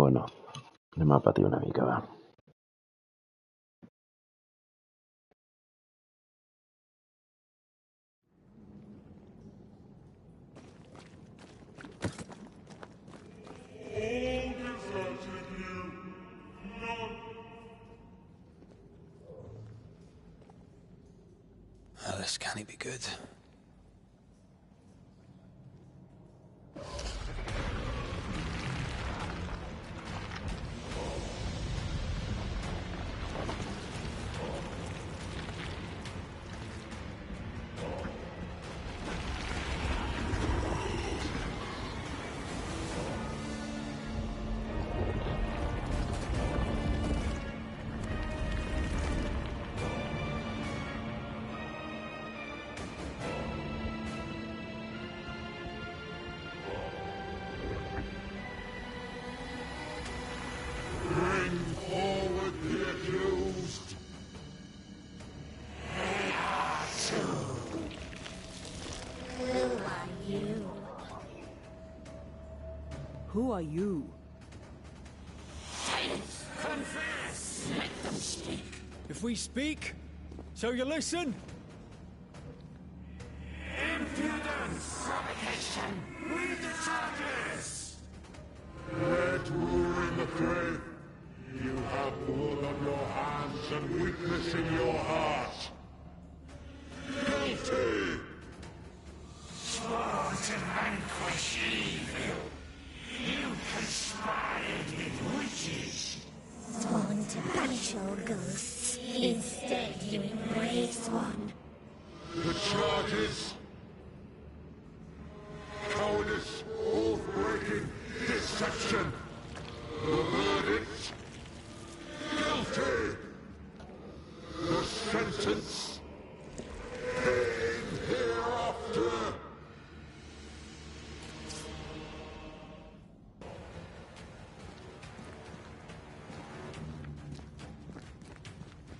Bueno, anem a patir una mica, va. This can't be good. Who are you? Confess! Let them speak! If we speak, so you listen? Impudence! Provocation! Read the charges! Red rule in the grave. You have blood on your hands and weakness in your heart. Guilty! Swore to vanquish evil. You conspired with witches. Sworn to banish all ghosts. Instead, you embrace one. The charges. Cowardice, oath-breaking, deception. The verdict. Guilty. The sentence. Pain hereafter.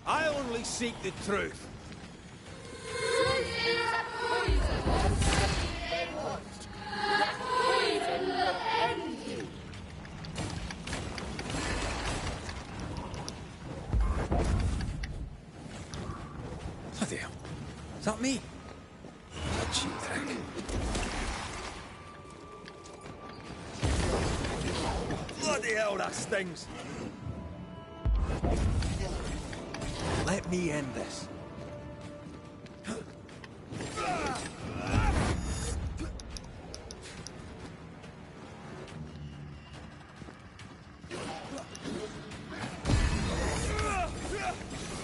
I only seek the truth. Truth is a poison. They want. That poison will end you. Bloody hell. Is that me? A cheap trick. Bloody hell, that stings. Let me end this.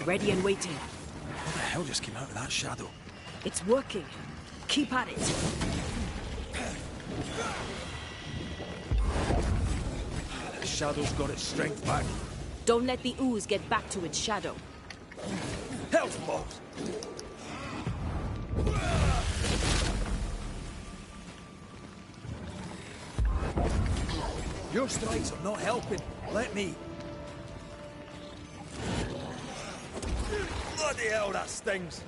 Ready and waiting. What the hell just came out of that shadow? It's working. Keep at it. The shadow's got its strength back. Don't let the ooze get back to its shadow. Hell's balls! Your strikes are not helping. Let me. Bloody hell, that stings.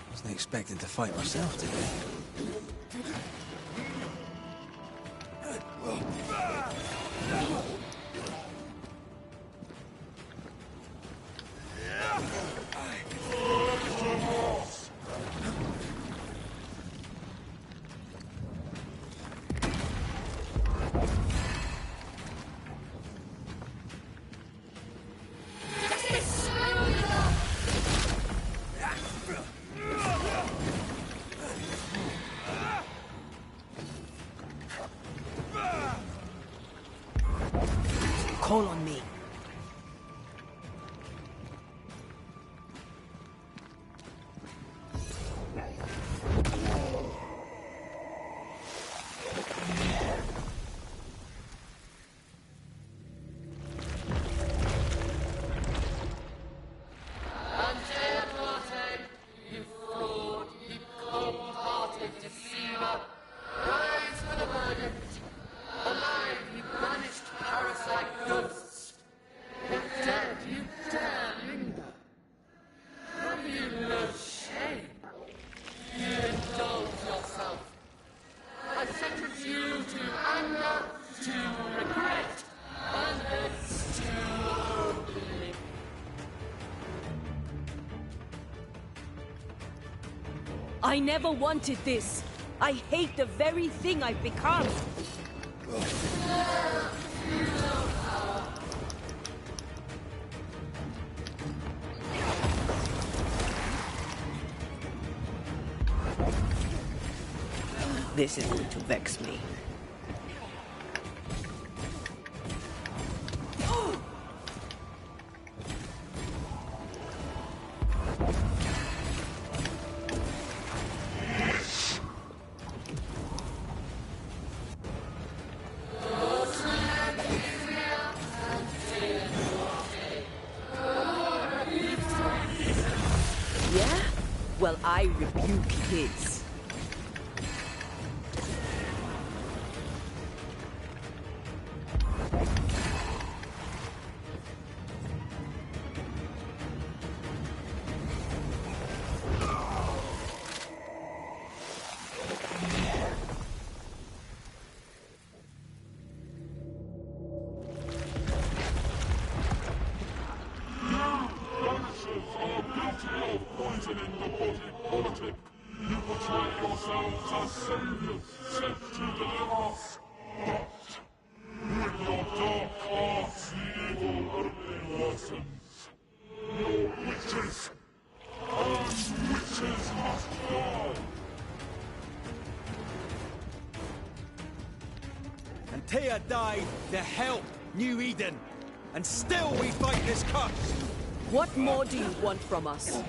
Wasn't expecting to fight myself today. Call on me. I never wanted this. I hate the very thing I've become. This is going to vex me. Yeah? Well, I rebuke his. Banishers are guilty of poisoning the body politic. You portray yourselves as saviors sent to deliver us. But with your dark arts, the evil only worsens. Your witches and witches must die. And Tia died to help New Eden. And still we fight this curse. What more do you want from us?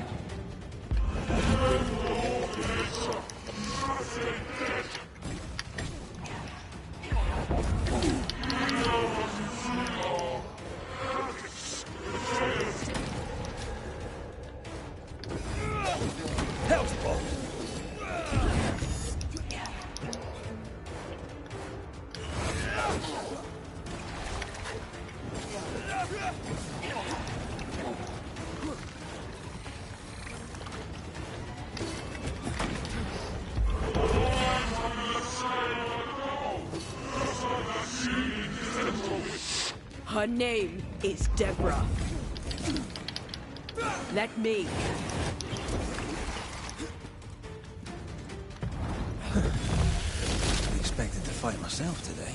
Hell's balls! Her name is Deborah. Let me. I expected to fight myself today.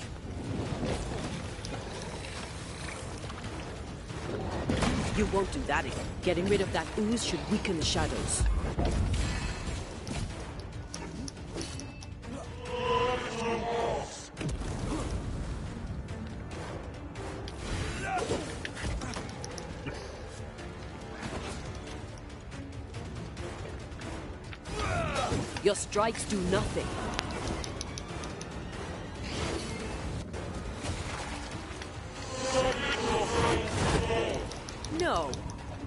You won't do that again. Getting rid of that ooze should weaken the shadows. Your strikes do nothing. No,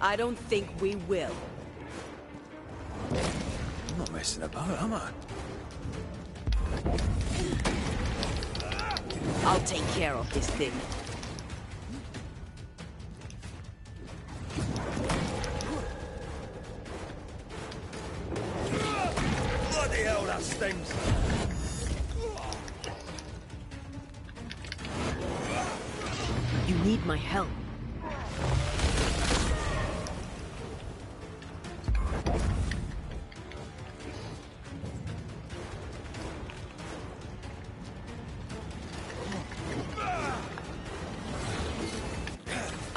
I don't think we will. I'm not messing about, am I? I'll take care of this thing. Bloody hell, that stings! You need my help.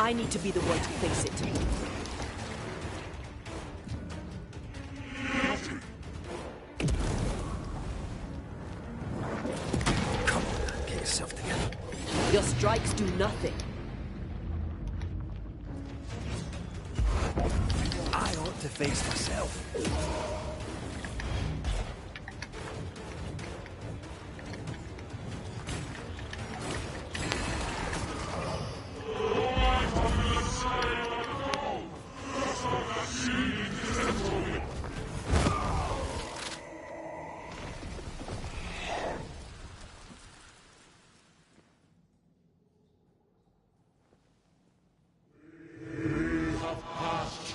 I need to be the one to face it. Come on, get yourself together. Your strikes do nothing. I ought to face myself.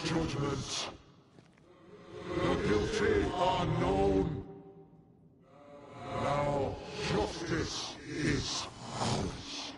Judgment. The guilty are known. Now justice is ours.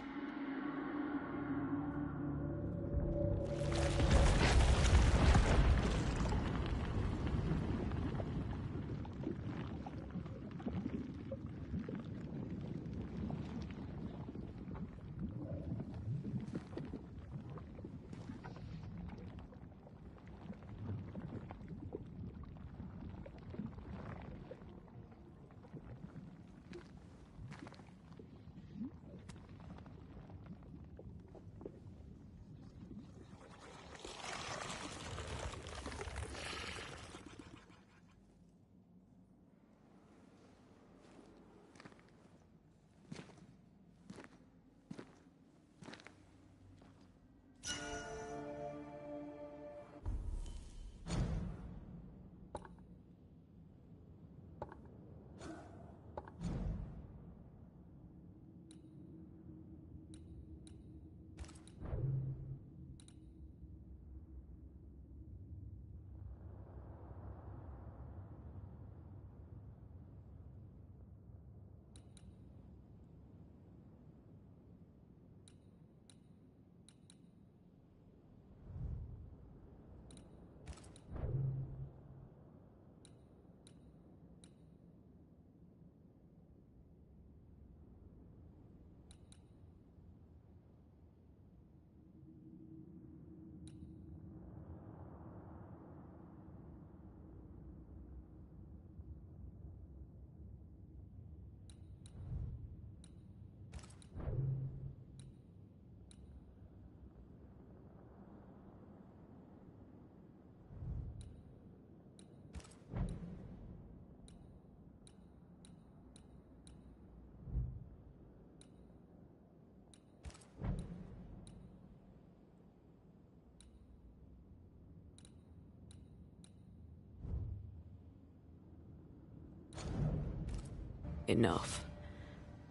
Enough.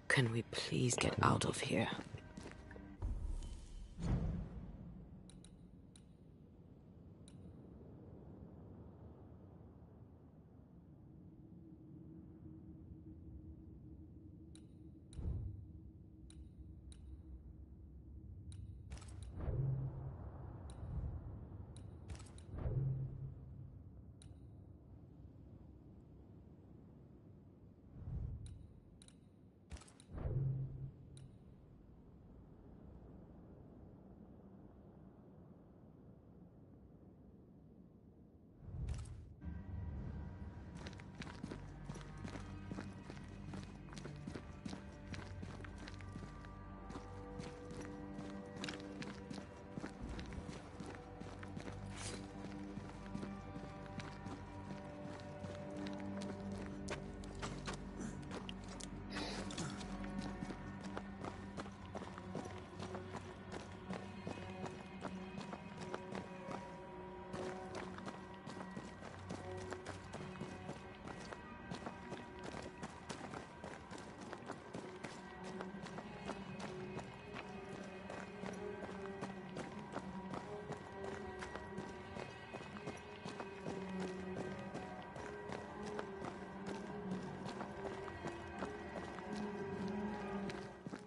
Can we please get out of here?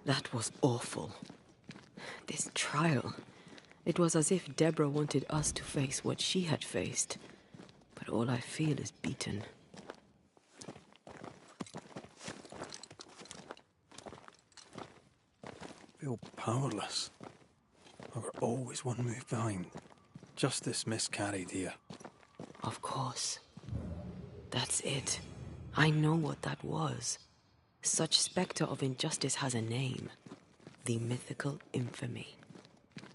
That was awful. This trial. It was as if Deborah wanted us to face what she had faced. But all I feel is beaten. I feel powerless. We were always one move behind. Justice miscarried here. Of course. That's it. I know what that was. Such spectre of injustice has a name. The mythical infamy.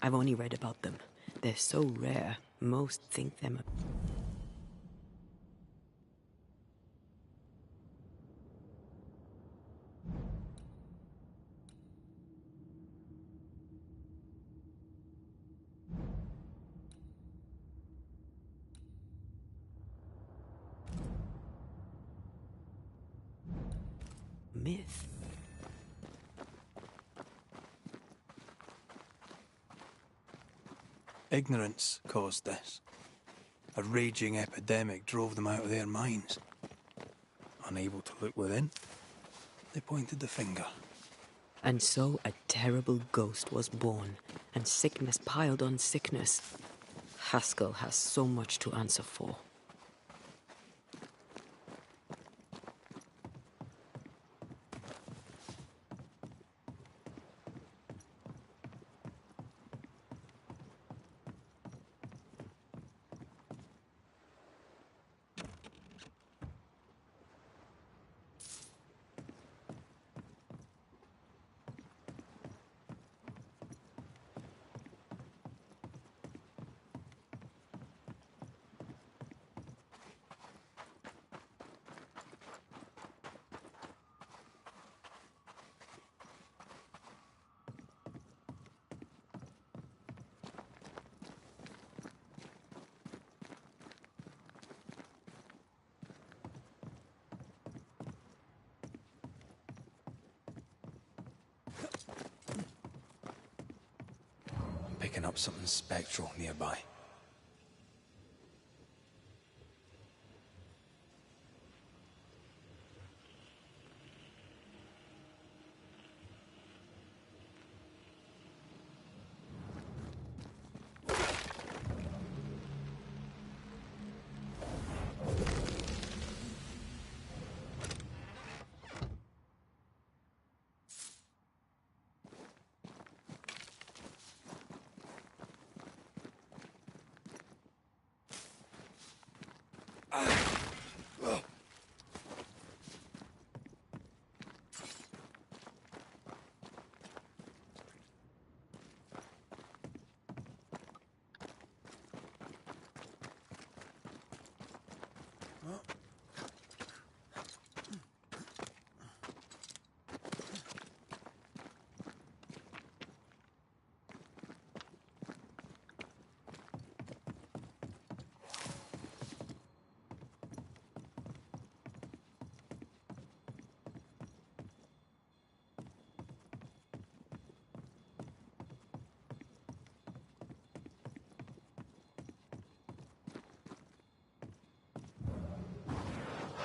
I've only read about them. They're so rare, most think them... myth. Ignorance caused this. A raging epidemic drove them out of their minds. Unable to look within, they pointed the finger. And so a terrible ghost was born, and sickness piled on sickness. Haskell has so much to answer for. Picking up something spectral nearby.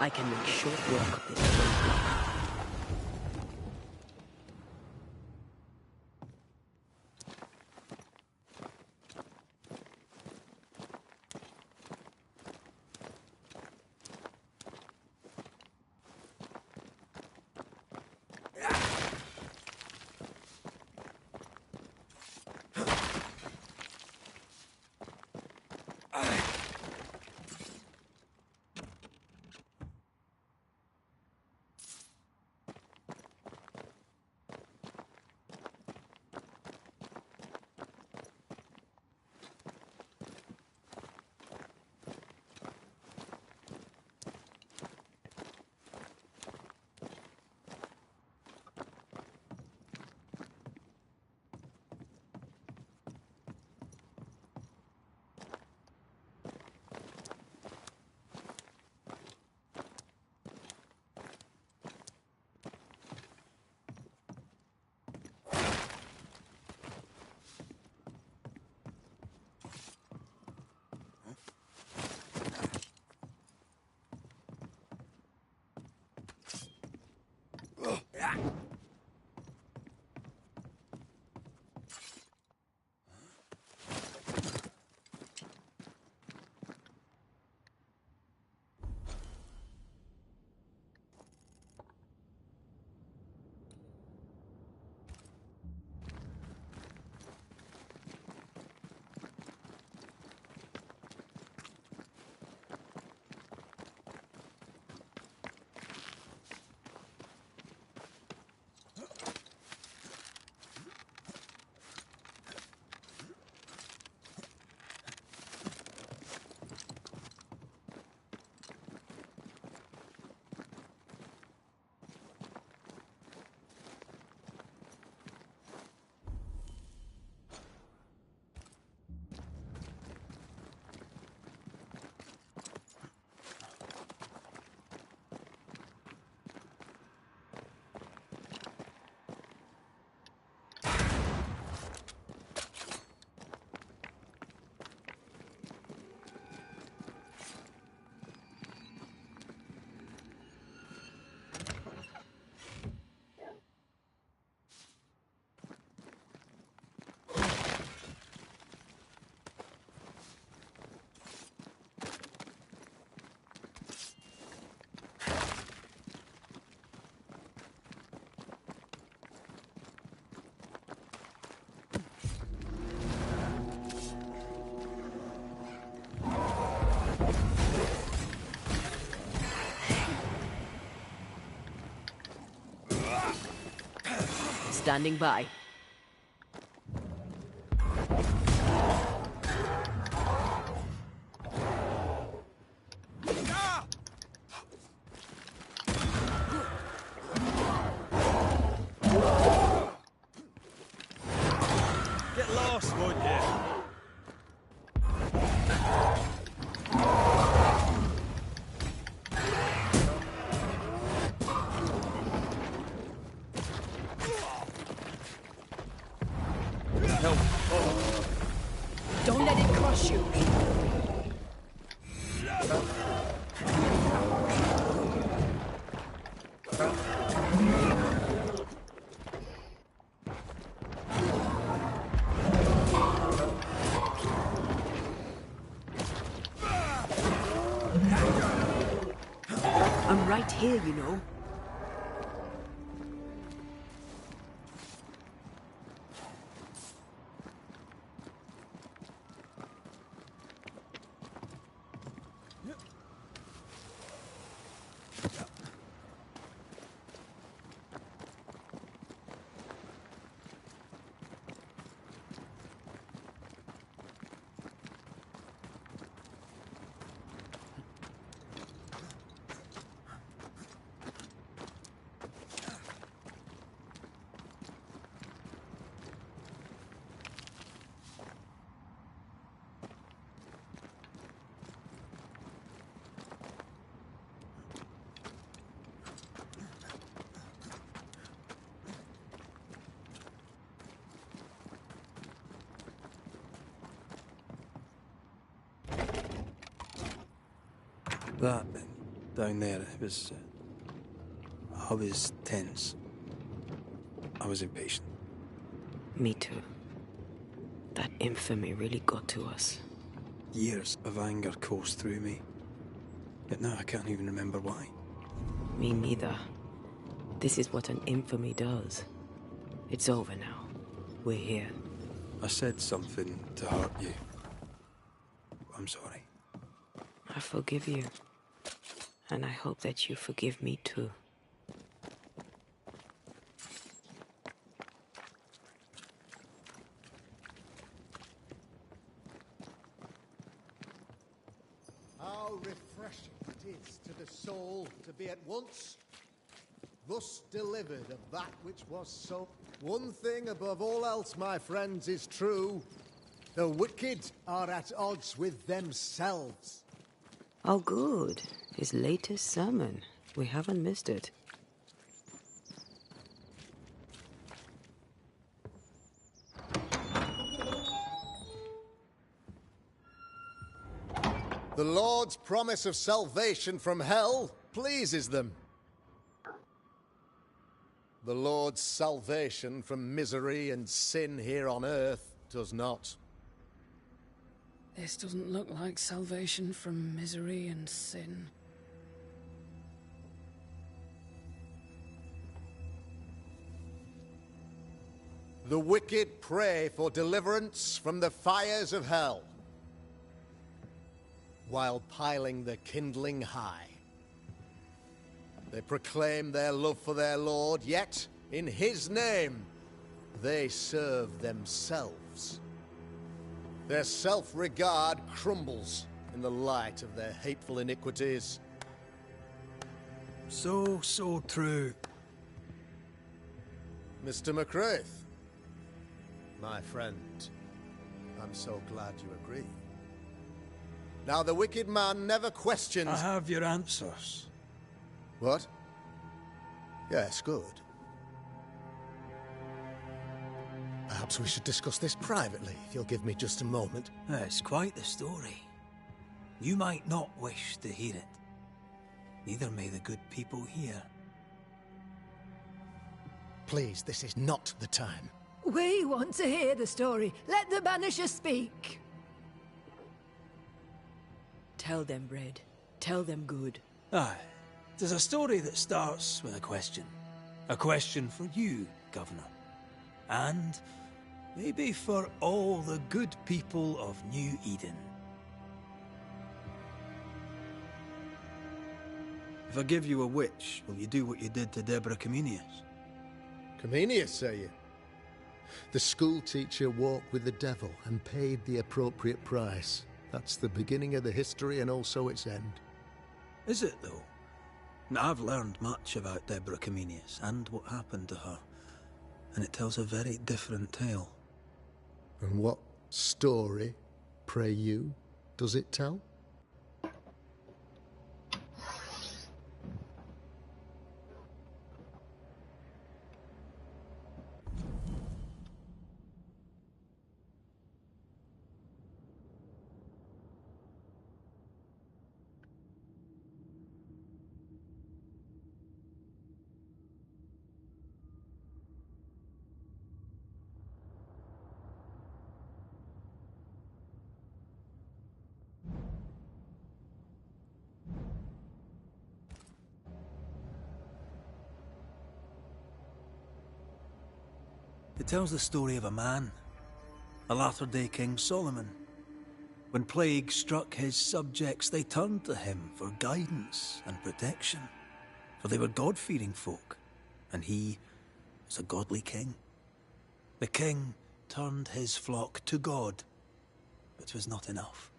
I can make short work of this roadblock. Standing by. Get lost, won't you? Don't let it crush you. I'm right here, you know. down there. I was tense. I was impatient. Me too. That infamy really got to us. Years of anger coursed through me. But now I can't even remember why. Me neither. This is what an infamy does. It's over now. We're here. I said something to hurt you. I'm sorry. I forgive you. And I hope that you forgive me too. How refreshing it is to the soul to be at once thus delivered of that which was so. One thing above all else, my friends, is true. The wicked are at odds with themselves. Oh, good. His latest sermon. We haven't missed it. The Lord's promise of salvation from hell pleases them. The Lord's salvation from misery and sin here on earth does not. This doesn't look like salvation from misery and sin. The wicked pray for deliverance from the fires of hell, while piling the kindling high. They proclaim their love for their Lord, yet, in His name, they serve themselves. Their self-regard crumbles in the light of their hateful iniquities. So true. Mr. McCraith, my friend, I'm so glad you agree. Now, the wicked man never questions... I have your answers. What? Yes, good. Perhaps we should discuss this privately, if you'll give me just a moment. It's quite the story. You might not wish to hear it. Neither may the good people here. Please, this is not the time. We want to hear the story. Let the Banisher speak. Tell them, Red. Tell them good. Aye. There's a story that starts with a question. A question for you, Governor. And maybe for all the good people of New Eden. If I give you a witch, will you do what you did to Deborah Comenius? Comenius, say you? The school teacher walked with the devil and paid the appropriate price. That's the beginning of the history and also its end. Is it, though? Now, I've learned much about Deborah Comenius and what happened to her, and it tells a very different tale. And what story, pray you, does it tell? It tells the story of a man, a latter-day King Solomon. When plague struck his subjects, they turned to him for guidance and protection, for they were God-fearing folk, and he was a godly king. The king turned his flock to God, but it was not enough.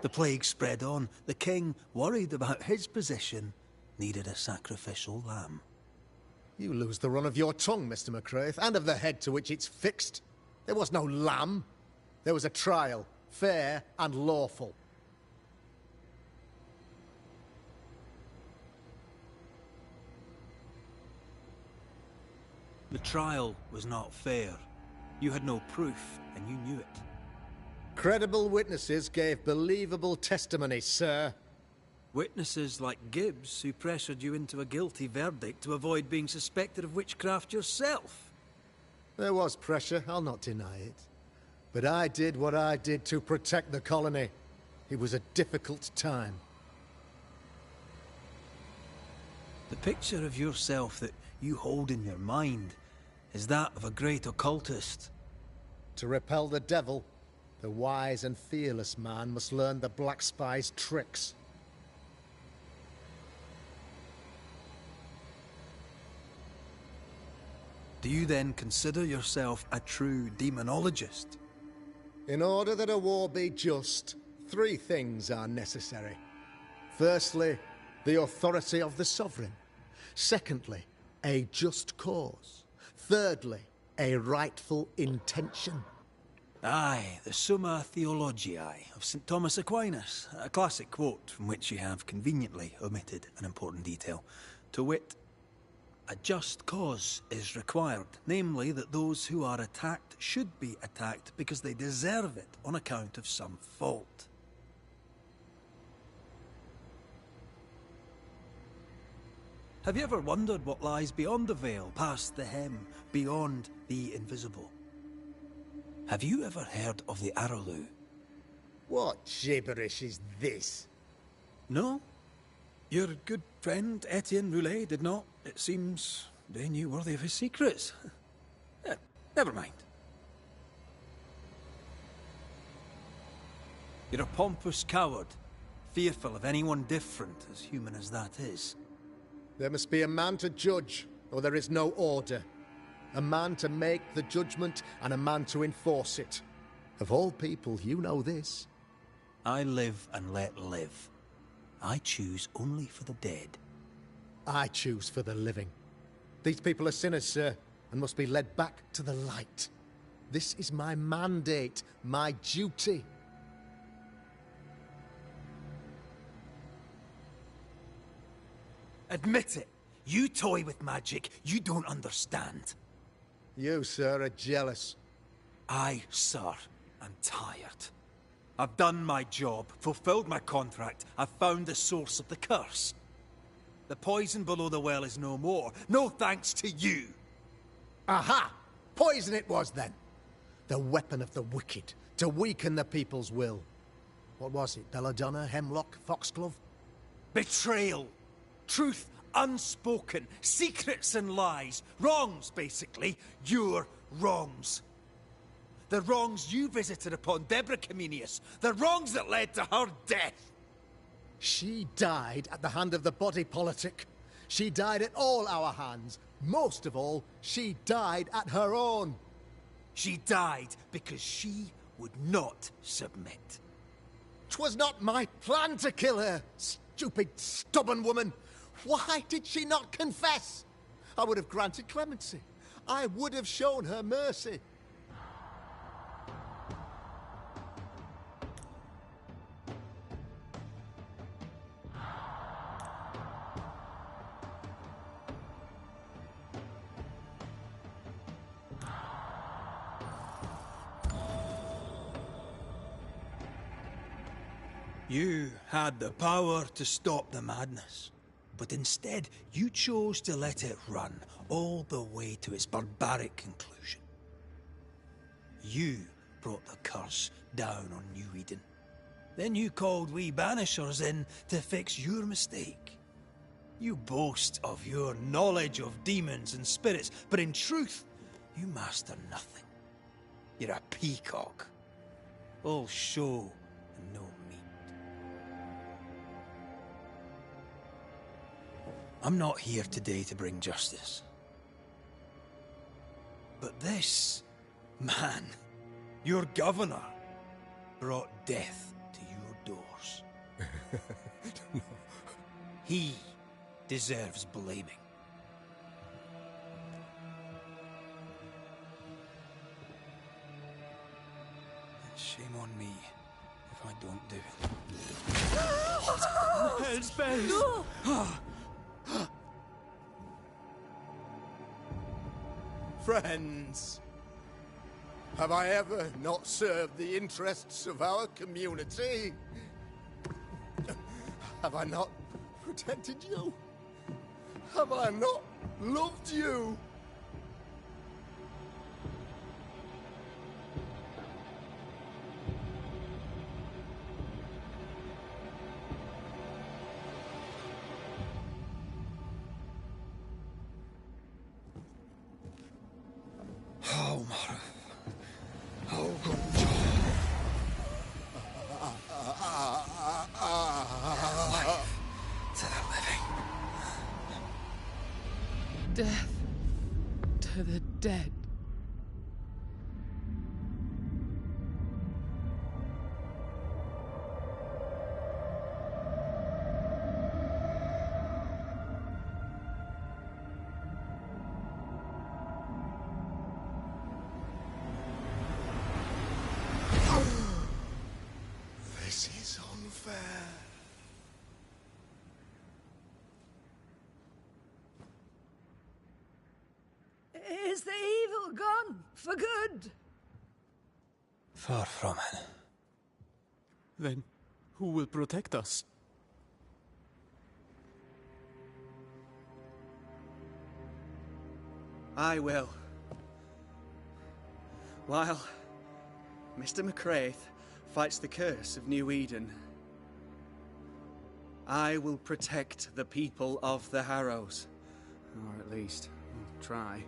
The plague spread on. The king, worried about his position, needed a sacrificial lamb. You lose the run of your tongue, Mr. McCraith, and of the head to which it's fixed. There was no lamb. There was a trial, fair and lawful. The trial was not fair. You had no proof, and you knew it. Credible witnesses gave believable testimony, sir. Witnesses like Gibbs, who pressured you into a guilty verdict to avoid being suspected of witchcraft yourself. There was pressure, I'll not deny it. But I did what I did to protect the colony. It was a difficult time. The picture of yourself that you hold in your mind is that of a great occultist. To repel the devil, the wise and fearless man must learn the Black Spy's tricks. Do you then consider yourself a true demonologist? In order that a war be just, 3 things are necessary. Firstly, the authority of the sovereign. Secondly, a just cause. Thirdly, a rightful intention. Aye, the Summa Theologiae of St. Thomas Aquinas, a classic quote from which you have conveniently omitted an important detail. To wit, a just cause is required, namely that those who are attacked should be attacked because they deserve it on account of some fault. Have you ever wondered what lies beyond the veil, past the hem, beyond the invisible? Have you ever heard of the Araloo? What gibberish is this? No? Your good friend Etienne Roulet did not. It seems they knew worthy of his secrets. Never mind. You're a pompous coward, fearful of anyone different, as human as that is. There must be a man to judge, or there is no order. A man to make the judgment, and a man to enforce it. Of all people, you know this. I live and let live. I choose only for the dead. I choose for the living. These people are sinners, sir, and must be led back to the light. This is my mandate, my duty. Admit it. You toy with magic you don't understand. You, sir, are jealous. I, sir, am tired. I've done my job, fulfilled my contract, I've found the source of the curse. The poison below the well is no more, no thanks to you. Aha! Poison it was, then. The weapon of the wicked, to weaken the people's will. What was it, belladonna, hemlock, foxglove? Betrayal. Truth unspoken, secrets and lies. Wrongs, basically. Your wrongs. The wrongs you visited upon Deborah Comenius. The wrongs that led to her death. She died at the hand of the body politic. She died at all our hands. Most of all, she died at her own. She died because she would not submit. 'Twas not my plan to kill her, stupid, stubborn woman. Why did she not confess? I would have granted clemency. I would have shown her mercy. You had the power to stop the madness, but instead you chose to let it run all the way to its barbaric conclusion. You brought the curse down on New Eden. Then you called we Banishers in to fix your mistake. You boast of your knowledge of demons and spirits, but in truth, you master nothing. You're a peacock. All show and no meat. I'm not here today to bring justice. But this man, your governor, brought death to your doors. No. He deserves blaming. And shame on me if I don't do it. Hell's bells! Friends, have I ever not served the interests of our community? Have I not protected you? Have I not loved you? Oh, Mara. Oh, God. To the living. Death to the dead. This is unfair. Is the evil gone for good? Far from it. Then who will protect us? I will. While Mr. McCraith fights the curse of New Eden, I will protect the people of the Harrows. Or at least, try.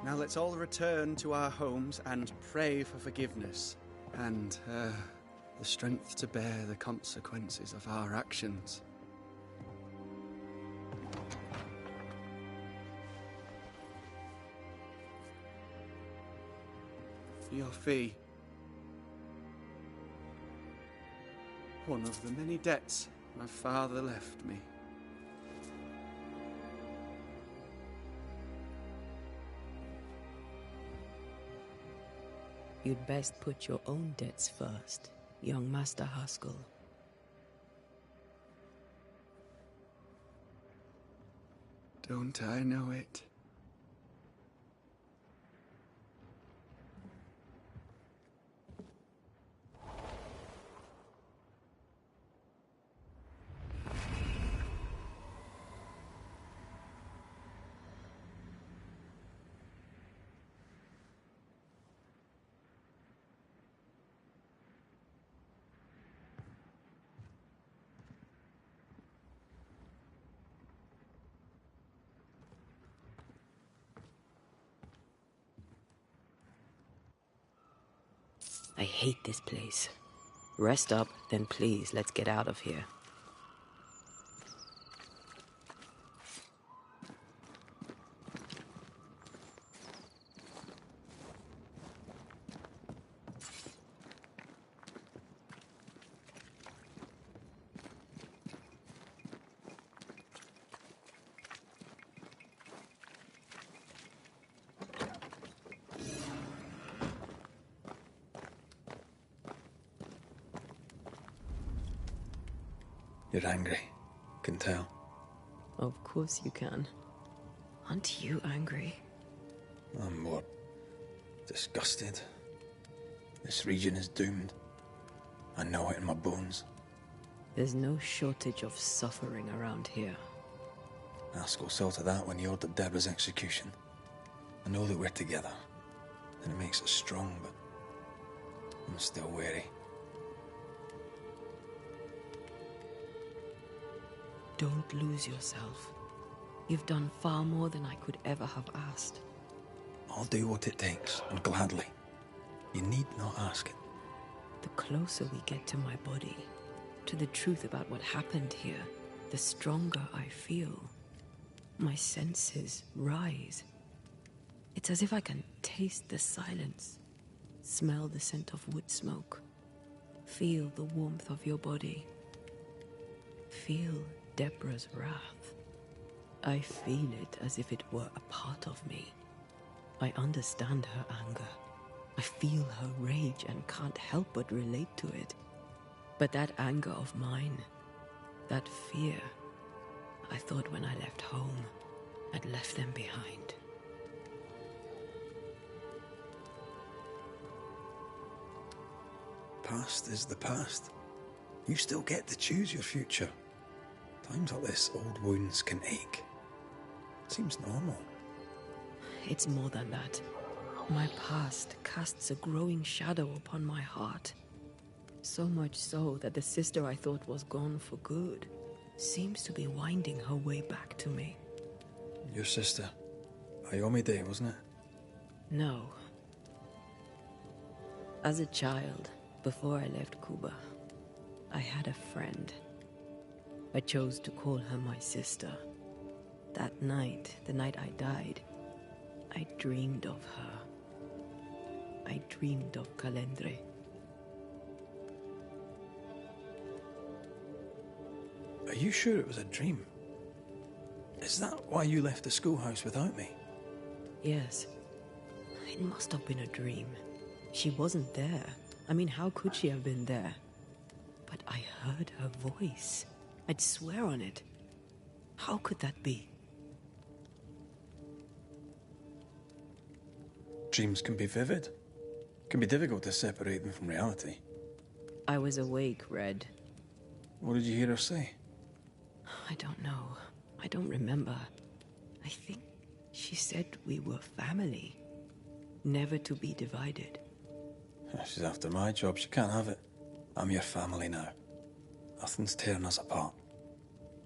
Now let's all return to our homes and pray for forgiveness and the strength to bear the consequences of our actions. For your fee. One of the many debts my father left me. You'd best put your own debts first, young Master Haskell. Don't I know it? I hate this place. Rest up, then please, let's get out of here. You're angry. Can tell. Of course you can. Aren't you angry? I'm more disgusted. This region is doomed. I know it in my bones. There's no shortage of suffering around here. Haskell saw to that when he ordered Deborah's execution. I know that we're together, and it makes us strong, but I'm still wary. Don't lose yourself. You've done far more than I could ever have asked. I'll do what it takes, and gladly. You need not ask it. The closer we get to my body, to the truth about what happened here, the stronger I feel. My senses rise. It's as if I can taste the silence, smell the scent of wood smoke, feel the warmth of your body, feel Deborah's wrath. I feel it as if it were a part of me. I understand her anger. I feel her rage and can't help but relate to it. But that anger of mine, that fear, I thought when I left home, I'd left them behind. Past is the past. You still get to choose your future. Times like this, old wounds can ache. It seems normal. It's more than that. My past casts a growing shadow upon my heart. So much so that the sister I thought was gone for good seems to be winding her way back to me. Your sister. Ayomide, wasn't it? No. As a child, before I left Cuba, I had a friend. I chose to call her my sister. That night, the night I died, I dreamed of her. I dreamed of Calendre. Are you sure it was a dream? Is that why you left the schoolhouse without me? Yes. It must have been a dream. She wasn't there. I mean, how could she have been there? But I heard her voice. I'd swear on it. How could that be? Dreams can be vivid. Can be difficult to separate them from reality. I was awake, Red. What did you hear her say? I don't know. I don't remember. I think she said we were family. Never to be divided. She's after my job. She can't have it. I'm your family now. Nothing's tearing us apart.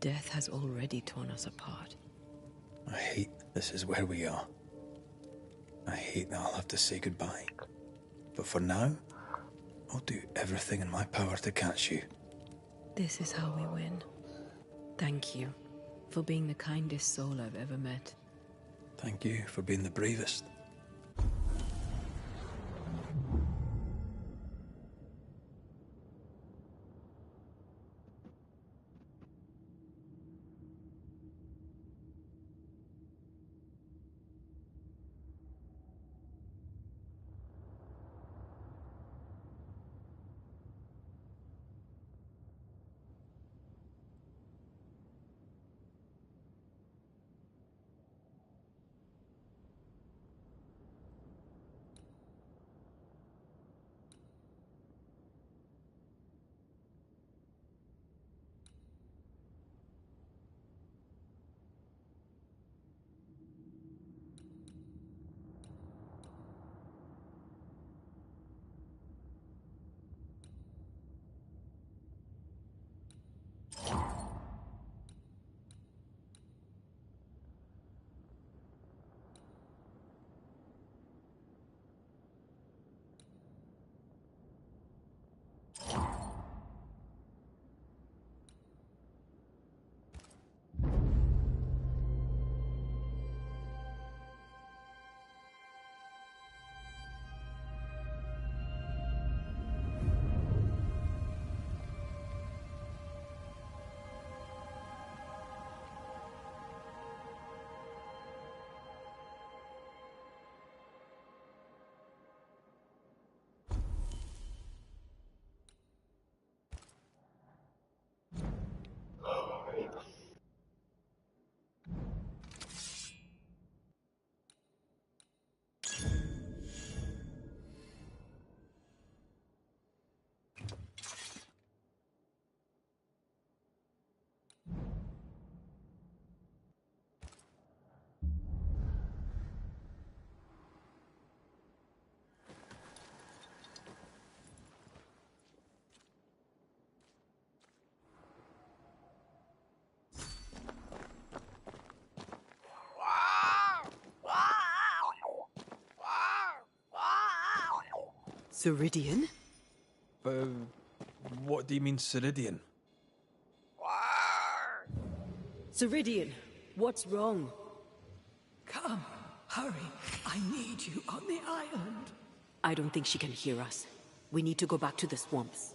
Death has already torn us apart. I hate this is where we are. I hate that I'll have to say goodbye. But for now, I'll do everything in my power to catch you. This is how we win. Thank you for being the kindest soul I've ever met. Thank you for being the bravest. Ceridian? What do you mean, Ceridian? Ceridian, what's wrong? Come, hurry. I need you on the island. I don't think she can hear us. We need to go back to the swamps.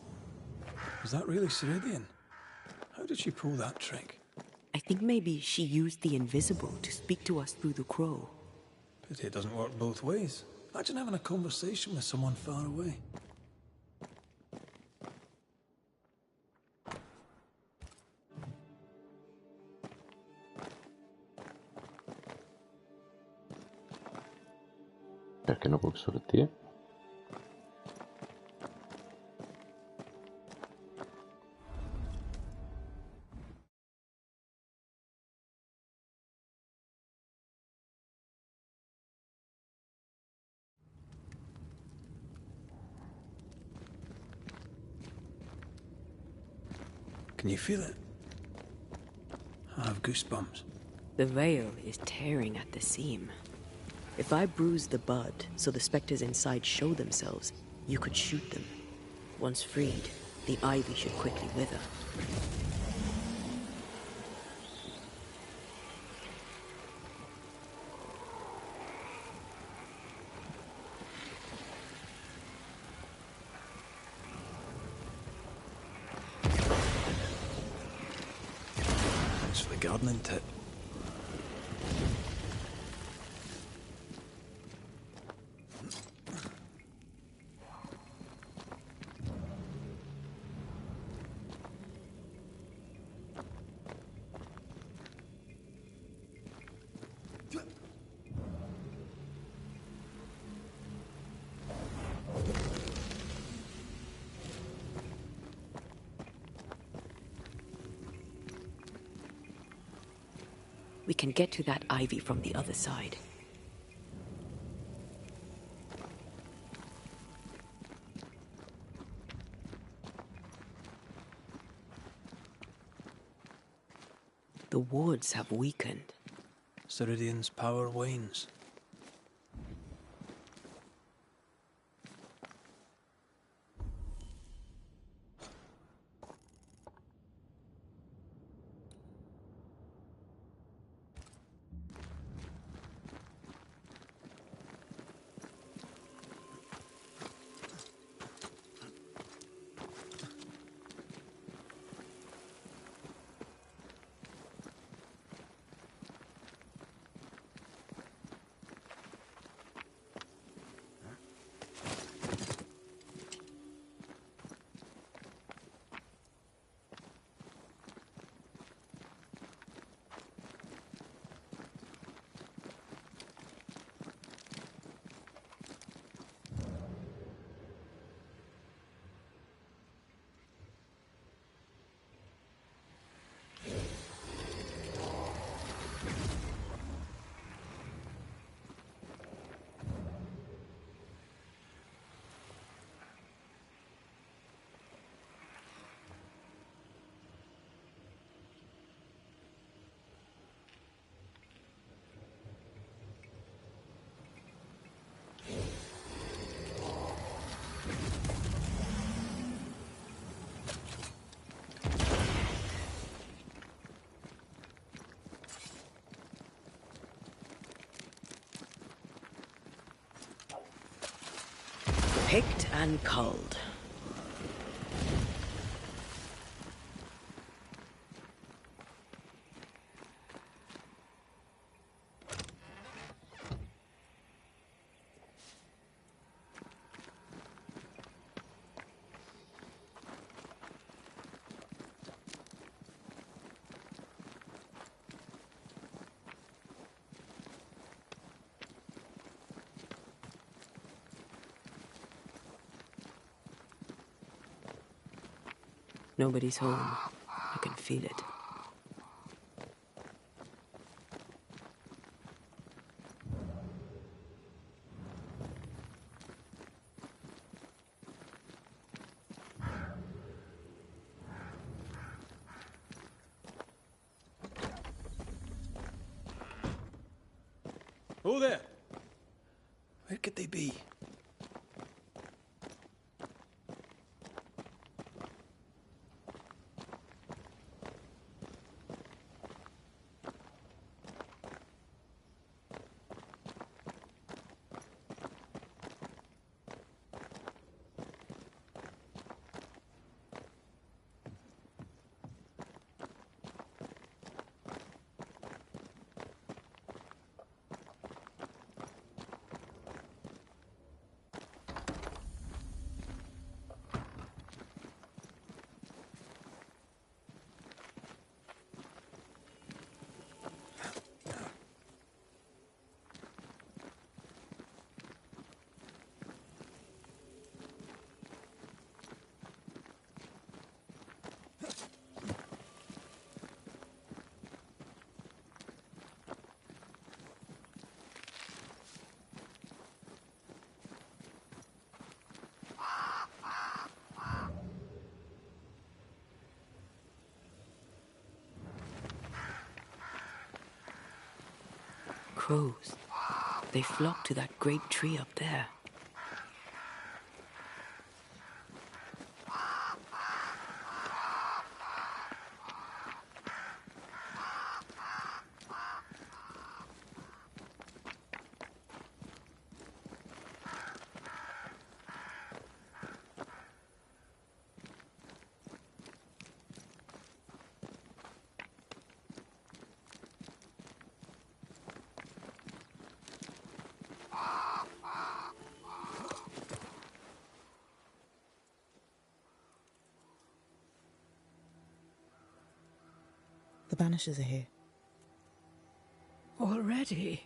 Was that really Ceridian? How did she pull that trick? I think maybe she used the invisible to speak to us through the crow. Pity it doesn't work both ways. Imagine having a conversation with someone far away. Perché no puc sortir? Can you feel it? I have goosebumps. The veil is tearing at the seam. If I bruise the bud so the specters inside show themselves, you could shoot them. Once freed, the ivy should quickly wither. Thanks for the gardening tip. We can get to that ivy from the other side. The wards have weakened. Ceridian's power wanes. Picked and culled. Nobody's home. I can feel it. Oh there! Where could they be? crows. They flock to that great tree up there. The Banishers are here. Already?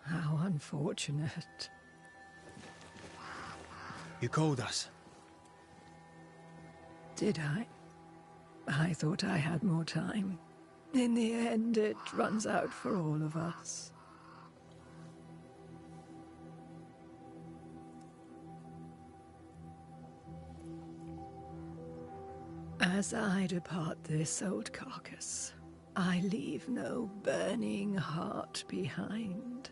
How unfortunate. You called us. Did I? I thought I had more time. In the end, it runs out for all of us. As I depart this old carcass, I leave no burning heart behind.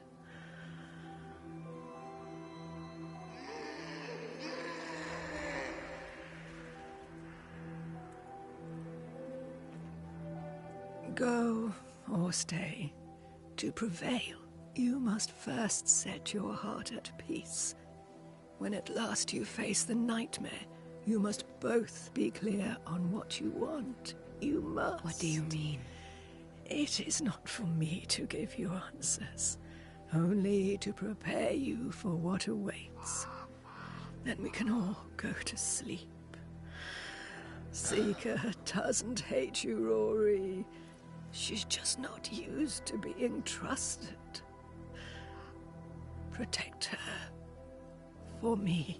Go or stay. To prevail, you must first set your heart at peace. When at last you face the nightmare, you must both be clear on what you want. You must. What do you mean? It is not for me to give you answers, only to prepare you for what awaits. Then we can all go to sleep. Seeker doesn't hate you, Rory. She's just not used to being trusted. Protect her. For me.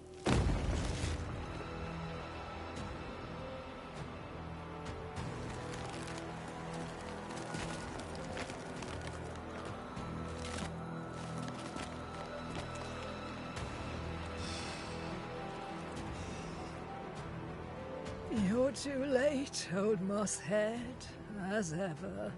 You're too late, old mosshead, as ever.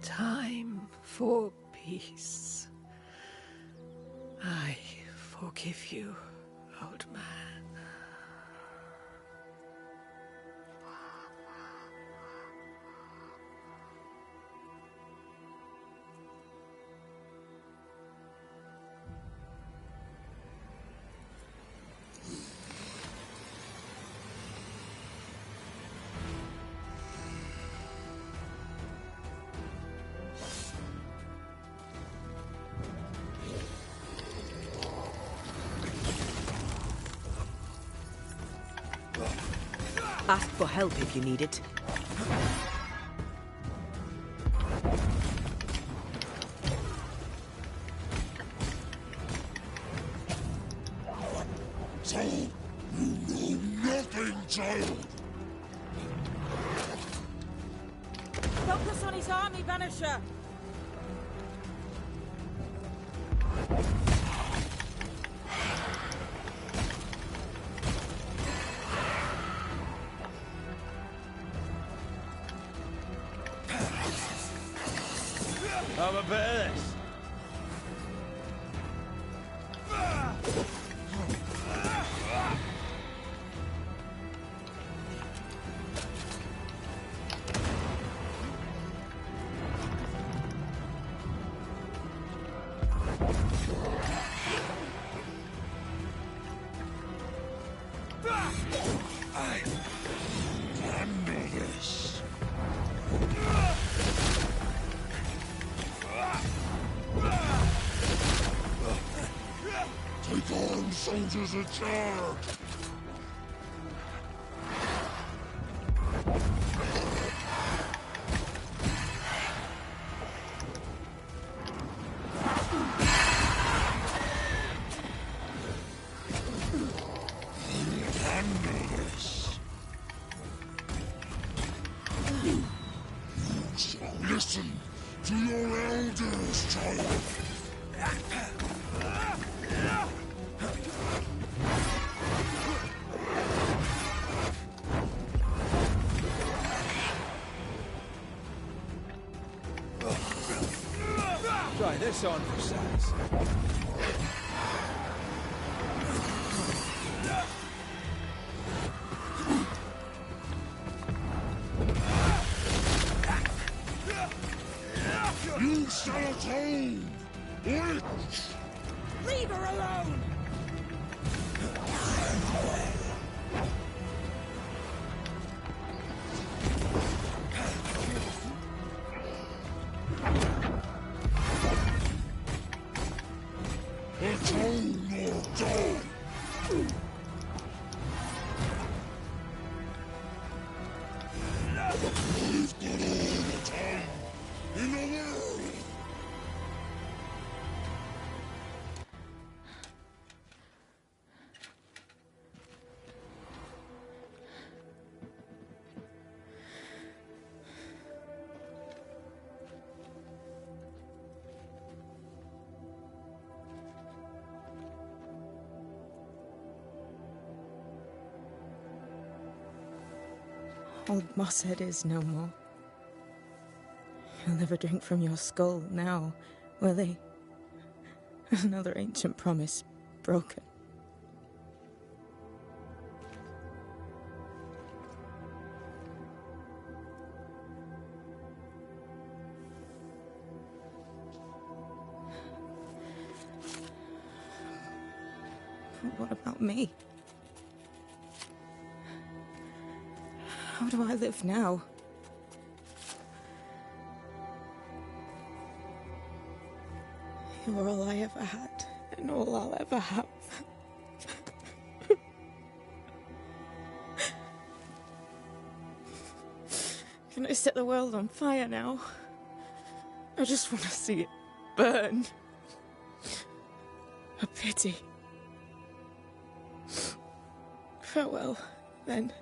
Time for peace. I forgive you, old man. Ask for help if you need it. So, you know nothing, child! Focus on his army, Banisher! Have a bit of this. Handle this! Take on, soldiers in charge! Listen to your elders, child. Try this on for size. You shall atone! Witch! Leave her alone! Atone or die! I've got all the time in the world! Old Mosshead is no more. He'll never drink from your skull now, will he? Another ancient promise broken. But what about me? How do I live now? You're all I ever had, and all I'll ever have. Can I set the world on fire now? I just want to see it burn. A pity. Farewell, then.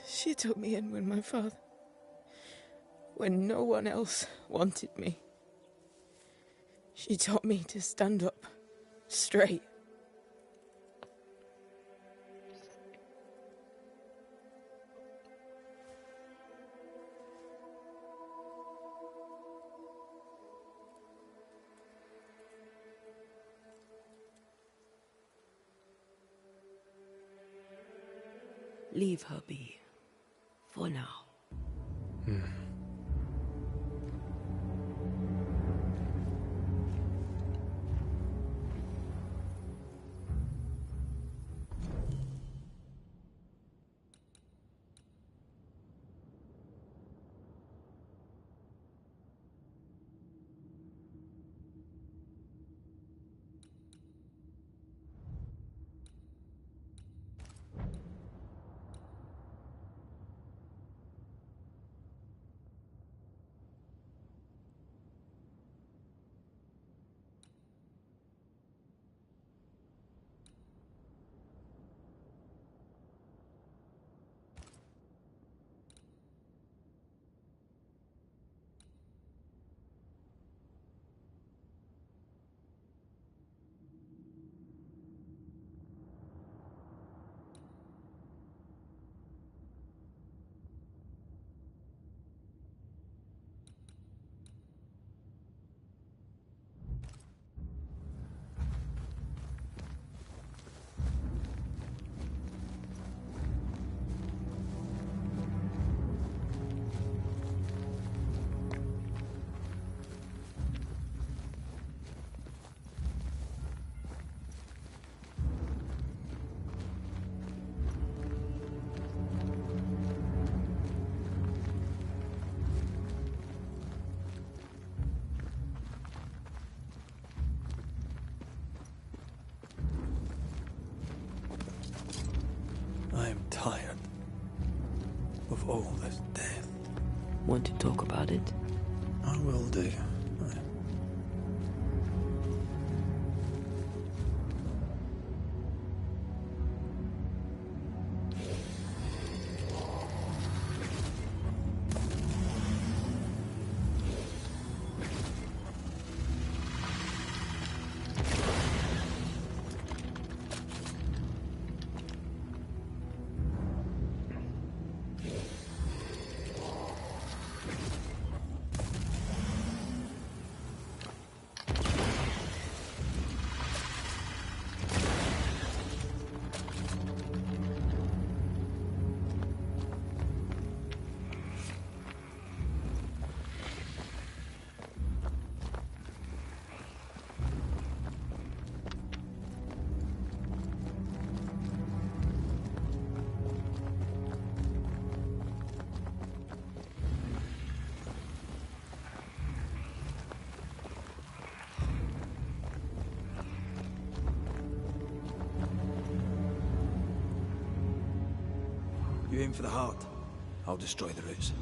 She took me in when no one else wanted me. She taught me to stand up straight. Leave her be. For now. all this death. Want to talk about it? I will do. You aim for the heart. I'll destroy the roots.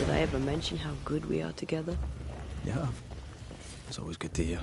Did I ever mention how good we are together? Yeah. It's always good to hear.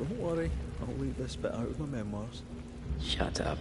Don't worry, I'll leave this bit out of my memoirs. Shut up.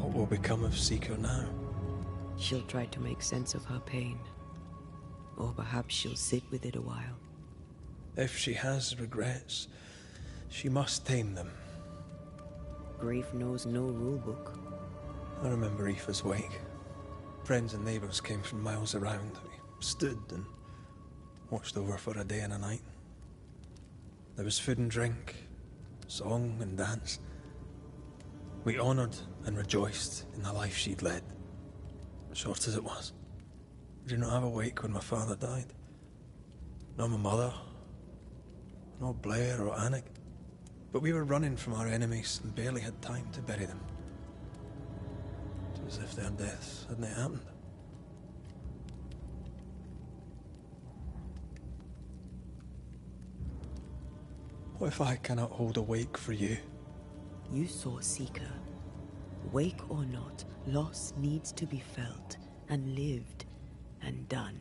What will become of Seeker now? She'll try to make sense of her pain. Or perhaps she'll sit with it a while. If she has regrets, she must tame them. Grief knows no rule book. I remember Aoife's wake. Friends and neighbours came from miles around. We stood and watched over for a day and a night. There was food and drink, song and dance. We honoured and rejoiced in the life she'd led, short as it was. We did not have a wake when my father died. Nor my mother, nor Blair or Anik. But we were running from our enemies and barely had time to bury them. It was as if their deaths hadn't happened. What if I cannot hold a wake for you? You saw Seeker. Wake or not, loss needs to be felt and lived and done.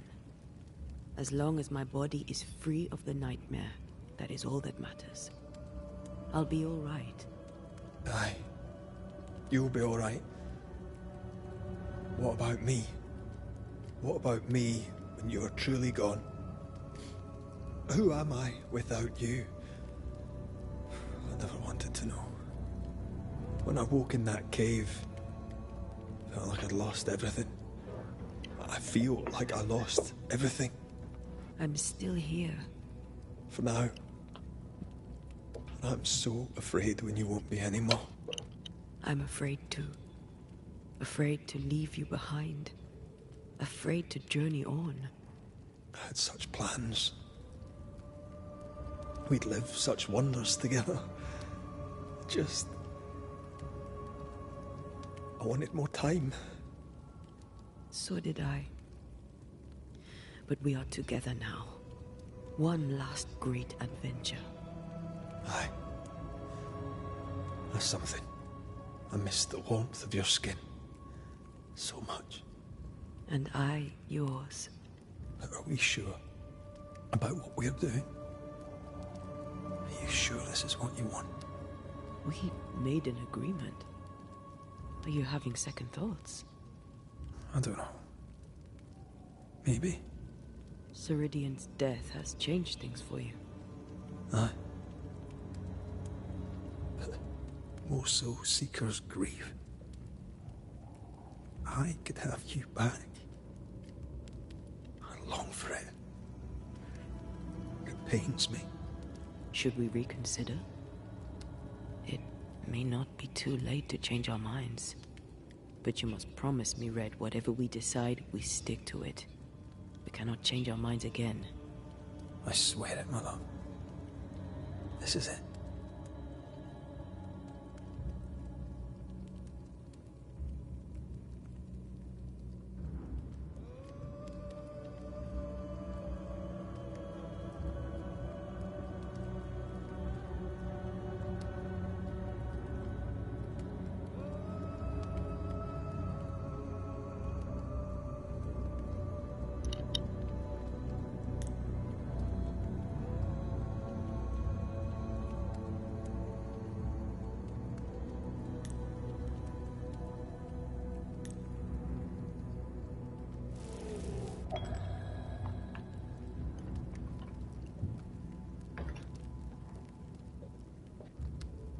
As long as my body is free of the nightmare, that is all that matters. I'll be all right. Aye. You'll be all right. What about me? What about me when you are truly gone? Who am I without you? I never wanted to know. When I woke in that cave, I felt like I'd lost everything. I feel like I lost everything. I'm still here. For now. And I'm so afraid when you won't be anymore. I'm afraid too. Afraid to leave you behind. Afraid to journey on. I had such plans. We'd live such wonders together. Just... I wanted more time. So did I. But we are together now. One last great adventure. Aye. There's something. I miss the warmth of your skin. So much. And I yours. But are we sure about what we're doing? Are you sure this is what you want? We made an agreement. Are you having second thoughts? I don't know. Maybe. Ceridian's death has changed things for you. Aye. But more so Seeker's grief. I could have you back. I long for it. It pains me. Should we reconsider? It may not be too late to change our minds. But you must promise me, Red, whatever we decide, we stick to it. We cannot change our minds again. I swear it, my love. This is it.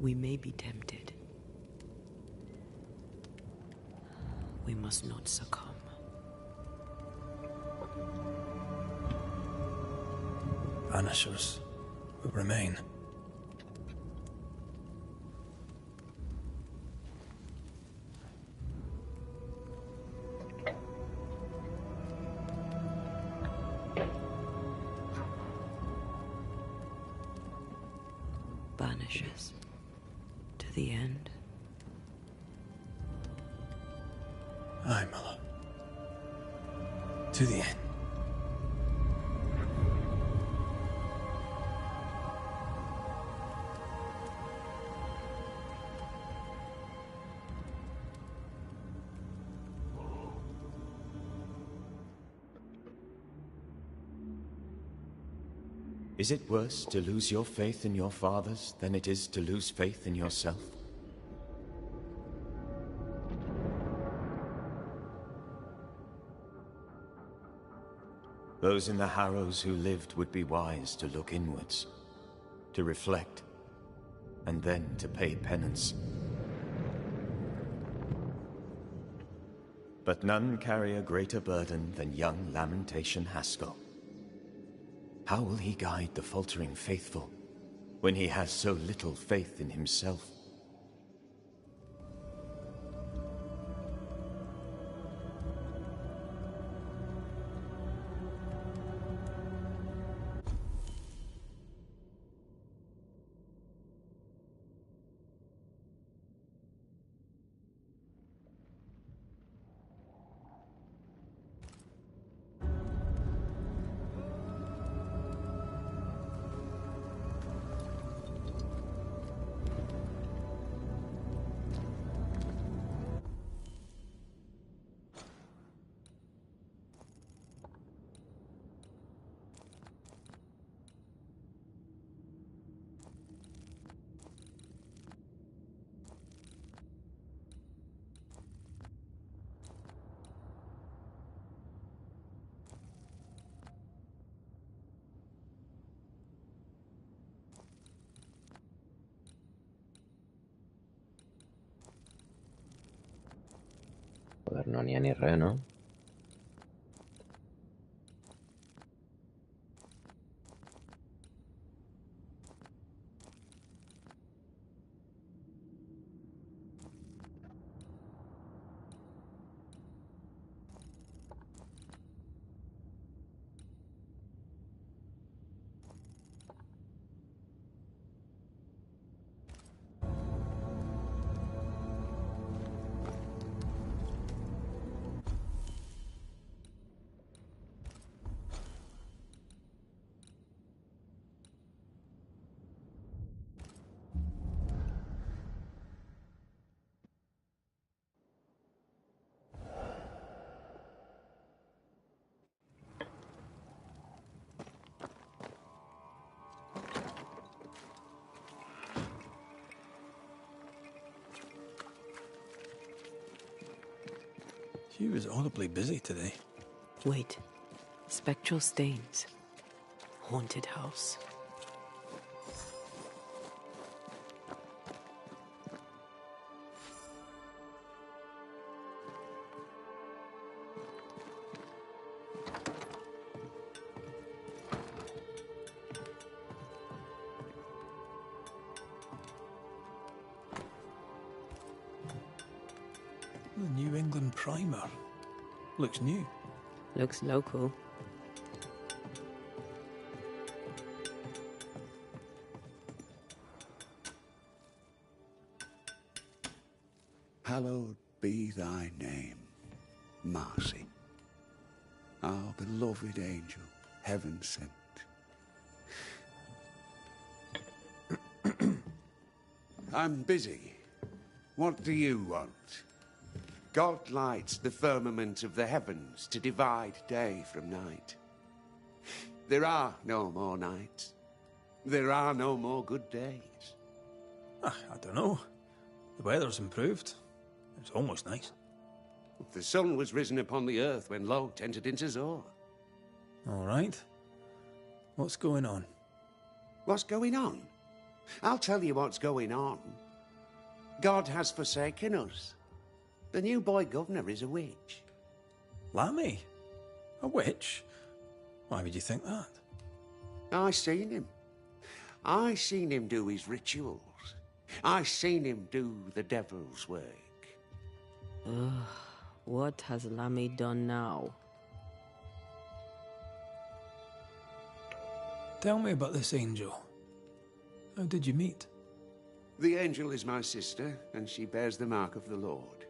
We may be tempted. We must not succumb. Banishers will remain. Banishers. To the end. Aye, my love. To the end. Is it worse to lose your faith in your fathers than it is to lose faith in yourself? Those in the Harrows who lived would be wise to look inwards, to reflect, and then to pay penance. But none carry a greater burden than young Lamentation Haskell. How will he guide the faltering faithful when he has so little faith in himself? Joder, no n'hi ha ni res, no? She was audibly busy today. Wait. Spectral stains. Haunted house. The New England primer. Looks new. Looks local. Hallowed be thy name, Marcy, our beloved angel, heaven sent. I'm busy. What do you want? God lights the firmament of the heavens to divide day from night. There are no more nights. There are no more good days. I don't know. The weather's improved. It's almost nice. The sun was risen upon the earth when Lot entered into Zor. All right. What's going on? What's going on? I'll tell you what's going on. God has forsaken us. The new boy governor is a witch. Lammy? A witch? Why would you think that? I seen him. I seen him do his rituals. I seen him do the devil's work. Ugh, what has Lammy done now? Tell me about this angel. How did you meet? The angel is my sister, and she bears the mark of the Lord.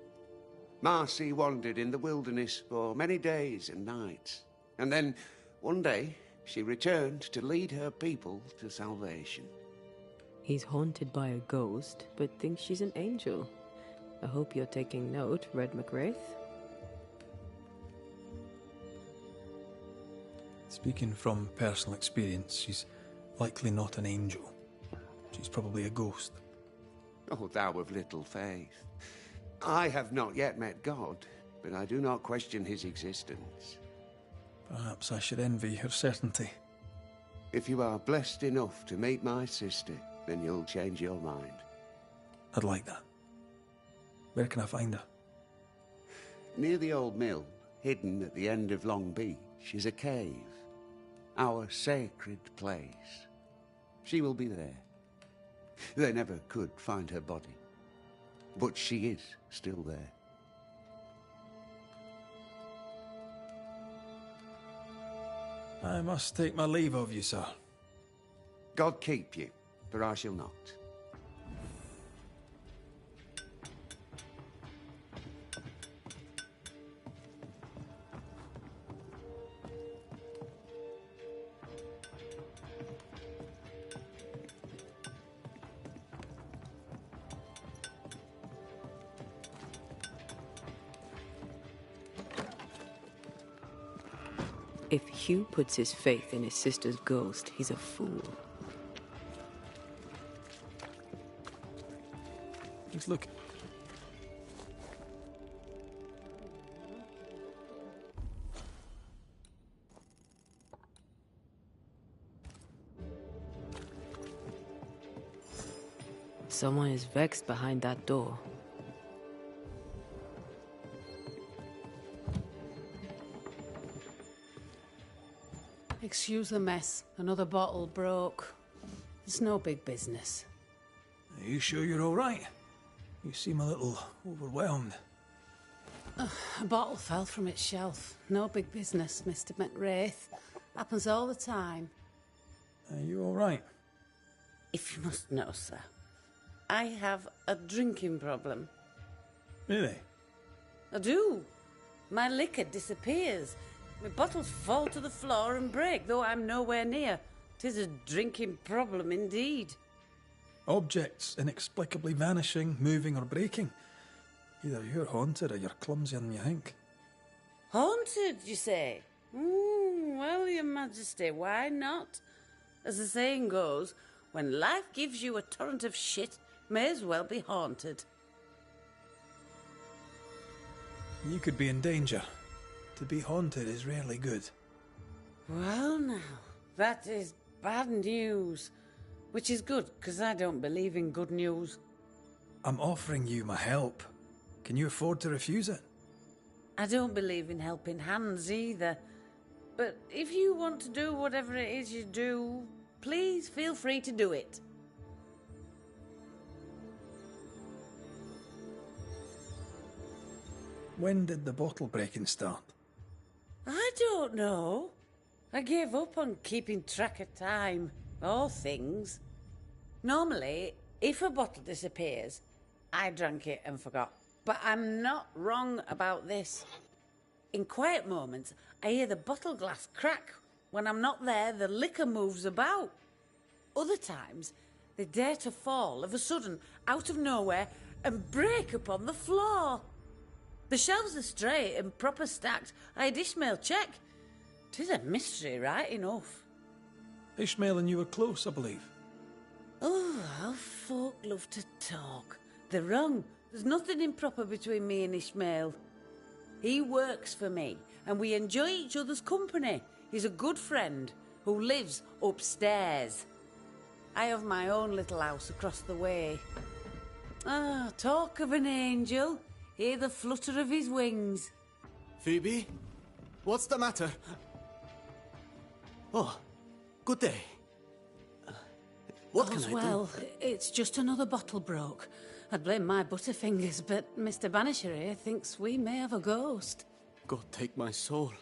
Marcy wandered in the wilderness for many days and nights, and then, one day, she returned to lead her people to salvation. He's haunted by a ghost, but thinks she's an angel. I hope you're taking note, Red McWraith. Speaking from personal experience, she's likely not an angel. She's probably a ghost. Oh, thou of little faith. I have not yet met God, but I do not question his existence. Perhaps I should envy her certainty. If you are blessed enough to meet my sister, then you'll change your mind. I'd like that. Where can I find her? Near the old mill, hidden at the end of Long Beach, is a cave. Our sacred place. She will be there. They never could find her body, but she is still there. I must take my leave of you, sir. God keep you, for I shall not. If Hugh puts his faith in his sister's ghost, he's a fool. He's looking. Someone is vexed behind that door. Excuse the mess. Another bottle broke. It's no big business. Are you sure you're all right? You seem a little overwhelmed. A bottle fell from its shelf. No big business, Mr. McWraith. Happens all the time. Are you all right? If you must know, sir, I have a drinking problem. Really? I do. My liquor disappears. My bottles fall to the floor and break, though I'm nowhere near. 'Tis a drinking problem indeed. Objects inexplicably vanishing, moving or breaking. Either you're haunted or you're clumsier than you think. Haunted, you say? Well, your majesty, why not? As the saying goes, when life gives you a torrent of shit, may as well be haunted. You could be in danger. To be haunted is rarely good. Well now, that is bad news. Which is good, because I don't believe in good news. I'm offering you my help. Can you afford to refuse it? I don't believe in helping hands either. But if you want to do whatever it is you do, please feel free to do it. When did the bottle breaking start? I don't know. I gave up on keeping track of time, or things. Normally, if a bottle disappears, I drank it and forgot. But I'm not wrong about this. In quiet moments, I hear the bottle glass crack. When I'm not there, the liquor moves about. Other times, they dare to fall of a sudden, out of nowhere, and break upon the floor. The shelves are straight and proper stacked. I had Ishmael check. 'Tis a mystery, right enough. Ishmael and you were close, I believe. Oh, how folk love to talk. They're wrong. There's nothing improper between me and Ishmael. He works for me, and we enjoy each other's company. He's a good friend who lives upstairs. I have my own little house across the way. Ah, talk of an angel. Hear the flutter of his wings. Phoebe? What's the matter? Oh, good day. What can All's I well, it's just another bottle broke. I'd blame my butterfingers, but Mr. Banisher here thinks we may have a ghost. God take my soul.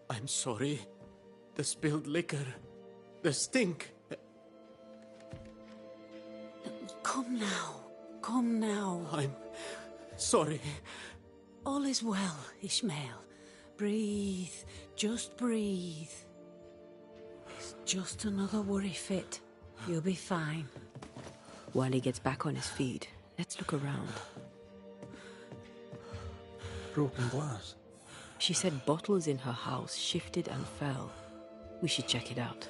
I'm sorry. The spilled liquor. The stink. Come now. Come now. I'm sorry. All is well, Ishmael. Breathe. Just breathe. It's just another worry fit. You'll be fine. While he gets back on his feet, let's look around. Broken glass. She said bottles in her house shifted and fell. We should check it out.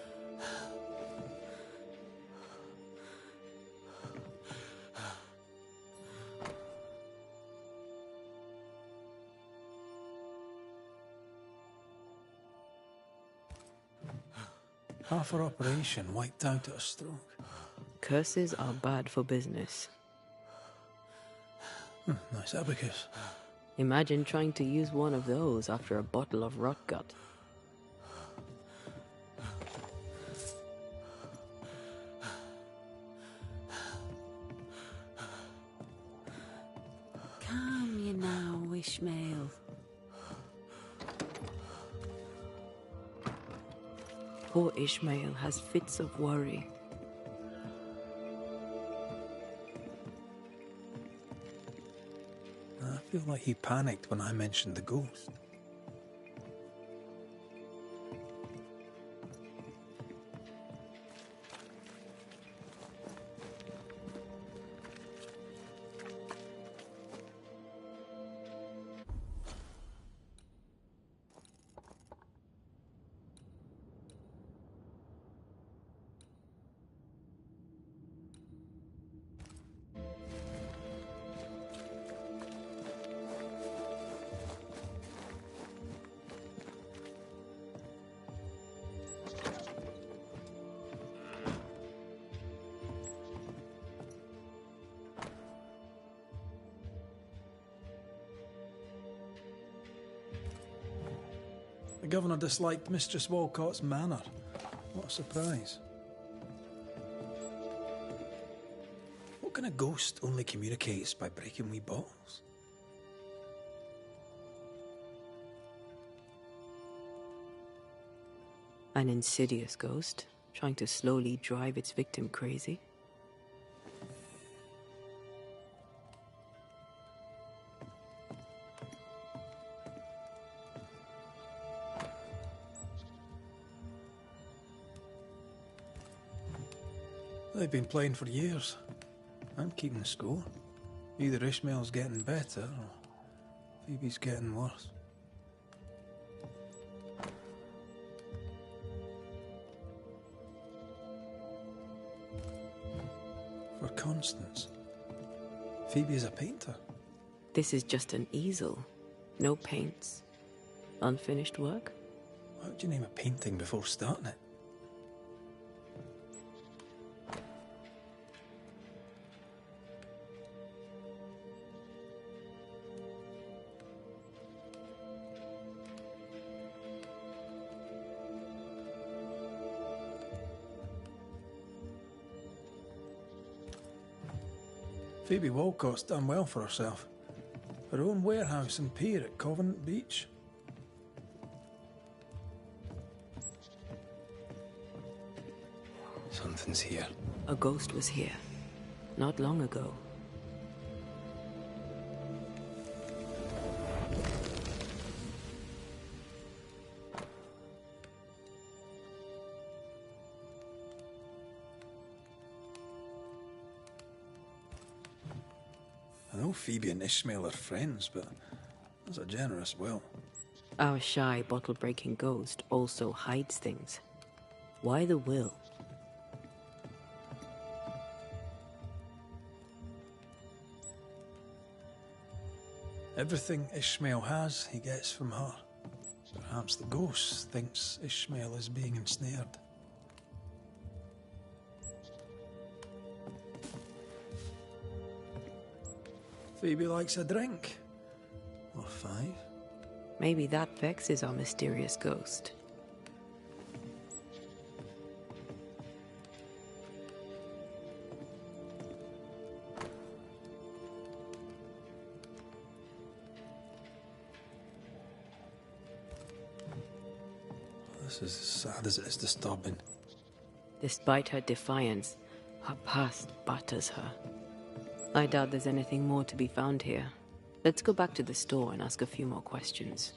Half her operation wiped out at a stroke. Curses are bad for business. Nice abacus. Imagine trying to use one of those after a bottle of rot gut. Calm you now, Ishmael. Poor Ishmael has fits of worry. I feel like he panicked when I mentioned the ghost. The governor disliked Mistress Walcott's manner. What a surprise. What kind of ghost only communicates by breaking wee bottles? An insidious ghost, trying to slowly drive its victim crazy. They've been playing for years. I'm keeping the score. Either Ishmael's getting better or Phoebe's getting worse. For Constance, Phoebe's a painter. This is just an easel. No paints. Unfinished work? How would you name a painting before starting it? Phoebe Walcott's done well for herself. Her own warehouse and pier at Covenant Beach. Something's here. A ghost was here. Not long ago. I know Phoebe and Ishmael are friends, but there's a generous will. Our shy, bottle-breaking ghost also hides things. Why the will? Everything Ishmael has, he gets from her. Perhaps the ghost thinks Ishmael is being ensnared. Phoebe likes a drink. Or 5. Maybe that vexes our mysterious ghost. This is as sad as it is disturbing. Despite her defiance, her past batters her. I doubt there's anything more to be found here. Let's go back to the store and ask a few more questions.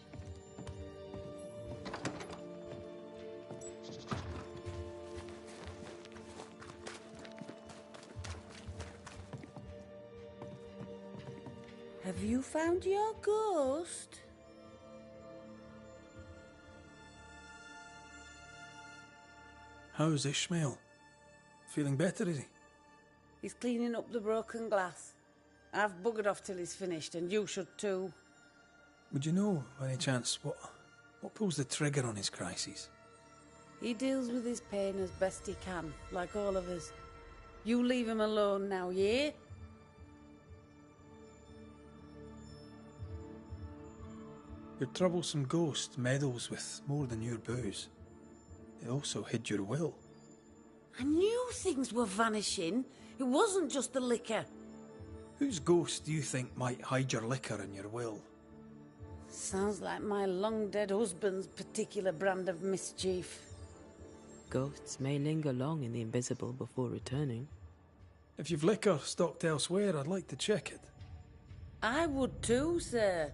Have you found your ghost? How's Ishmael? Feeling better, is he? He's cleaning up the broken glass. I've buggered off till he's finished, and you should too. Would you know, by any chance, what pulls the trigger on his crises? He deals with his pain as best he can, like all of us. You leave him alone now, yeah? Your troublesome ghost meddles with more than your booze. It also hid your will. I knew things were vanishing. It wasn't just the liquor. Whose ghost do you think might hide your liquor and your will? Sounds like my long-dead husband's particular brand of mischief. Ghosts may linger long in the invisible before returning. If you've liquor stocked elsewhere, I'd like to check it. I would too, sir.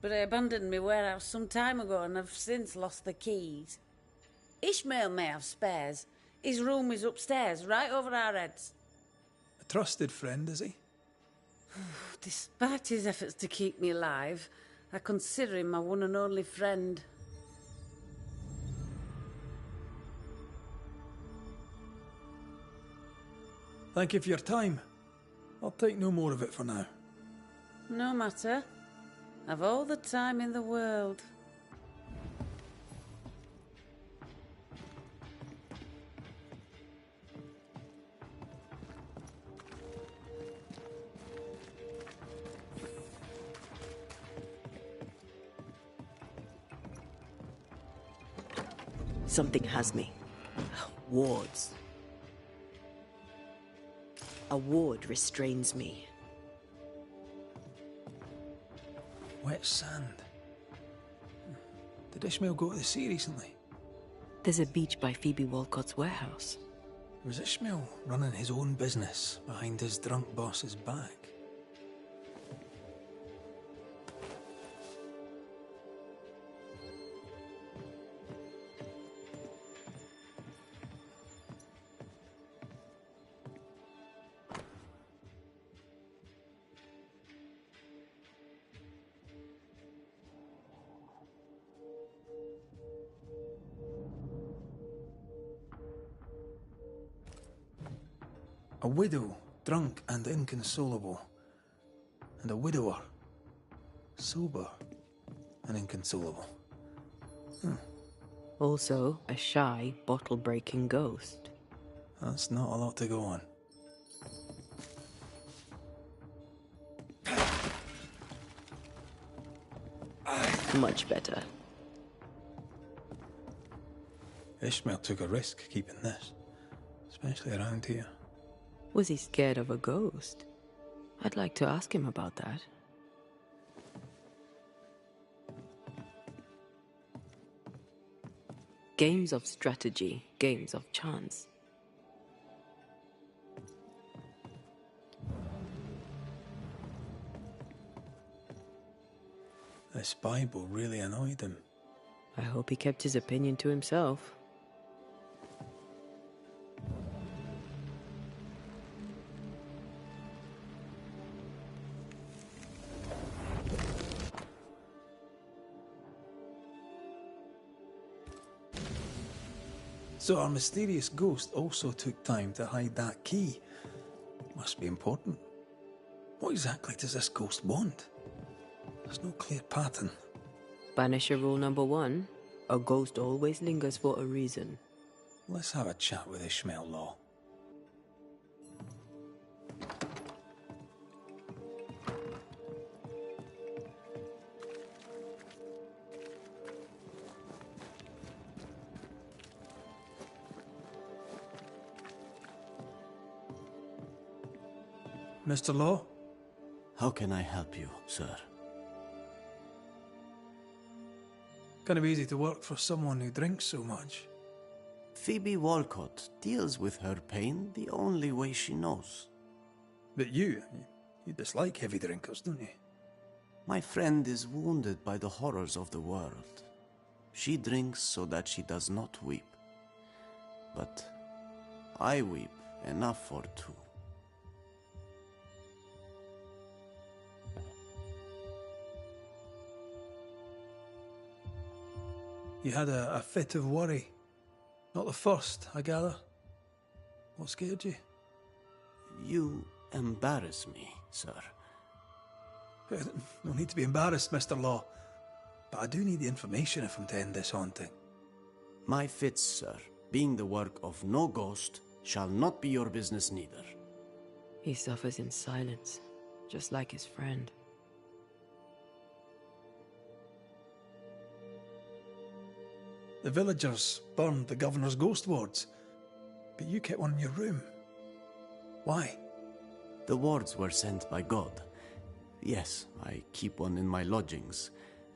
But I abandoned my warehouse some time ago and have since lost the keys. Ishmael may have spares. His room is upstairs, right over our heads. A trusted friend, is he? Despite his efforts to keep me alive, I consider him my one and only friend. Thank you for your time. I'll take no more of it for now. No matter. I've all the time in the world. Something has me. Wards. A ward restrains me. Wet sand. Did Ishmael go to the sea recently? There's a beach by Phoebe Walcott's warehouse. Was Ishmael running his own business behind his drunk boss's back? A widow, drunk and inconsolable. And a widower, sober and inconsolable. Also, a shy, bottle-breaking ghost. That's not a lot to go on. Much better. Ishmael took a risk keeping this, especially around here. Was he scared of a ghost? I'd like to ask him about that. Games of strategy, games of chance. This Bible really annoyed him. I hope he kept his opinion to himself. So our mysterious ghost also took time to hide that key. Must be important. What exactly does this ghost want? There's no clear pattern. Banisher rule number 1, a ghost always lingers for a reason. Let's have a chat with Ishmael Law. Mr. Law? How can I help you, sir? Kind of easy to work for someone who drinks so much. Phoebe Walcott deals with her pain the only way she knows. But you dislike heavy drinkers, don't you? My friend is wounded by the horrors of the world. She drinks so that she does not weep. But I weep enough for two. You had a fit of worry. Not the first, I gather. What scared you? You embarrass me, sir. No need to be embarrassed, Mr. Law. But I do need the information if I'm to end this haunting. My fits, sir, being the work of no ghost, shall not be your business neither. He suffers in silence, just like his friend. The villagers burned the governor's ghost wards, but you kept one in your room. Why? The wards were sent by God. Yes, I keep one in my lodgings.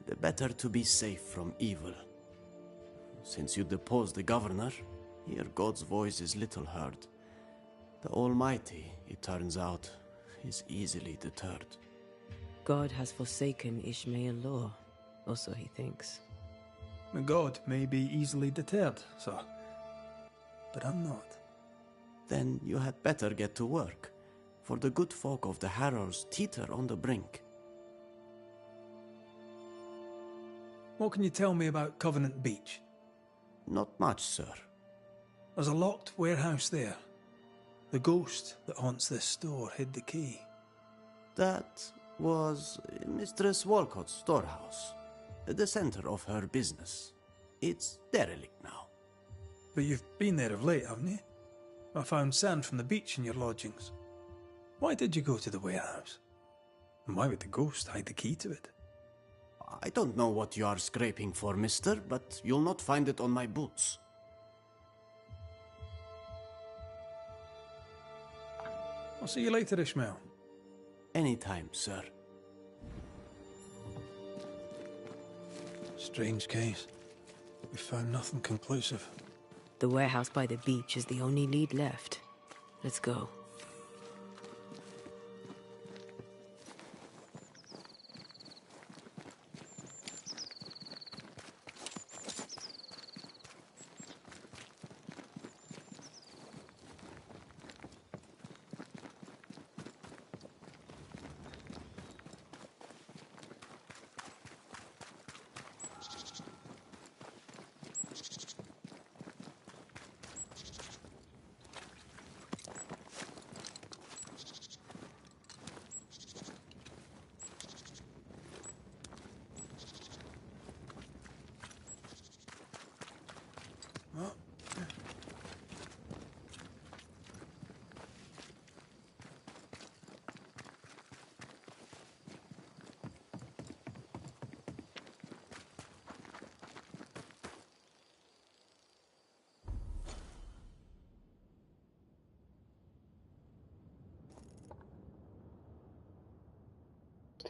The better to be safe from evil. Since you deposed the governor, here God's voice is little heard. The Almighty, it turns out, is easily deterred. God has forsaken Ishmael Law, or so he thinks. God may be easily deterred, sir. But I'm not. Then you had better get to work, for the good folk of the Harrows teeter on the brink. What can you tell me about Covenant Beach? Not much, sir. There's a locked warehouse there. The ghost that haunts this store hid the key. That was Mistress Walcott's storehouse, the center of her business. It's derelict now. But you've been there of late, haven't you? I found sand from the beach in your lodgings. Why did you go to the warehouse? And why would the ghost hide the key to it? I don't know what you are scraping for, mister, but you'll not find it on my boots. I'll see you later, Ishmael. Anytime, sir. Strange case. We found nothing conclusive. The warehouse by the beach is the only lead left. Let's go.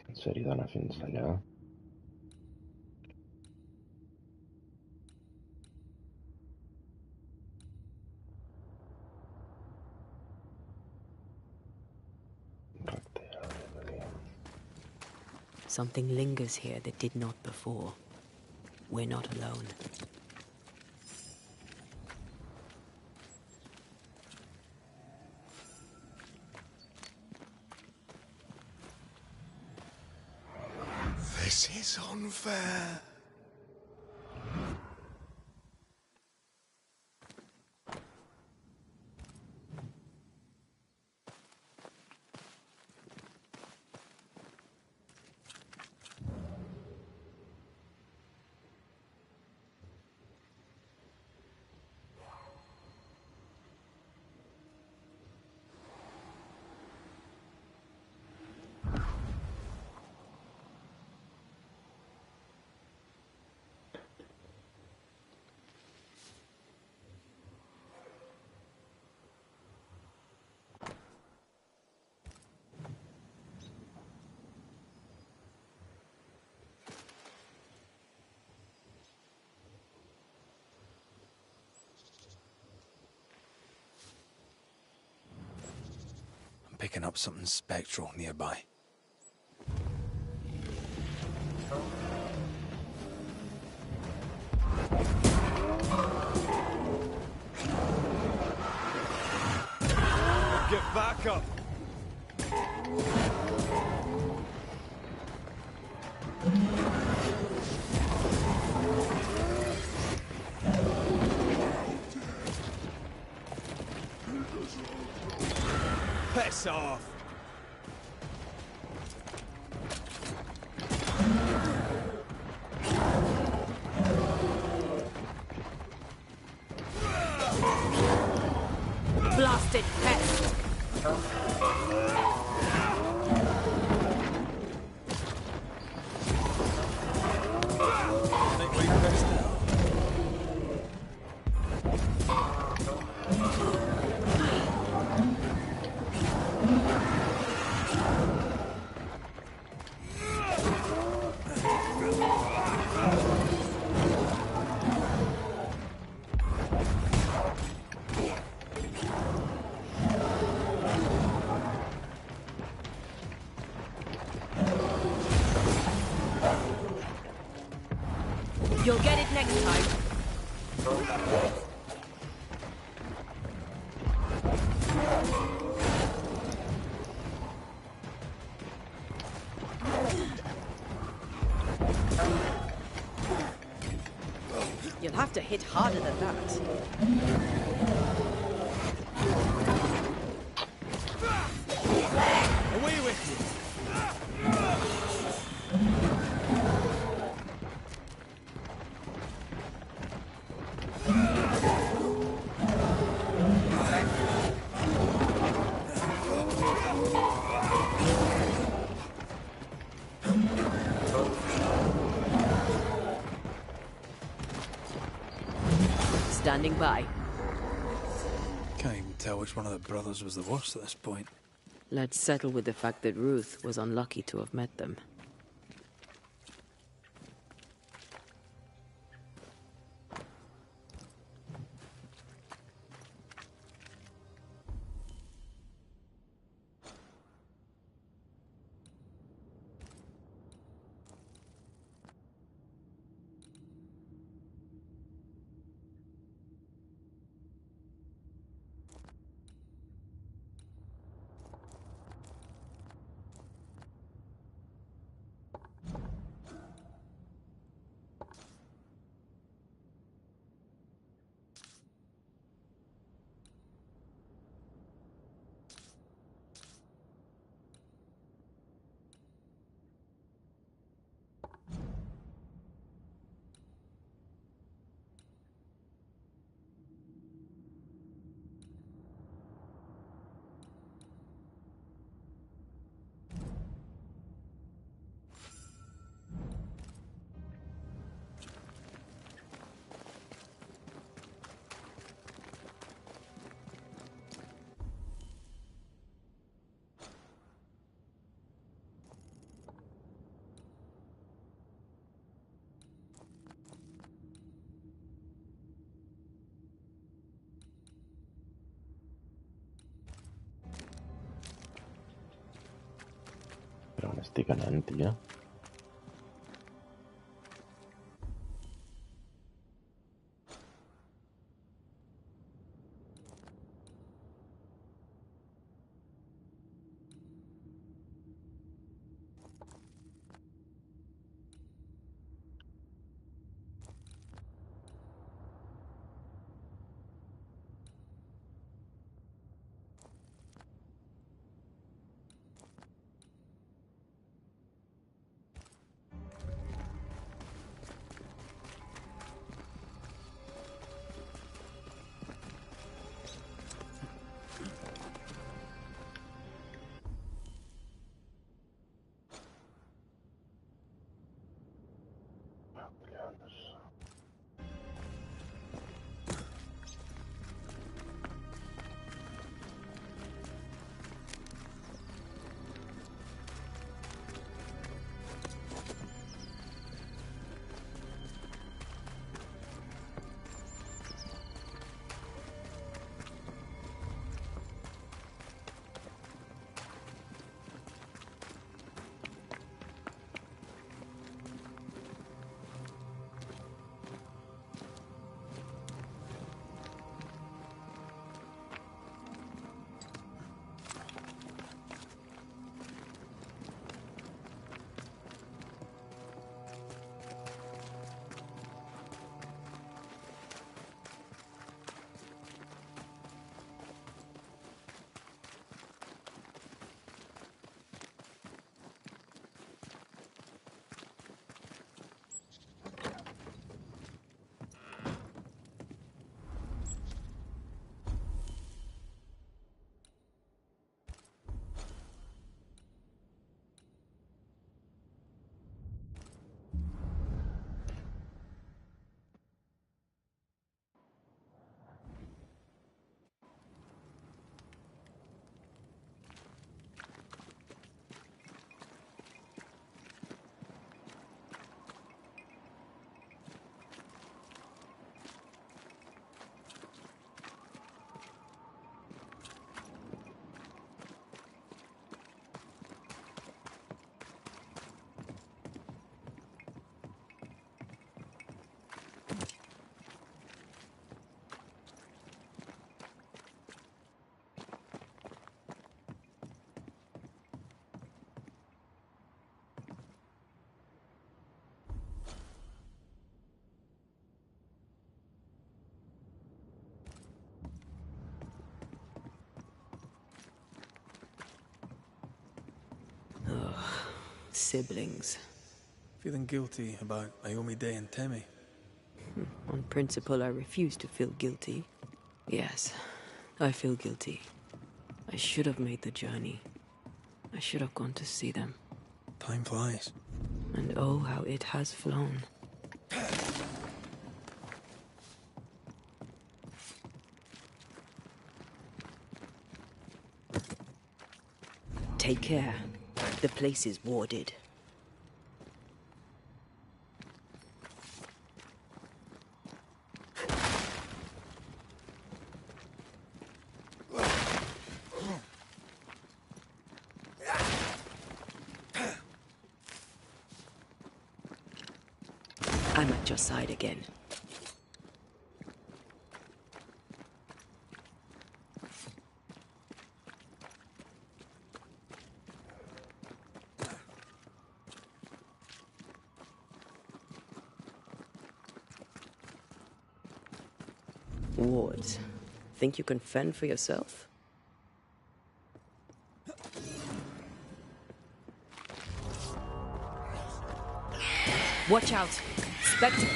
En sèrio d'anar fins allà? Something lingers here that did not before. We're not alone. This is unfair. picking up something spectral nearby. Get back up! Piss off! Blasted pest! You'll get it next time. You'll have to hit harder than that. Away with you! Standing by. Can't even tell which one of the brothers was the worst at this point. Let's settle with the fact that Ruth was unlucky to have met them. Però on estic anant, tia? siblings. Feeling guilty about Naomi Day and Temmie? On principle, I refuse to feel guilty. Yes, I feel guilty. I should have made the journey. I should have gone to see them. Time flies. And oh, how it has flown. Take care. The place is warded. I'm at your side again. Wards, think you can fend for yourself? Watch out! Spectre!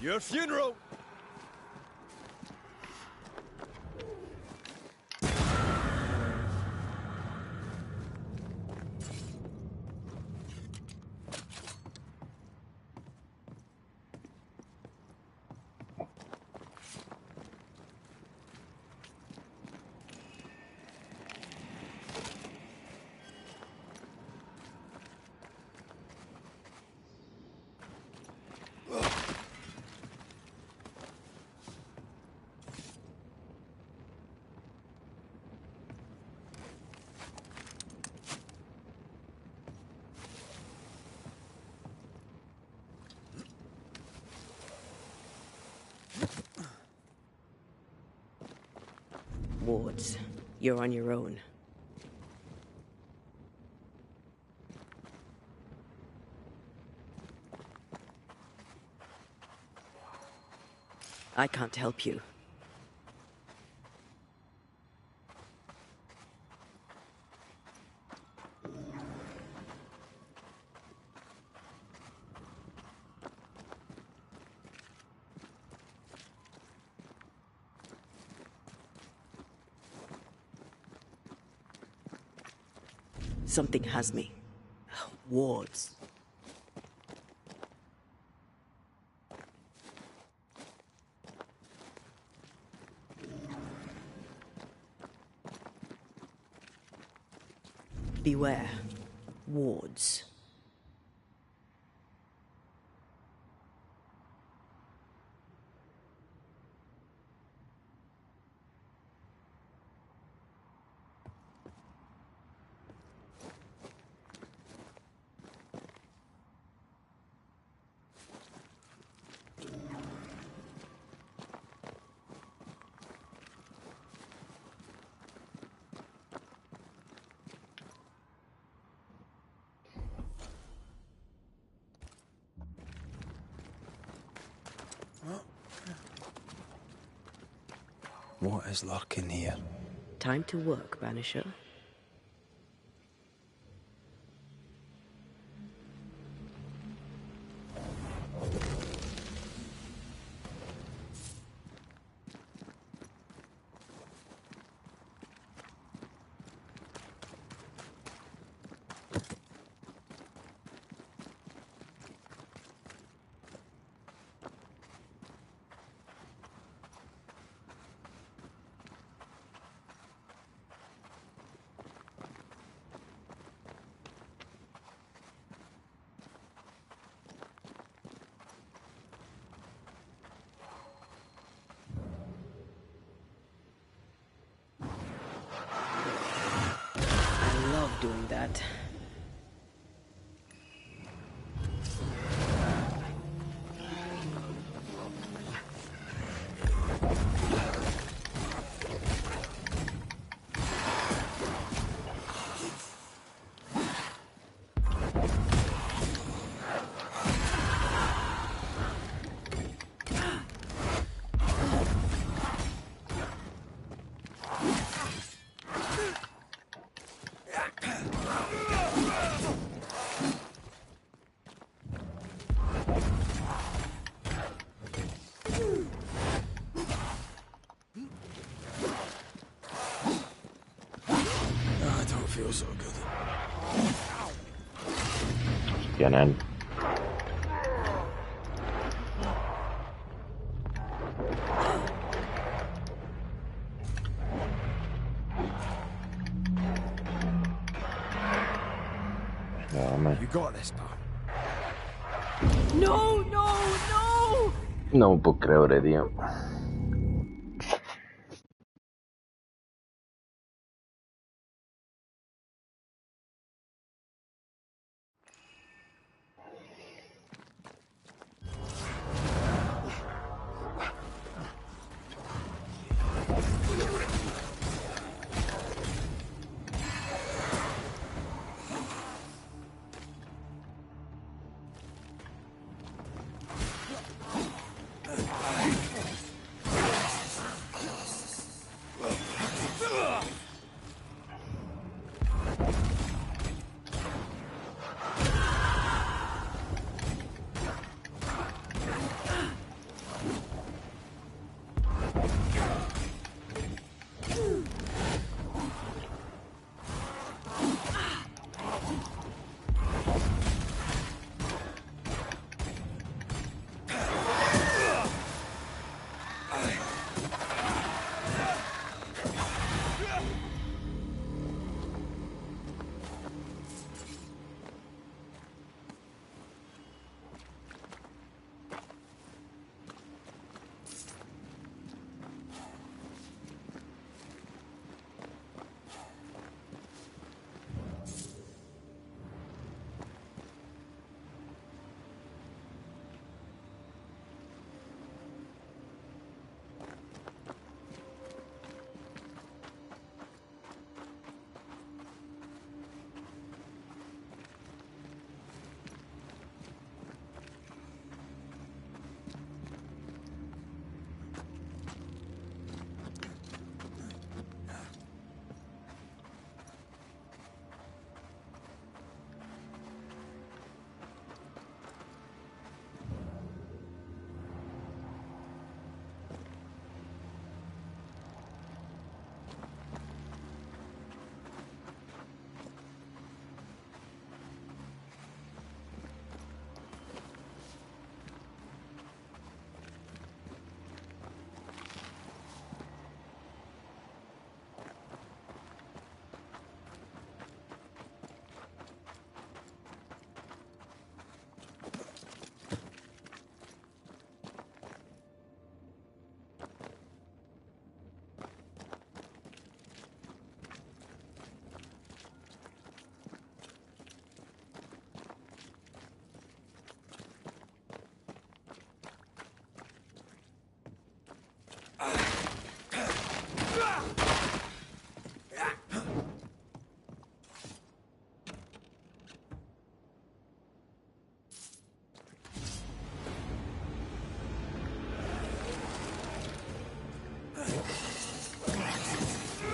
Your funeral! Wards, you're on your own. I can't help you. Something has me. Wards. Beware. Wards. What is lurking here? Time to work, Banisher. Doing that. so good. Hostia, nen. You got this, pal. No, no, no! No me puedo creure, tío.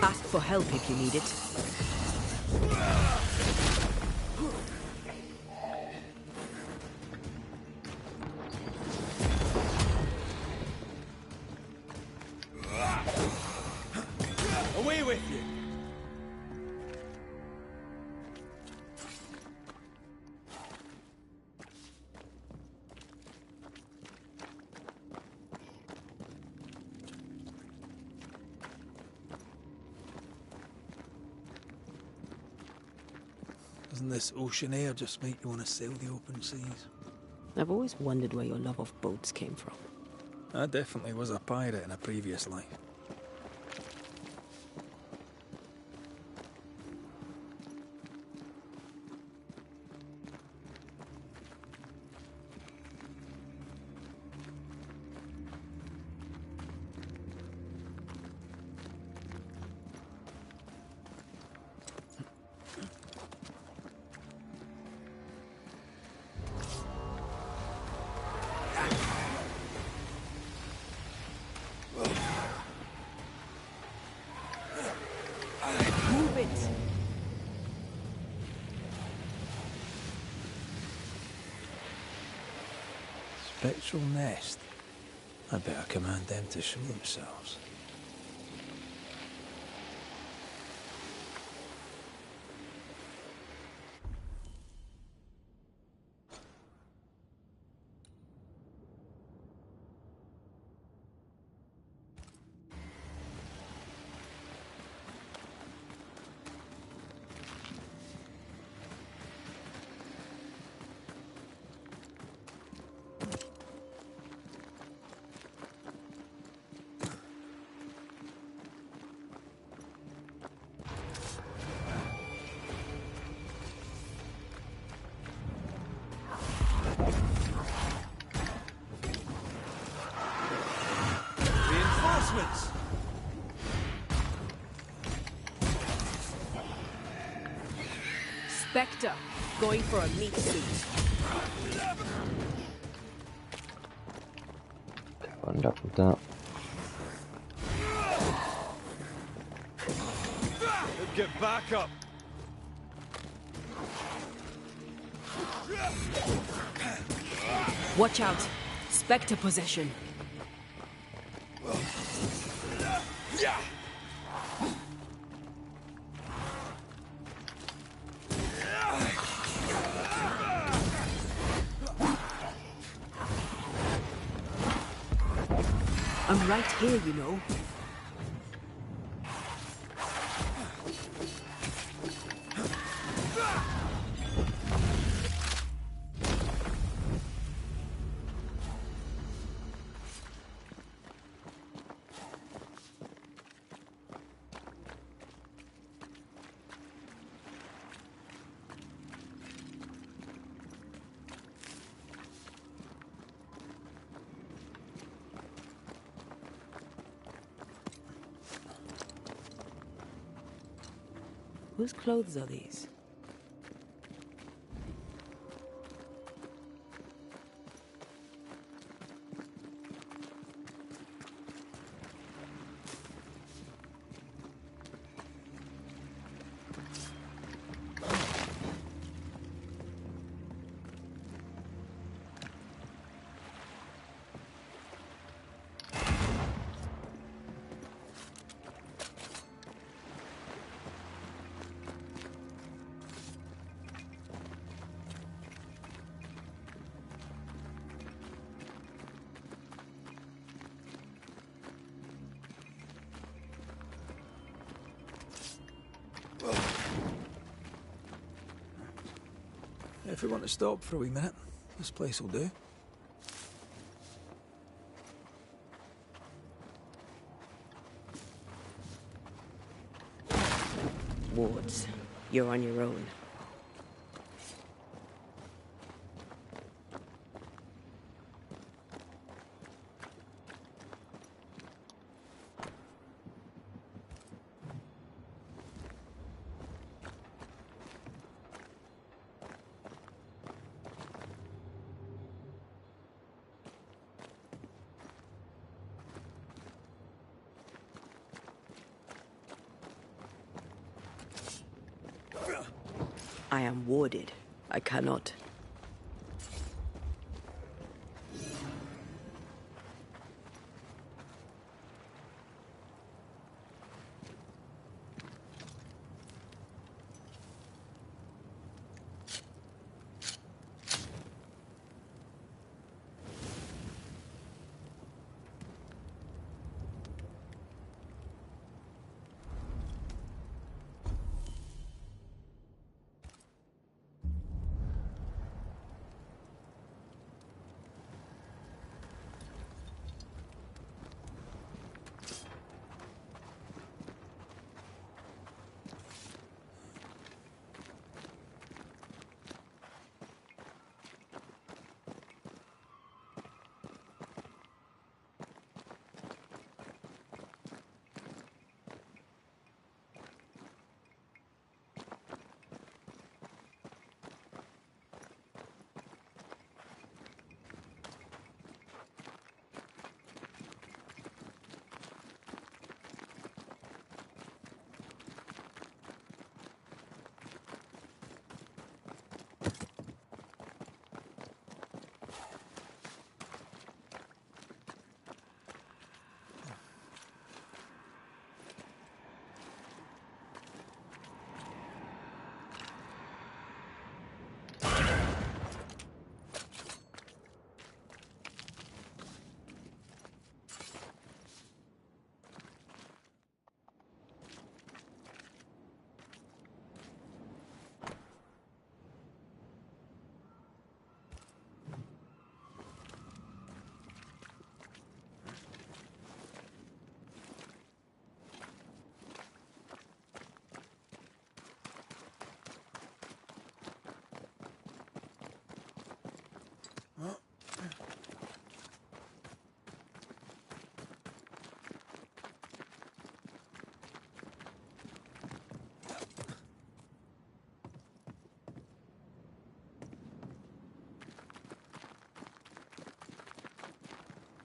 Ask for help if you need it. Away with you! Doesn't this ocean air just make you want to sail the open seas? I've always wondered where your love of boats came from. I definitely was a pirate in a previous life. Move it! Spectral nest. I better command them to show themselves. Reinforcements! Spectre, going for a meat suit. End up with that. Get back up! Watch out! Spectre possession. I'm right here, you know. Whose clothes are these? If we want to stop for a wee minute, this place will do. Wards, you're on your own. I am warded. I cannot.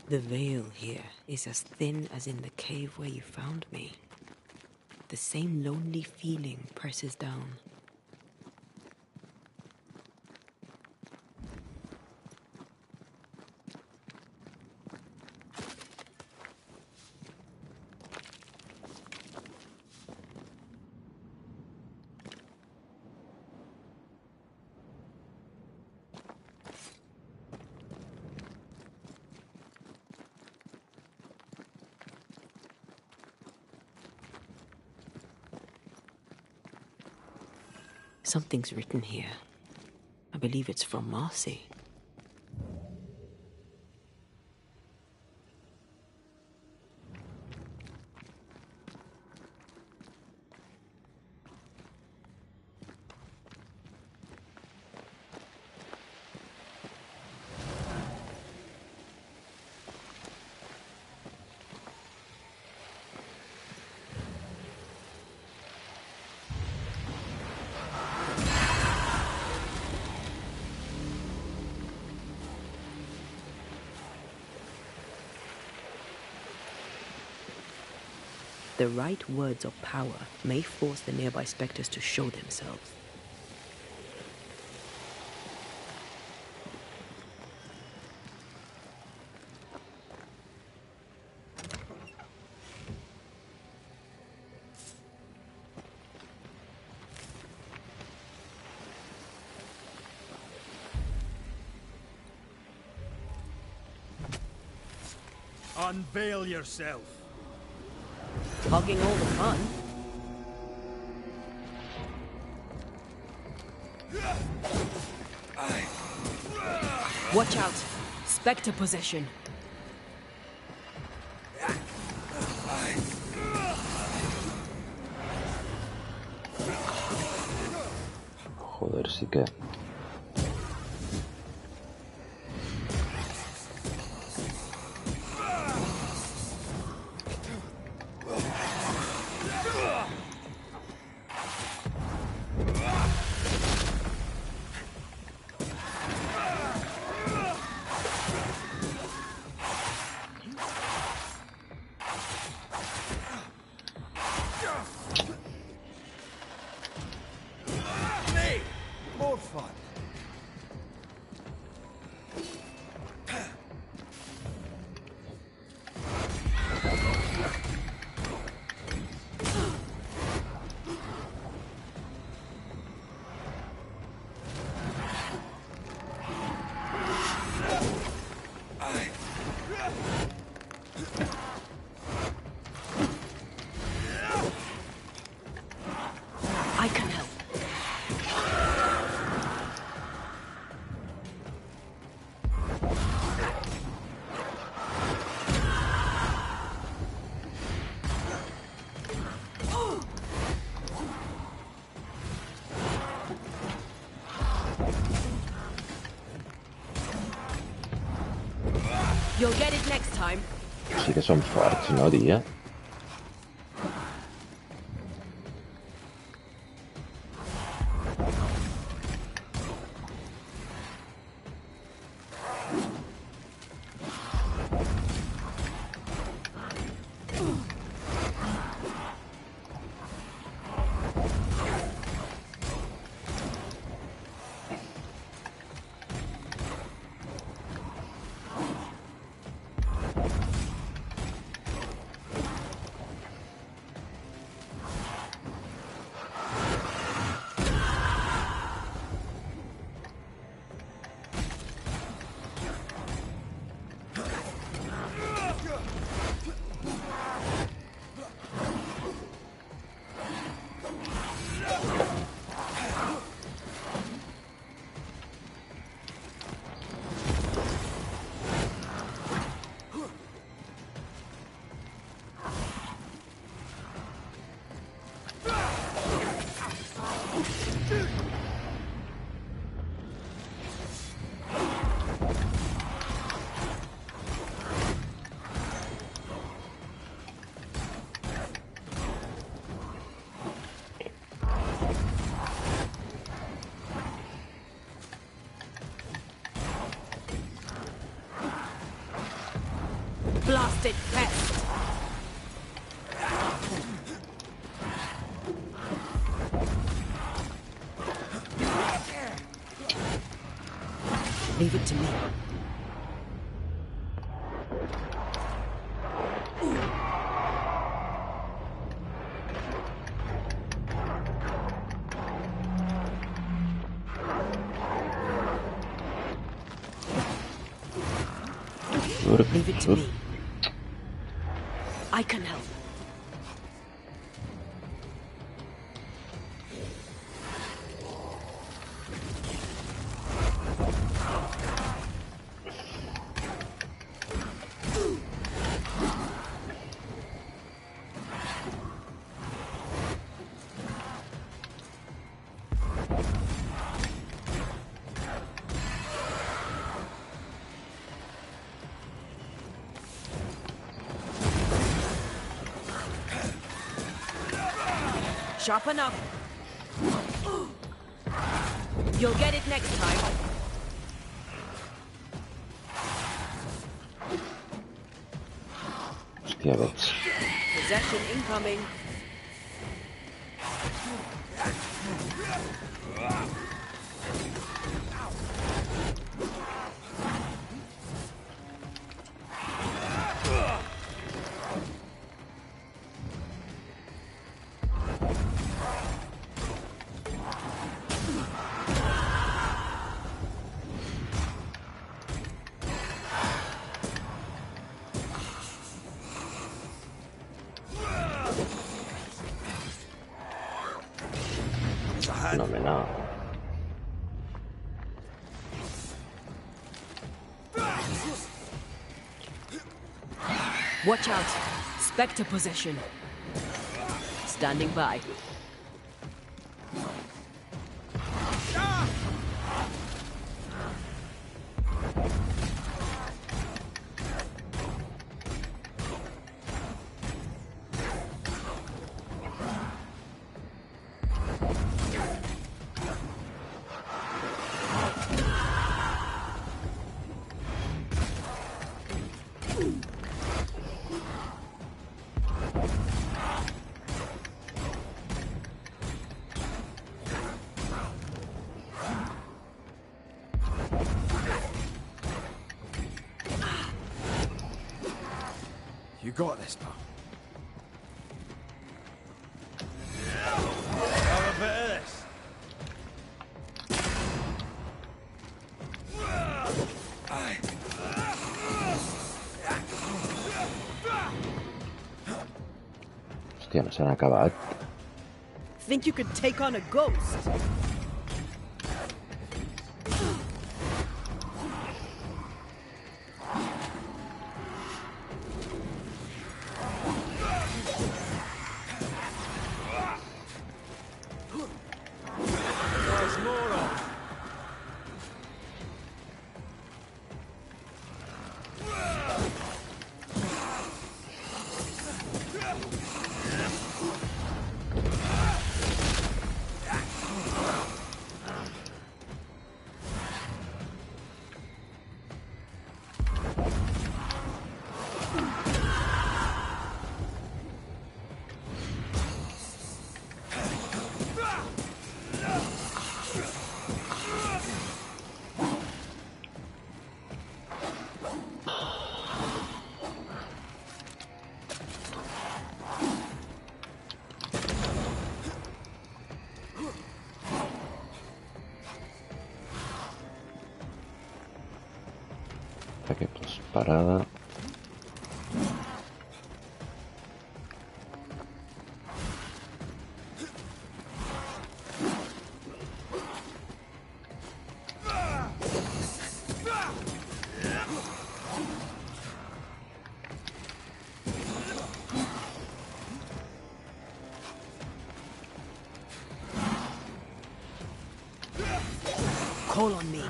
The veil here is as thin as in the cave where you found me. The same lonely feeling presses down. Something's written here. I believe it's from Marcy. The right words of power may force the nearby specters to show themselves. Unveil yourself. Hogging all the fun. Watch out! Spectre possession. Joder, sí que... More fun. I can help. You'll get it next time. Sí que son forts, no, tia? blasted pest! Leave it to me. Leave it to me. I can help. Sharpen up. You'll get it next time. Hostia, ves. Possession incoming. Fenomenal. Watch out. Spectre possession. Standing by. You got this, pal. Have a bit of this. Hostia, no s'han acabat. Think you could take on a ghost? Ataque plus parada. Call on me.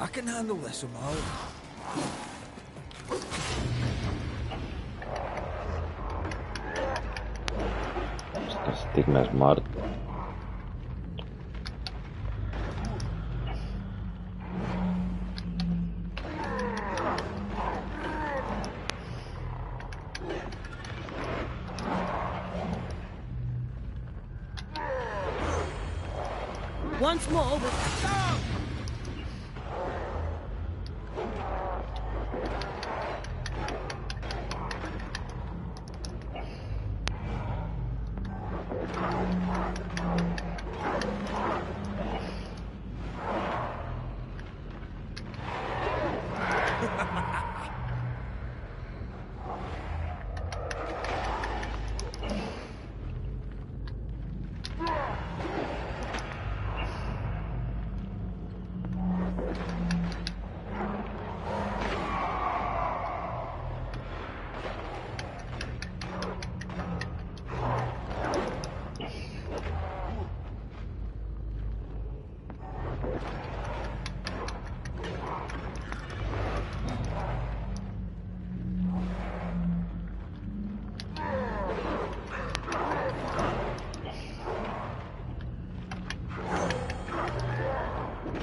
I can handle this, Amal. Este Stigma és mort. Once more with...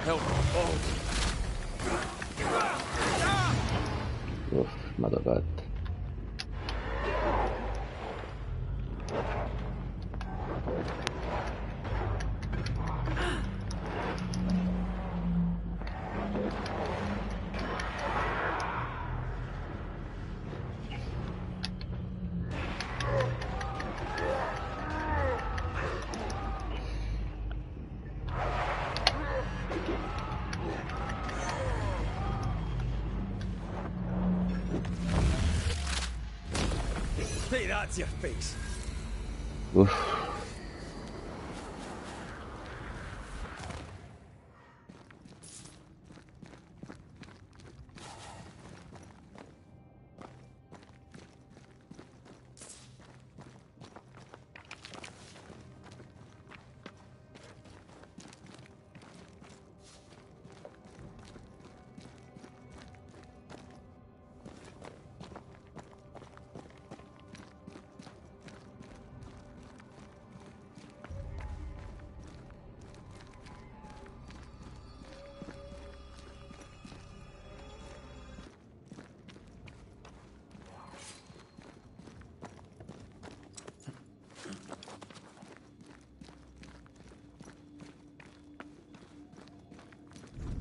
Help. Uf, m'ha tocat. Hey, that's your face. Uf.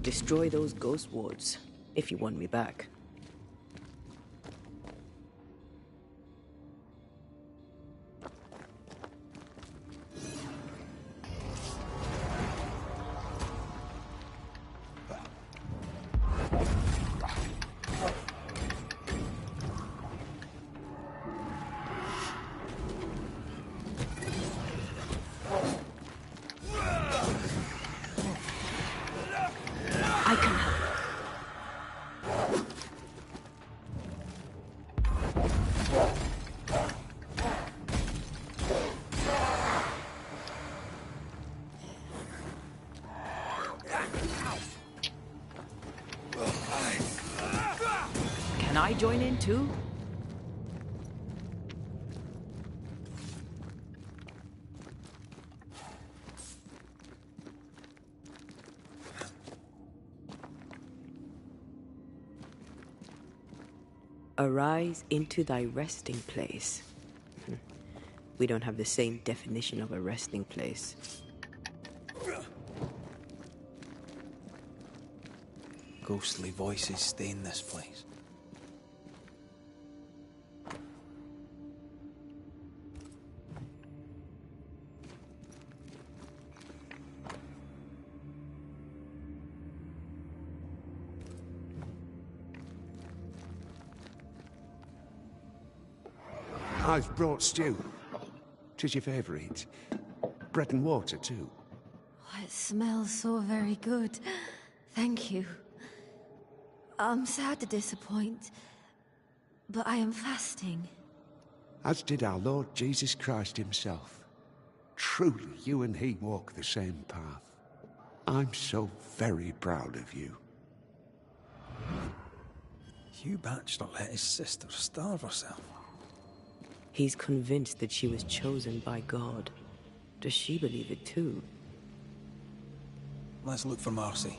Destroy those ghost wards if you want me back. I can help. Can I join in too? Arise into thy resting place. We don't have the same definition of a resting place. Ghostly voices stain this place. I've brought stew. 'Tis your favourite. Bread and water, too. Oh, it smells so very good. Thank you. I'm sad to disappoint, but I am fasting. As did our Lord Jesus Christ himself. Truly, you and he walk the same path. I'm so very proud of you. Hugh Batchelor let his sister starve herself. He's convinced that she was chosen by God. Does she believe it too? Let's look for Marcy.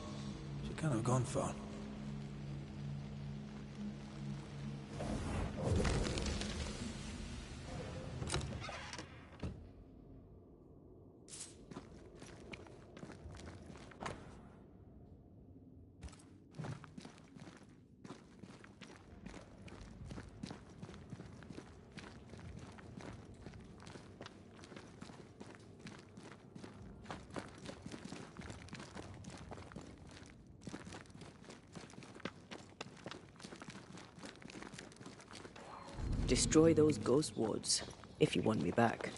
She can't have gone far. Destroy those ghost wards, if you want me back.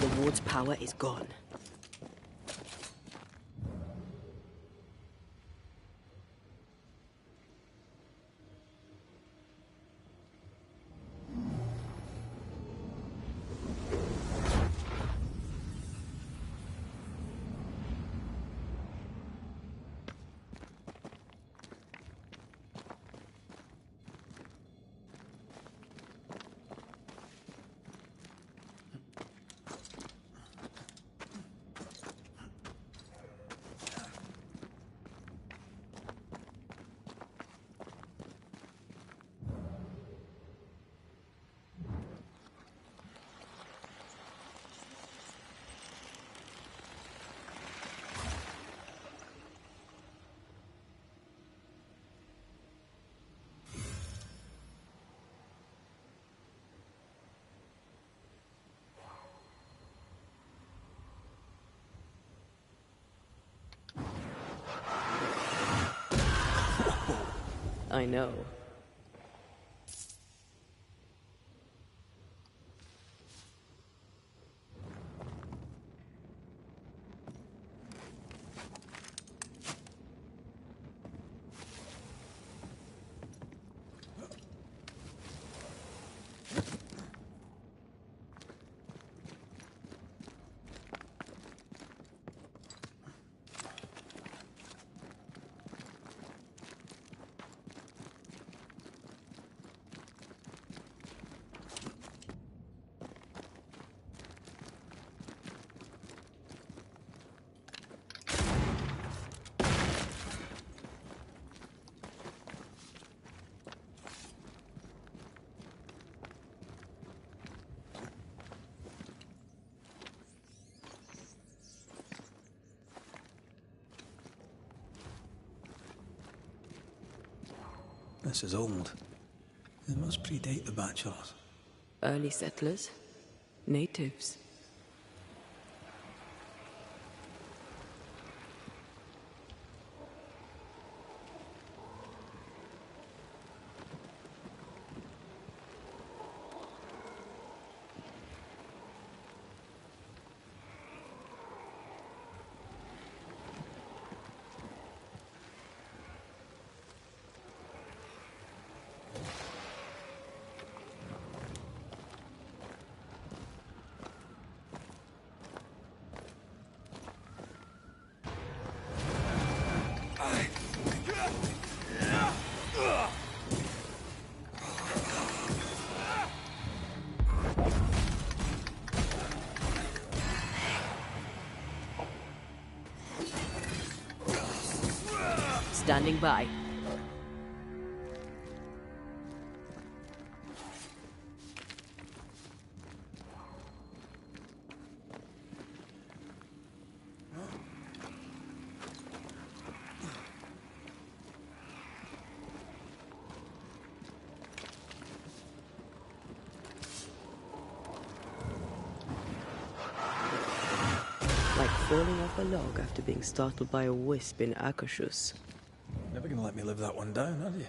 The ward's power is gone. I know. This is old. It must predate the Batchelors. Early settlers? Natives? Standing by. Like falling off a log after being startled by a wisp in Akashus. Never gonna let me live that one down, are you?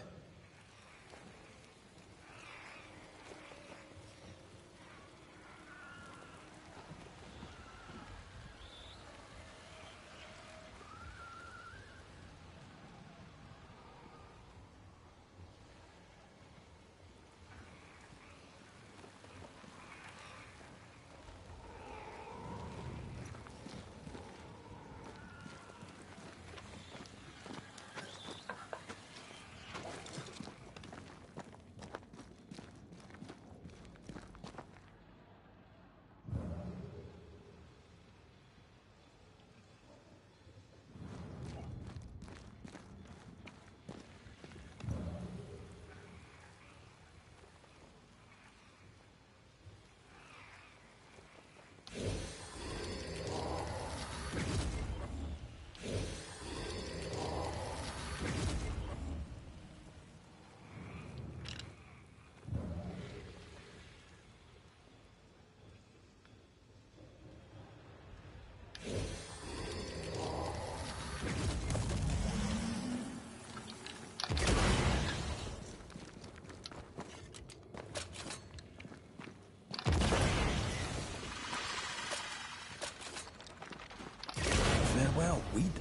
weed.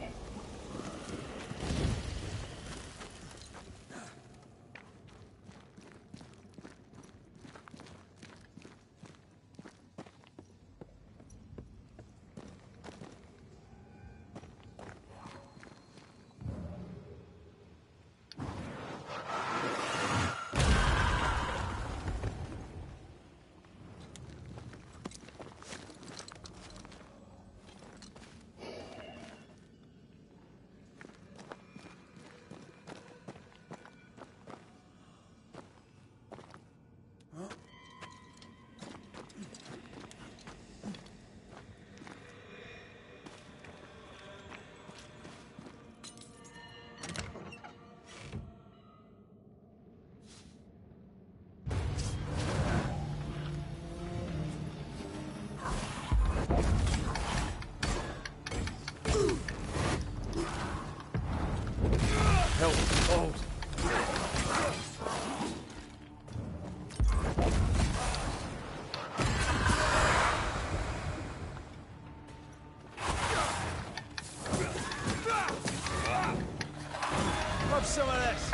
Help, hold. Have some of this.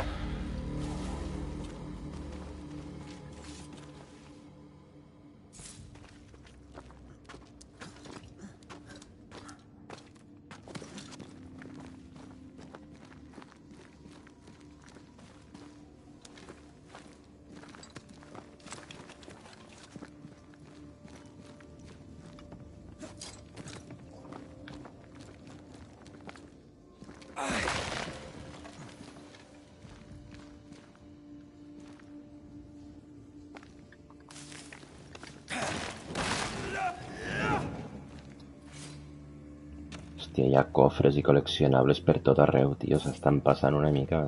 Hòstia, hi ha cofres i col·leccionables per tot arreu, tio. S'estan passant una mica.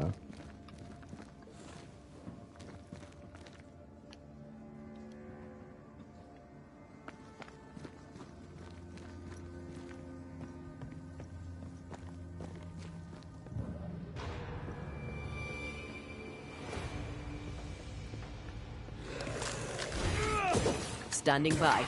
Standing by.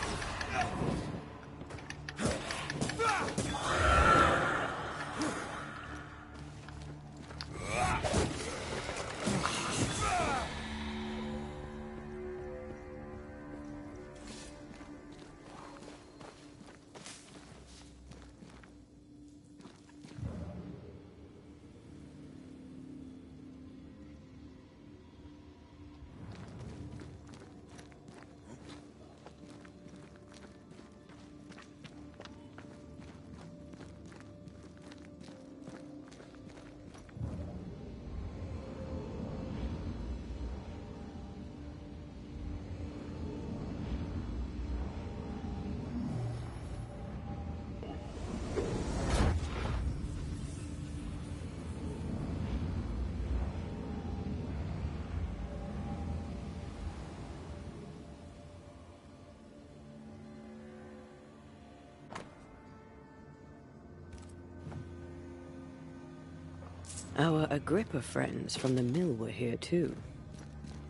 Our Agrippa friends from the mill were here too.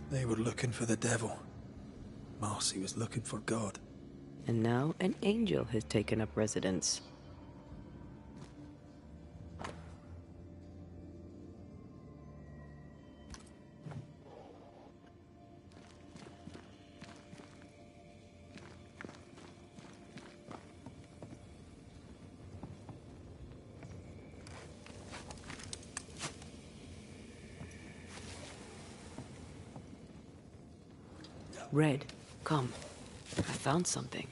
They were looking for the devil. Marcy was looking for God. And now an angel has taken up residence. Red, come. I found something.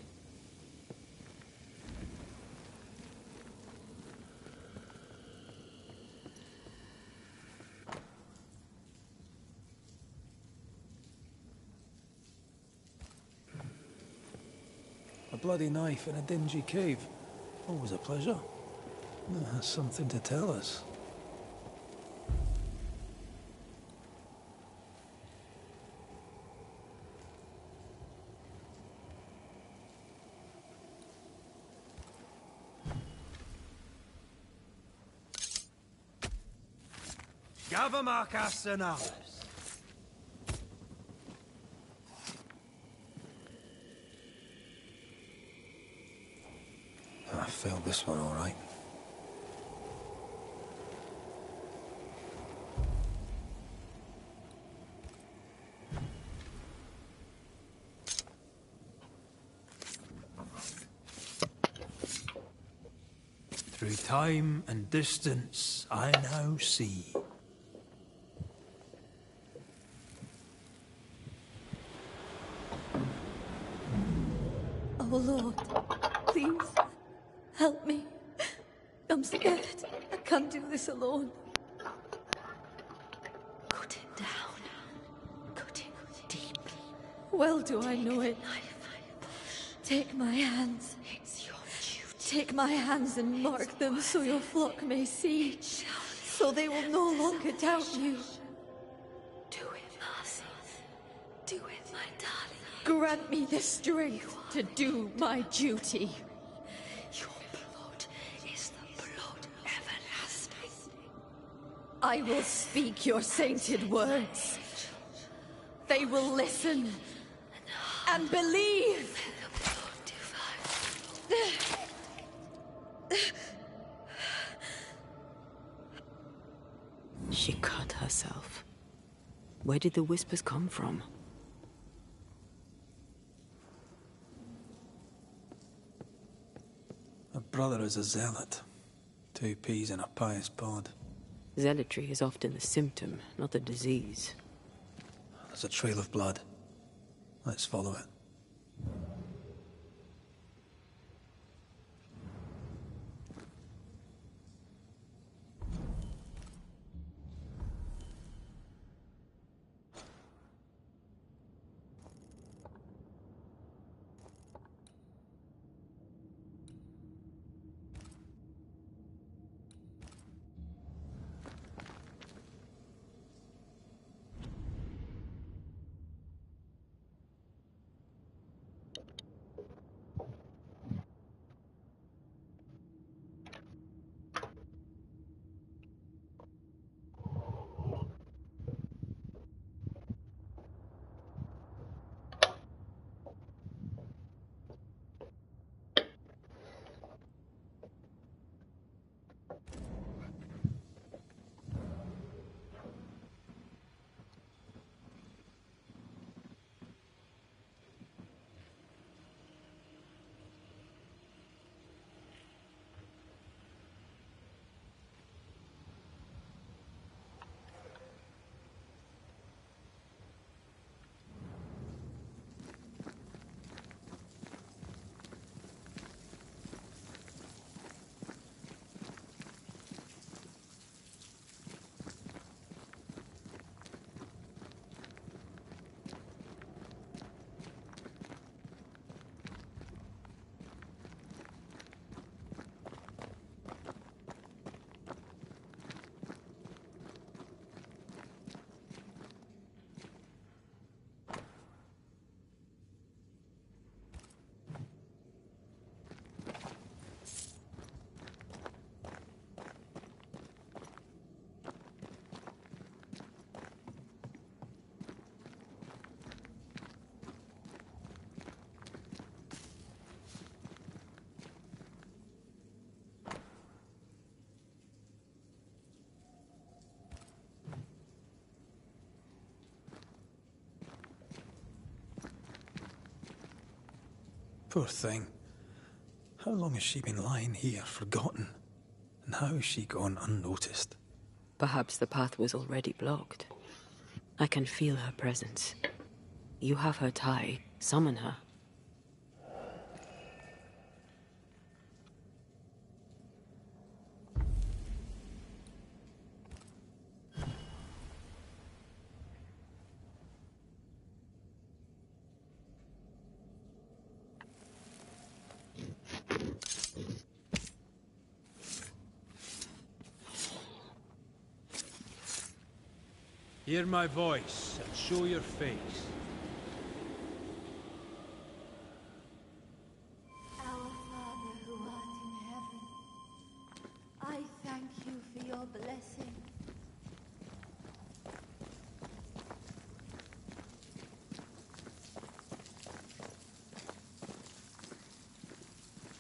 A bloody knife in a dingy cave. Always a pleasure. It has something to tell us. Gavamarcas and ours. I failed this one all right. Through time and distance, I now see. Oh Lord, please, help me. I'm scared. I can't do this alone. Cut it down. Cut it deep. Well do I know it. Take my hands. It's your duty. Take my hands and mark them so your flock may see. So they will no longer doubt you. Do it, Marcy. Do it, my darling. Grant me the strength to do my duty. Your blood is the blood everlasting. I will speak your sainted words. They will listen and believe. She cut herself. Where did the whispers come from? A brother is a zealot. 2 peas in a pious pod. Zealotry is often the symptom, not the disease. There's a trail of blood. Let's follow it. Poor thing. How long has she been lying here, forgotten? And how has she gone unnoticed? Perhaps the path was already blocked. I can feel her presence. You have her tie. Summon her. Hear my voice and show your face. Our Father who art in heaven, I thank you for your blessing.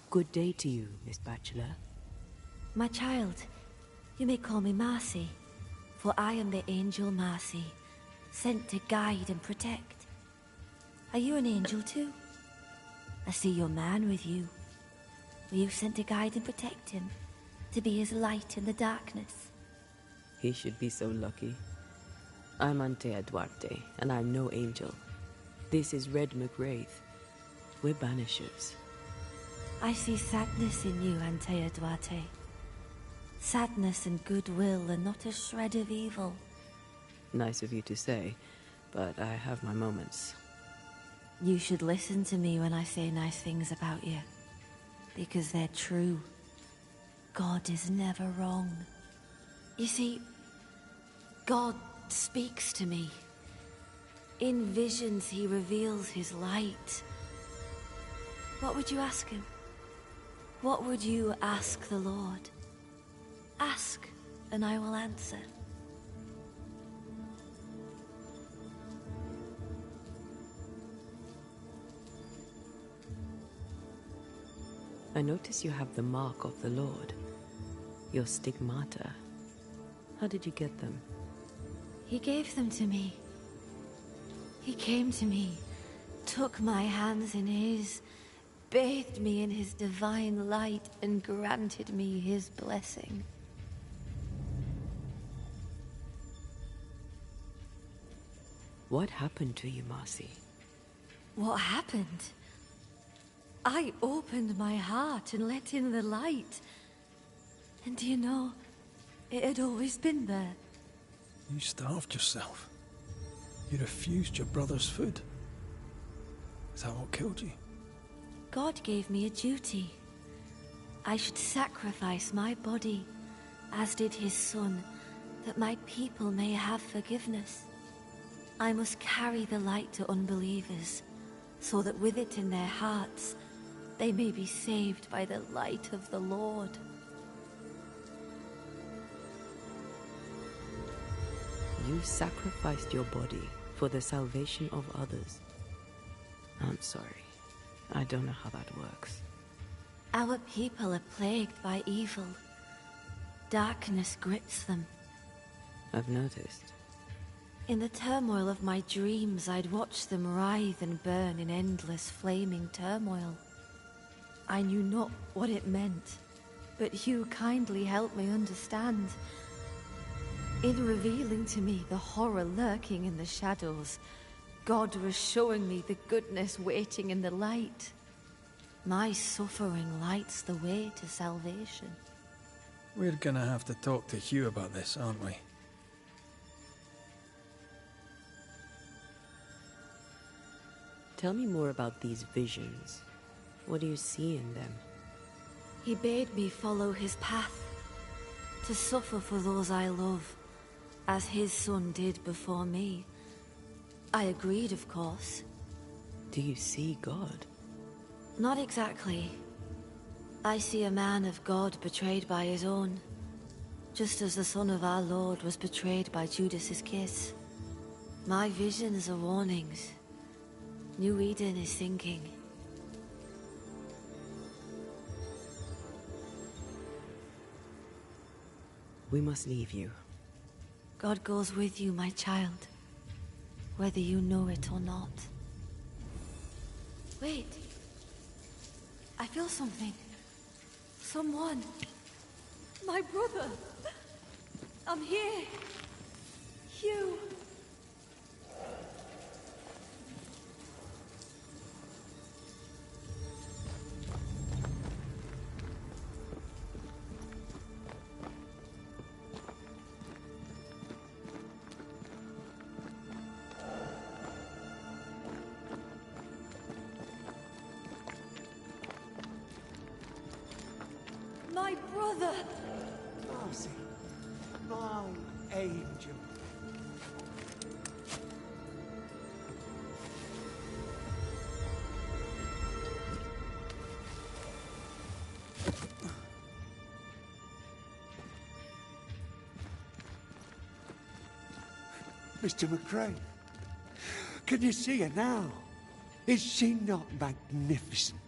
Good day to you, Miss Bachelor. My child, you may call me Marcy. For I am the angel Marcy, sent to guide and protect. Are you an angel too? I see your man with you. Were you sent to guide and protect him? to be his light in the darkness. He should be so lucky. I'm Antea Duarte, and I'm no angel. This is Red McWraith. We're Banishers. I see sadness in you, Antea Duarte. Sadness and goodwill, and not a shred of evil. Nice of you to say, but I have my moments. You should listen to me when I say nice things about you, because they're true. God is never wrong. You see, God speaks to me. In visions, he reveals his light. What would you ask him? What would you ask the Lord? Ask, and I will answer. I notice you have the mark of the Lord. Your stigmata. How did you get them? He gave them to me. He came to me, took my hands in his, bathed me in his divine light, and granted me his blessing. What happened to you, Marcy? What happened? I opened my heart and let in the light. And do you know, it had always been there. You starved yourself. You refused your brother's food. Is that what killed you? God gave me a duty. I should sacrifice my body, as did his son, that my people may have forgiveness. I must carry the light to unbelievers, so that with it in their hearts, they may be saved by the light of the Lord. You sacrificed your body for the salvation of others. I'm sorry. I don't know how that works. Our people are plagued by evil. Darkness grips them. I've noticed. In the turmoil of my dreams, I'd watch them writhe and burn in endless flaming turmoil. I knew not what it meant, but you kindly helped me understand. In revealing to me the horror lurking in the shadows, God was showing me the goodness waiting in the light. My suffering lights the way to salvation. We're gonna have to talk to Hugh about this, aren't we? Tell me more about these visions. What do you see in them? He bade me follow his path, to suffer for those I love, as his son did before me. I agreed, of course. Do you see God? Not exactly. I see a man of God betrayed by his own, just as the son of our Lord was betrayed by Judas's kiss. My visions are warnings. New Eden is sinking. We must leave you. God goes with you, my child, whether you know it or not. Wait. I feel something. Someone. My brother. I'm here. Hugh. My brother! Marcy, my angel. Mr. McRae, can you see her now? Is she not magnificent?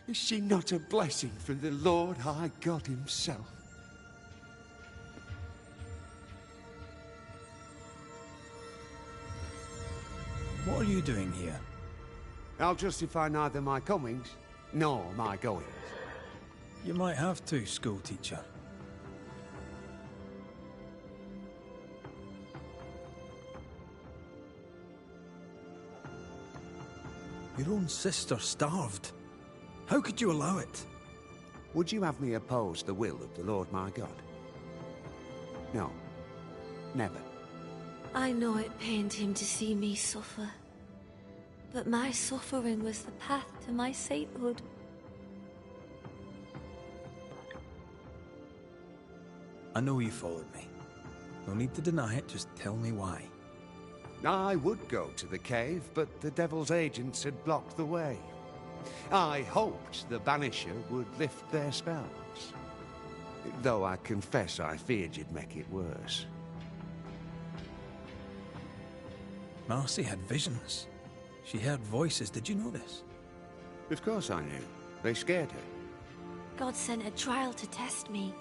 Is she not a blessing from the Lord High God himself? What are you doing here? I'll justify neither my comings nor my goings. You might have to, schoolteacher. Your own sister starved. How could you allow it? Would you have me oppose the will of the Lord my God? No. Never. I know it pained him to see me suffer. But my suffering was the path to my sainthood. I know you followed me. No need to deny it, just tell me why. I would go to the cave, but the Devil's agents had blocked the way. I hoped the Banisher would lift their spells. Though I confess I feared you'd make it worse. Marcy had visions. She heard voices, did you know this? Of course I knew. They scared her. God sent a trial to test me.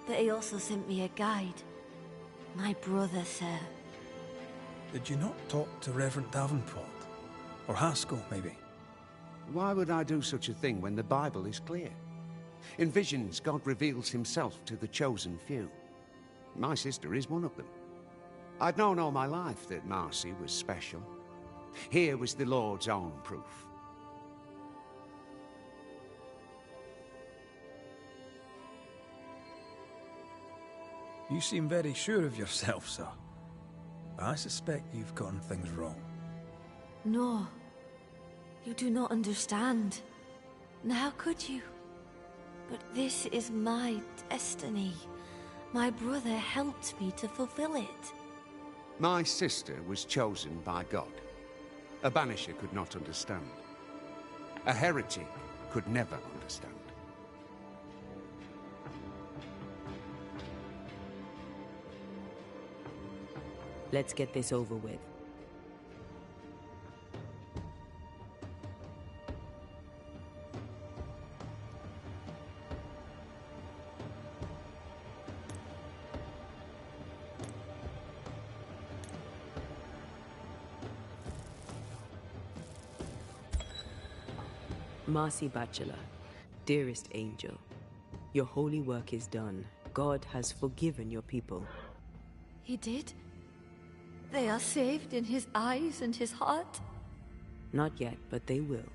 But he also sent me a guide. My brother, sir. Did you not talk to Reverend Davenport? Or Haskell, maybe? Why would I do such a thing when the Bible is clear? In visions, God reveals himself to the chosen few. My sister is one of them. I'd known all my life that Marcy was special. Here was the Lord's own proof. You seem very sure of yourself, sir. But I suspect you've gotten things wrong. No. You do not understand. And how could you? But this is my destiny. My brother helped me to fulfill it. My sister was chosen by God. A Banisher could not understand. A heretic could never understand. Let's get this over with. Marcy Bachelor, dearest angel, your holy work is done. God has forgiven your people. He did? They are saved in his eyes and his heart? Not yet, but they will.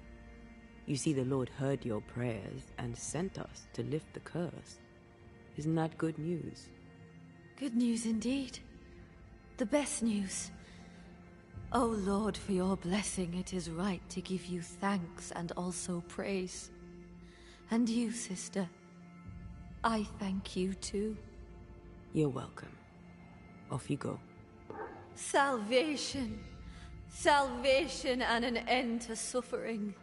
You see, the Lord heard your prayers and sent us to lift the curse. Isn't that good news? Good news indeed. The best news. O Lord, for your blessing, it is right to give you thanks and also praise. And you, sister, I thank you too. You're welcome. Off you go. Salvation. Salvation and an end to suffering.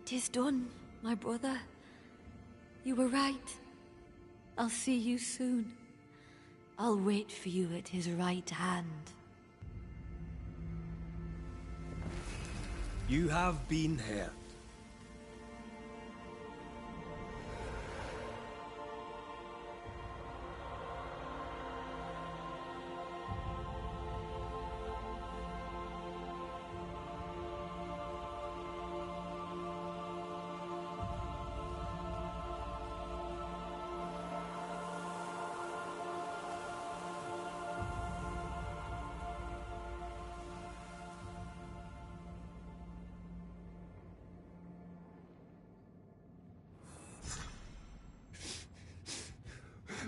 'Tis done, my brother. You were right. I'll see you soon. I'll wait for you at his right hand. You have been heard.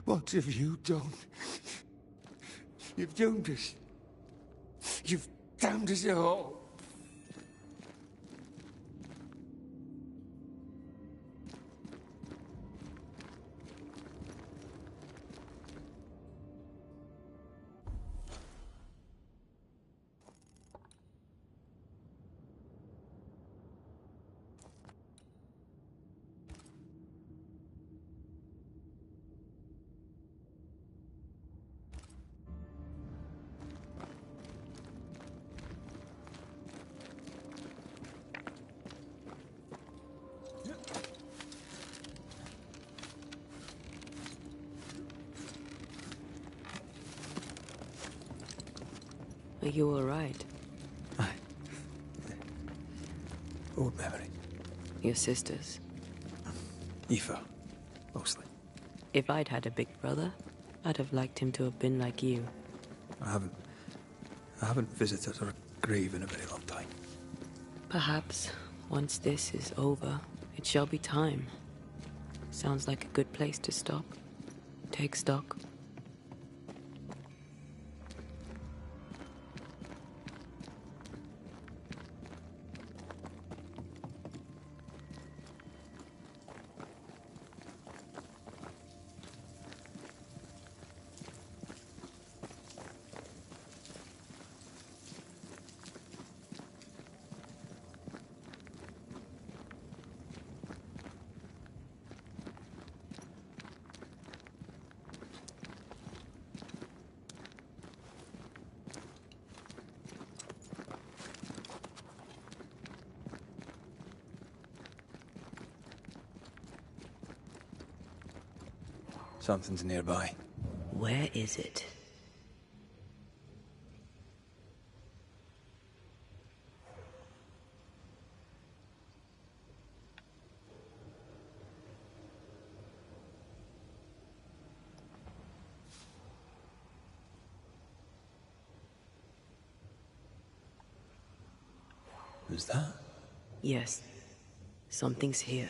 What have you done? You've doomed us. You've damned us all. Are you all right? Old memory. Your sisters? Aoife, mostly. If I'd had a big brother, I'd have liked him to have been like you. I haven't visited her grave in a very long time. Perhaps, once this is over, it shall be time. Sounds like a good place to stop. Take stock. Something's nearby. Where is it? Who's that? Yes. Something's here.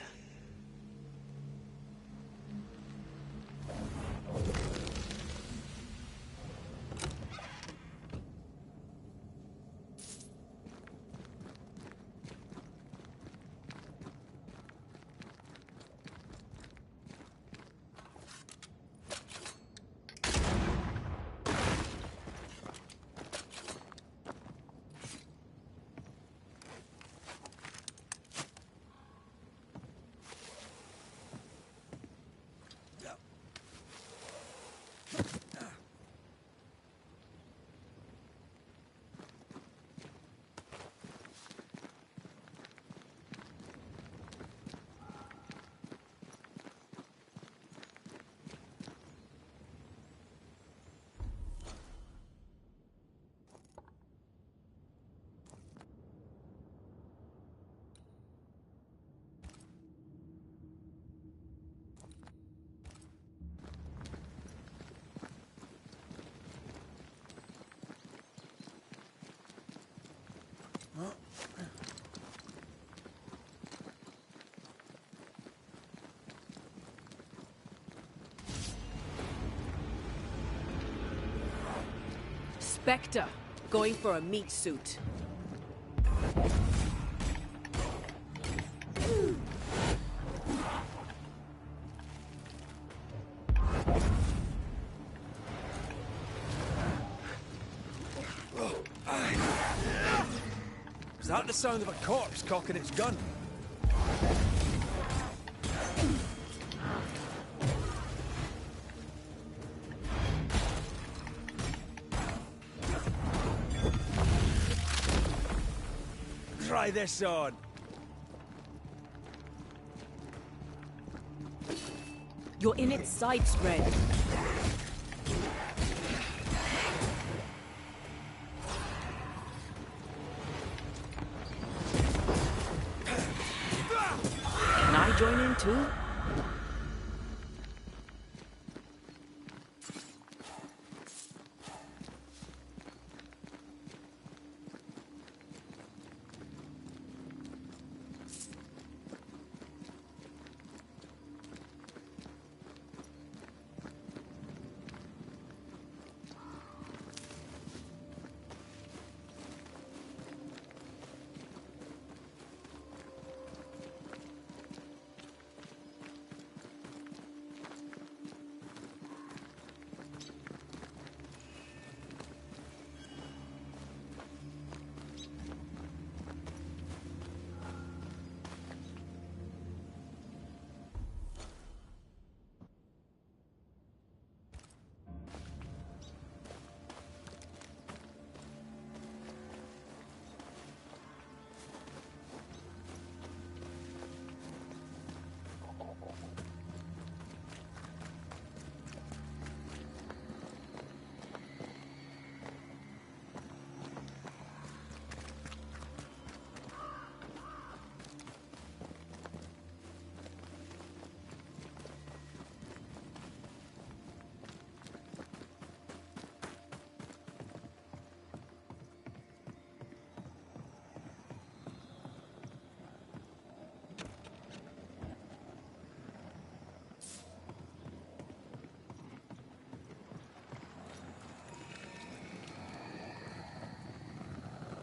Spectre, going for a meat suit. Is that the sound of a corpse cocking its gun? Try this on. You're in its side spread. Can I join in too?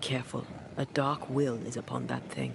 Careful. A dark will is upon that thing.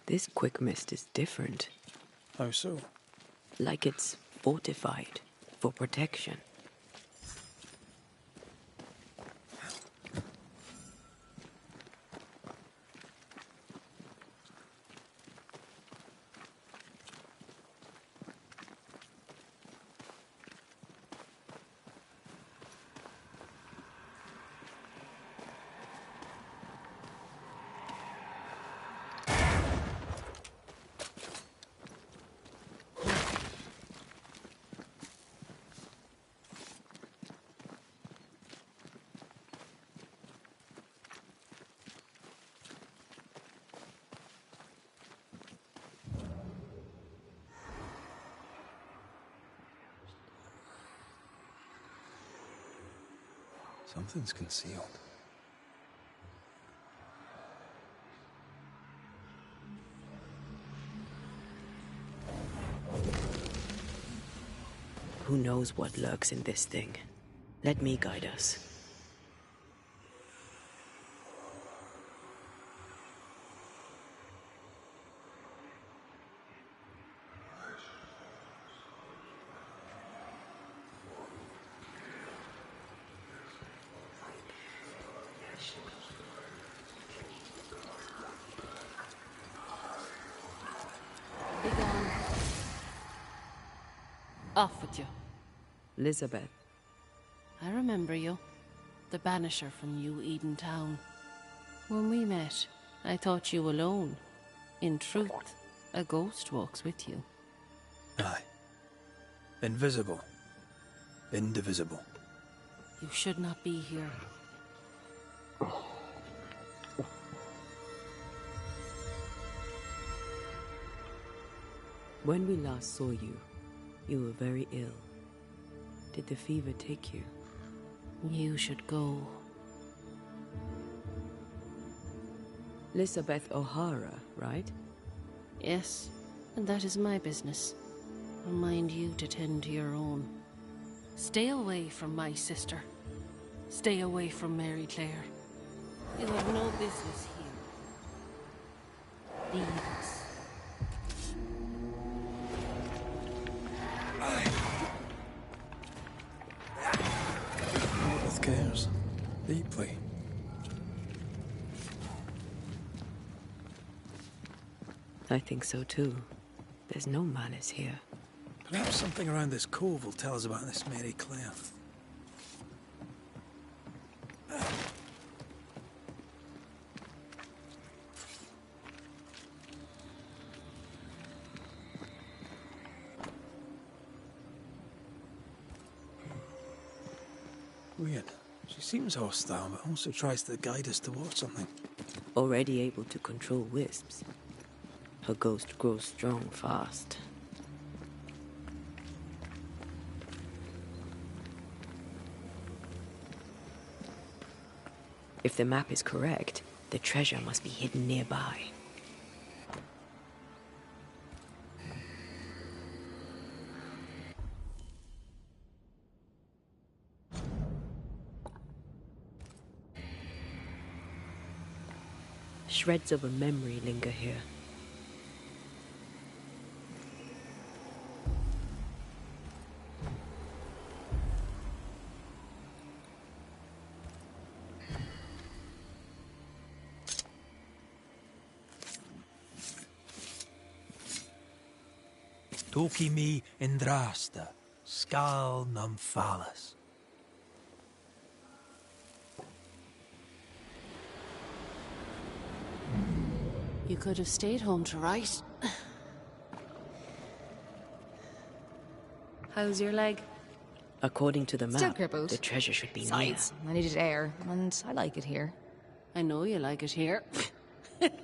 This quick mist is different. How so? Like it's fortified for protection. Something's concealed. Who knows what lurks in this thing? Let me guide us. Off with you. Elizabeth. I remember you. The Banisher from New Eden Town. When we met, I thought you alone. In truth, a ghost walks with you. Aye. Invisible. Indivisible. You should not be here. When we last saw you, you were very ill. Did the fever take you? You should go. Elizabeth O'Hara, right? Yes, and that is my business. I'll mind you to tend to your own. Stay away from my sister. Stay away from Mary Clare. You have no business here. Leave us. Elizabeth cares. Deeply. I think so too. There's no malice here. Perhaps something around this cove will tell us about this Mary Clare. Weird. She seems hostile, but also tries to guide us towards something. Already able to control wisps. Her ghost grows strong fast. If the map is correct, the treasure must be hidden nearby. Shreds of a memory linger here. Toki mi indrasta, skal num phalas. You could have stayed home to write. How's your leg? According to the Still map, crippled. the treasure should be near. Besides, I needed air, and I like it here. I know you like it here. Elizabeth!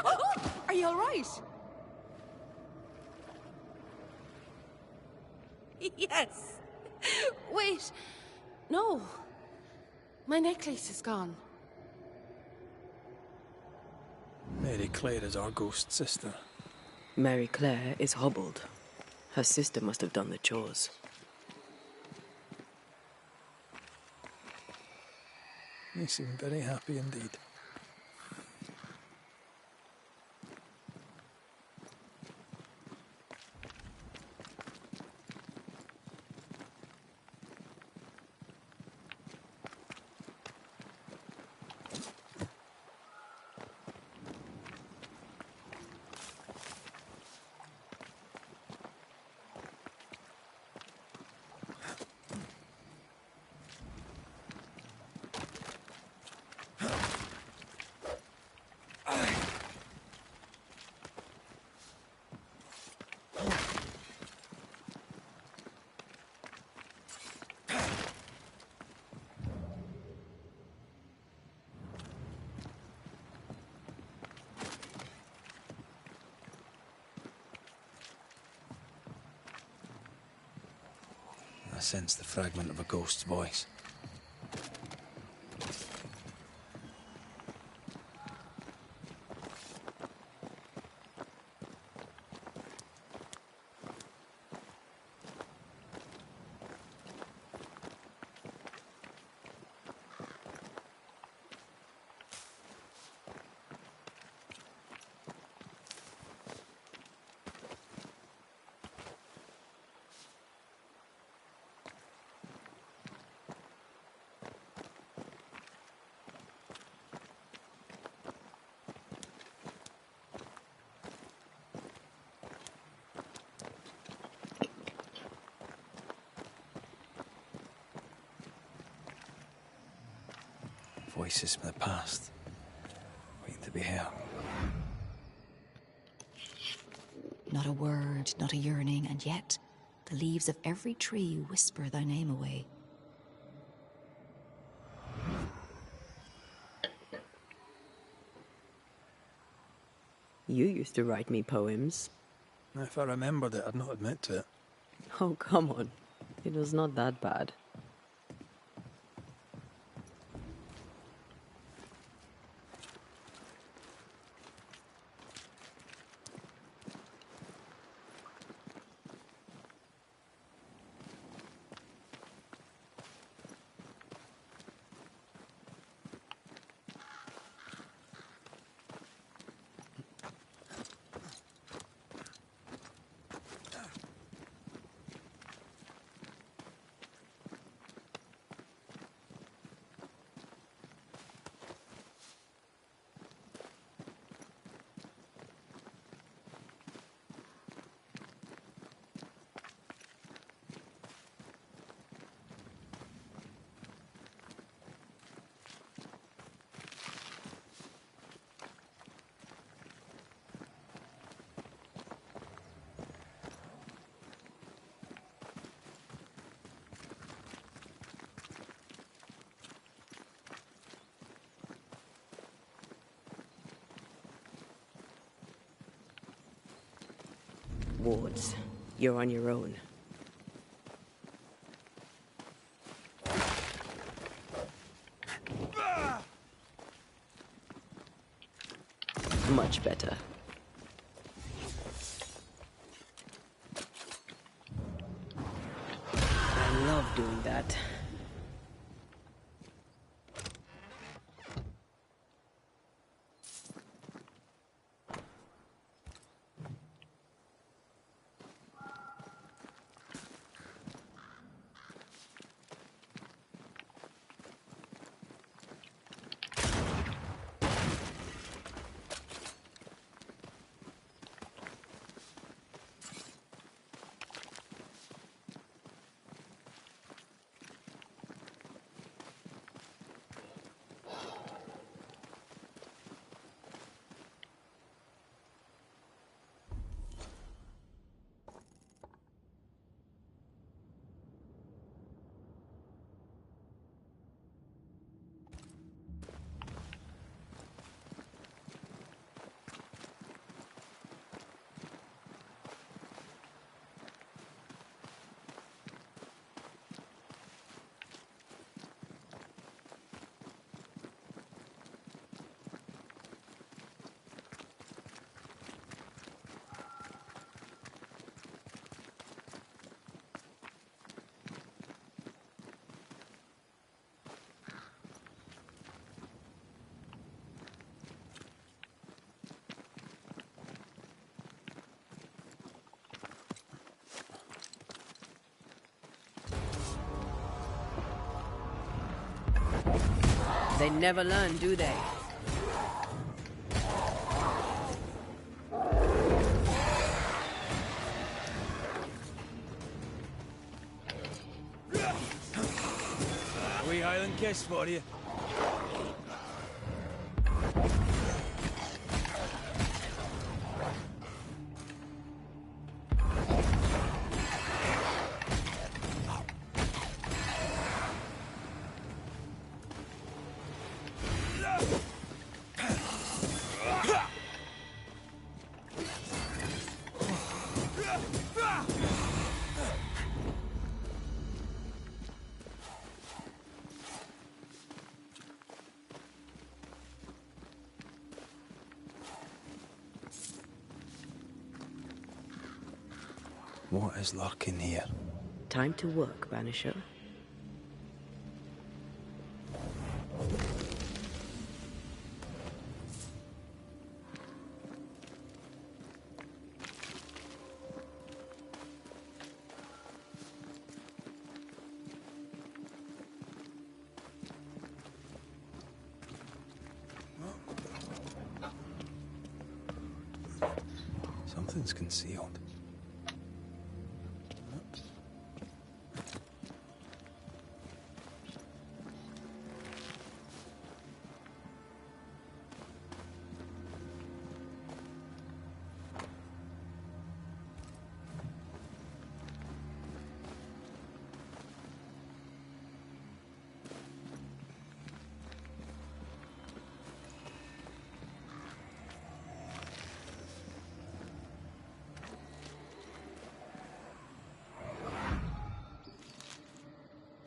Oh, are you all right? Yes. Wait. No. My necklace is gone. Mary Claire is our ghost sister. Mary Claire is hobbled. Her sister must have done the chores. They seem very happy indeed. I sense the fragment of a ghost's voice. Voices from the past, waiting to be heard. Not a word, not a yearning, and yet the leaves of every tree whisper thy name away. You used to write me poems. If I remembered it, I'd not admit to it. Oh, come on. It was not that bad. Wards, you're on your own. Much better. I love doing that. They never learn, do they? A wee Highland kiss for you. What is lurking here? Time to work, Banisher. Something's concealed.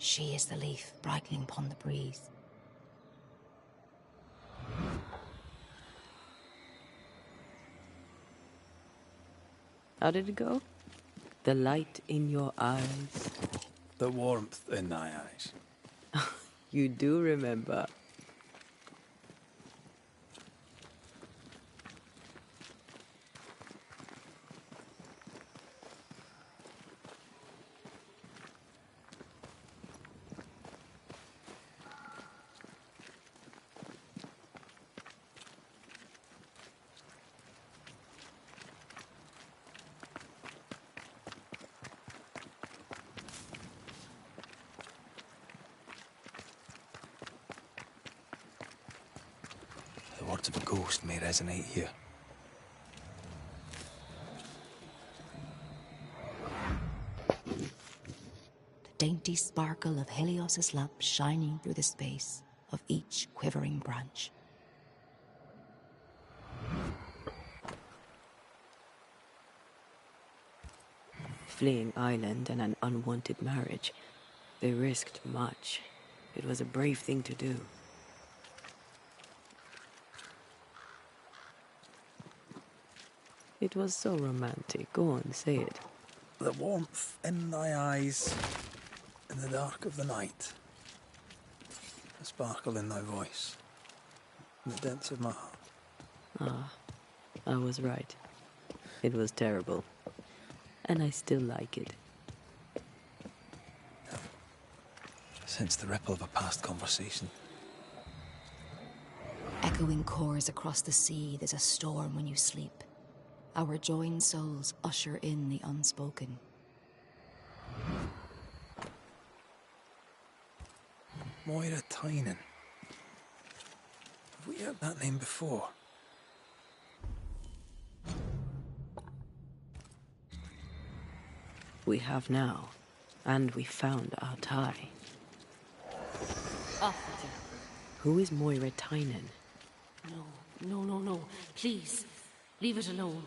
She is the leaf brightening upon the breeze. How did it go? The light in your eyes. The warmth in thy eyes. You do remember. The words of a ghost may resonate here. The dainty sparkle of Helios's lamp shining through the space of each quivering branch. Fleeing island and an unwanted marriage. They risked much. It was a brave thing to do. It was so romantic. Go on, say it. The warmth in thy eyes, in the dark of the night. The sparkle in thy voice, in the depths of my heart. Ah, I was right. It was terrible. And I still like it. Sense the ripple of a past conversation. Echoing chords across the sea, there's a storm when you sleep. Our joined souls usher in the unspoken. Moira Tynan. Have we heard that name before? We have now. And we found our tie. Off with you. Who is Moira Tynan? No. Please, leave it alone.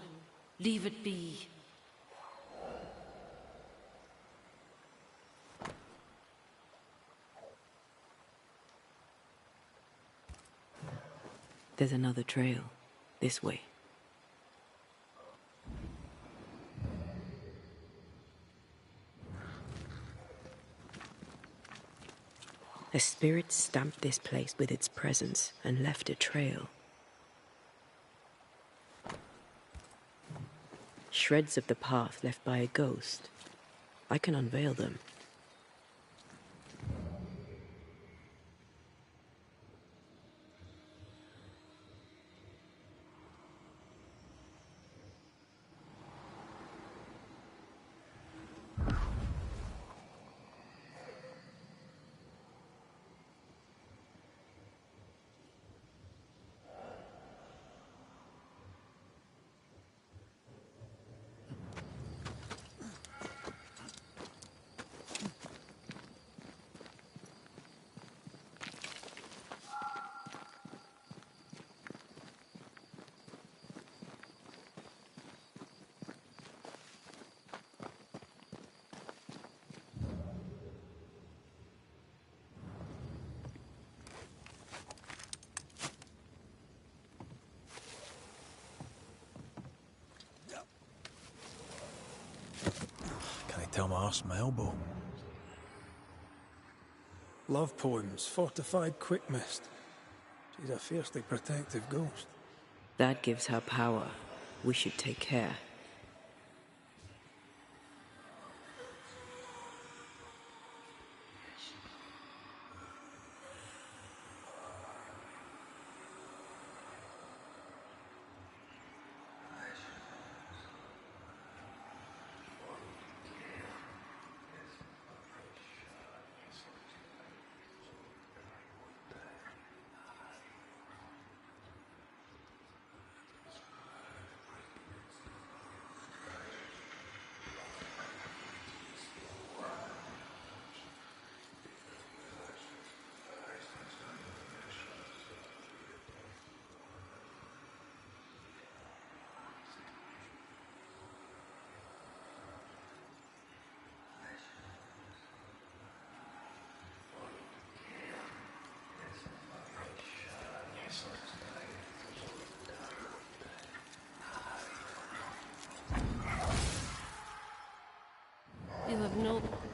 Leave it be. There's another trail. This way. A spirit stamped this place with its presence and left a trail. Shreds of the path left by a ghost. I can unveil them. till my arse my elbow. Love poems, fortified quick mist. She's a fiercely protective ghost. That gives her power. We should take care.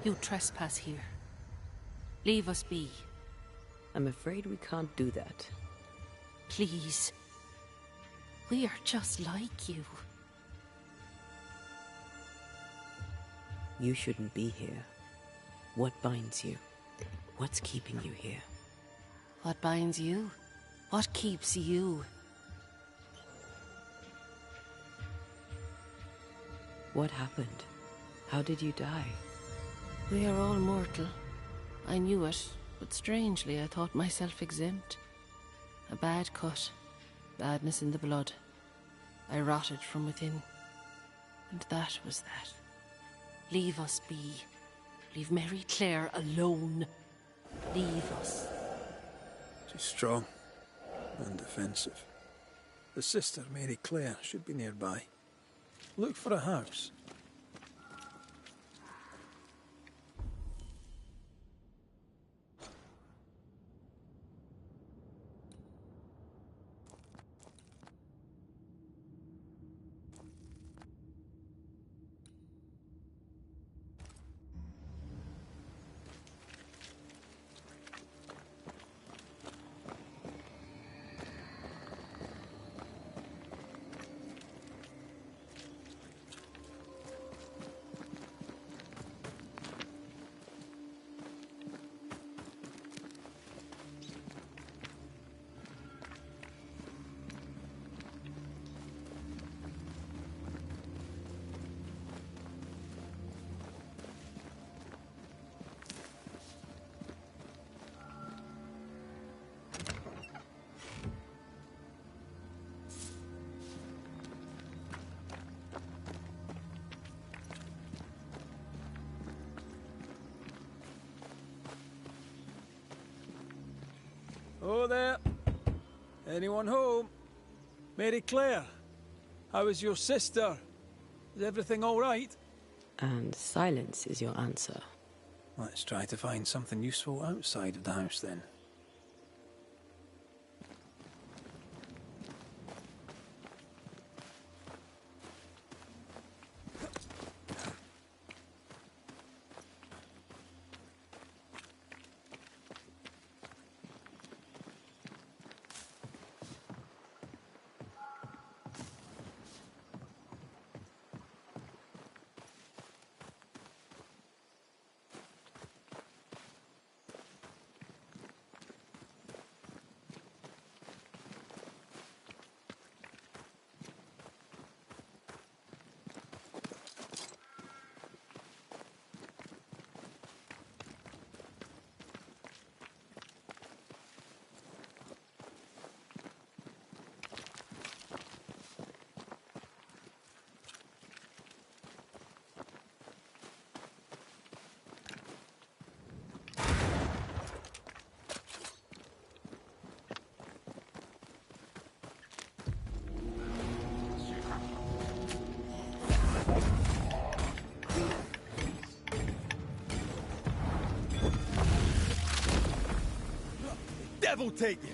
You trespass here. Leave us be. I'm afraid we can't do that. Please. We are just like you. You shouldn't be here. What binds you? What's keeping you here? What binds you? What keeps you? What happened? How did you die? We are all mortal. I knew it, but strangely I thought myself exempt. A bad cut, badness in the blood. I rotted from within. And that was that. Leave us be. Leave Mary Claire alone. Leave us. She's strong and defensive. The sister, Mary Claire, should be nearby. Look for a house. Oh there. Anyone home? Mary Claire, how is your sister? Is everything all right? And silence is your answer. Let's try to find something useful outside of the house then. Devil take it!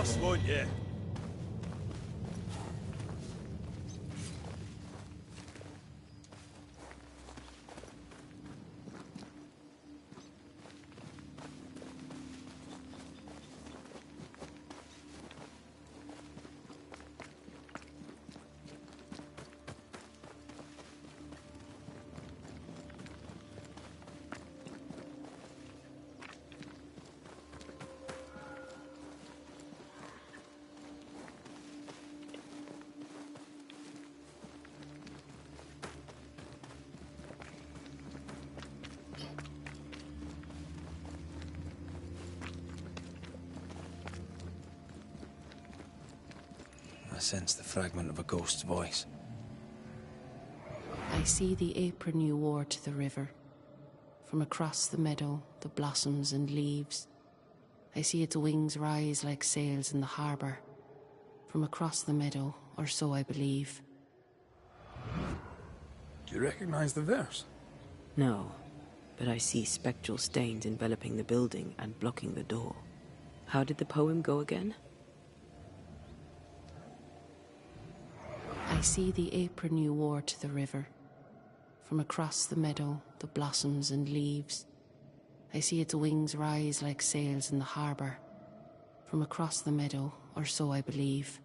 lost, won't you? I sense the fragment of a ghost's voice. I see the apron you wore to the river. From across the meadow, the blossoms and leaves. I see its wings rise like sails in the harbour. From across the meadow, or so I believe. Do you recognize the verse? No, but I see spectral stains enveloping the building and blocking the door. How did the poem go again? I see the apron you wore to the river. From across the meadow, the blossoms and leaves. I see its wings rise like sails in the harbour. From across the meadow, or so I believe.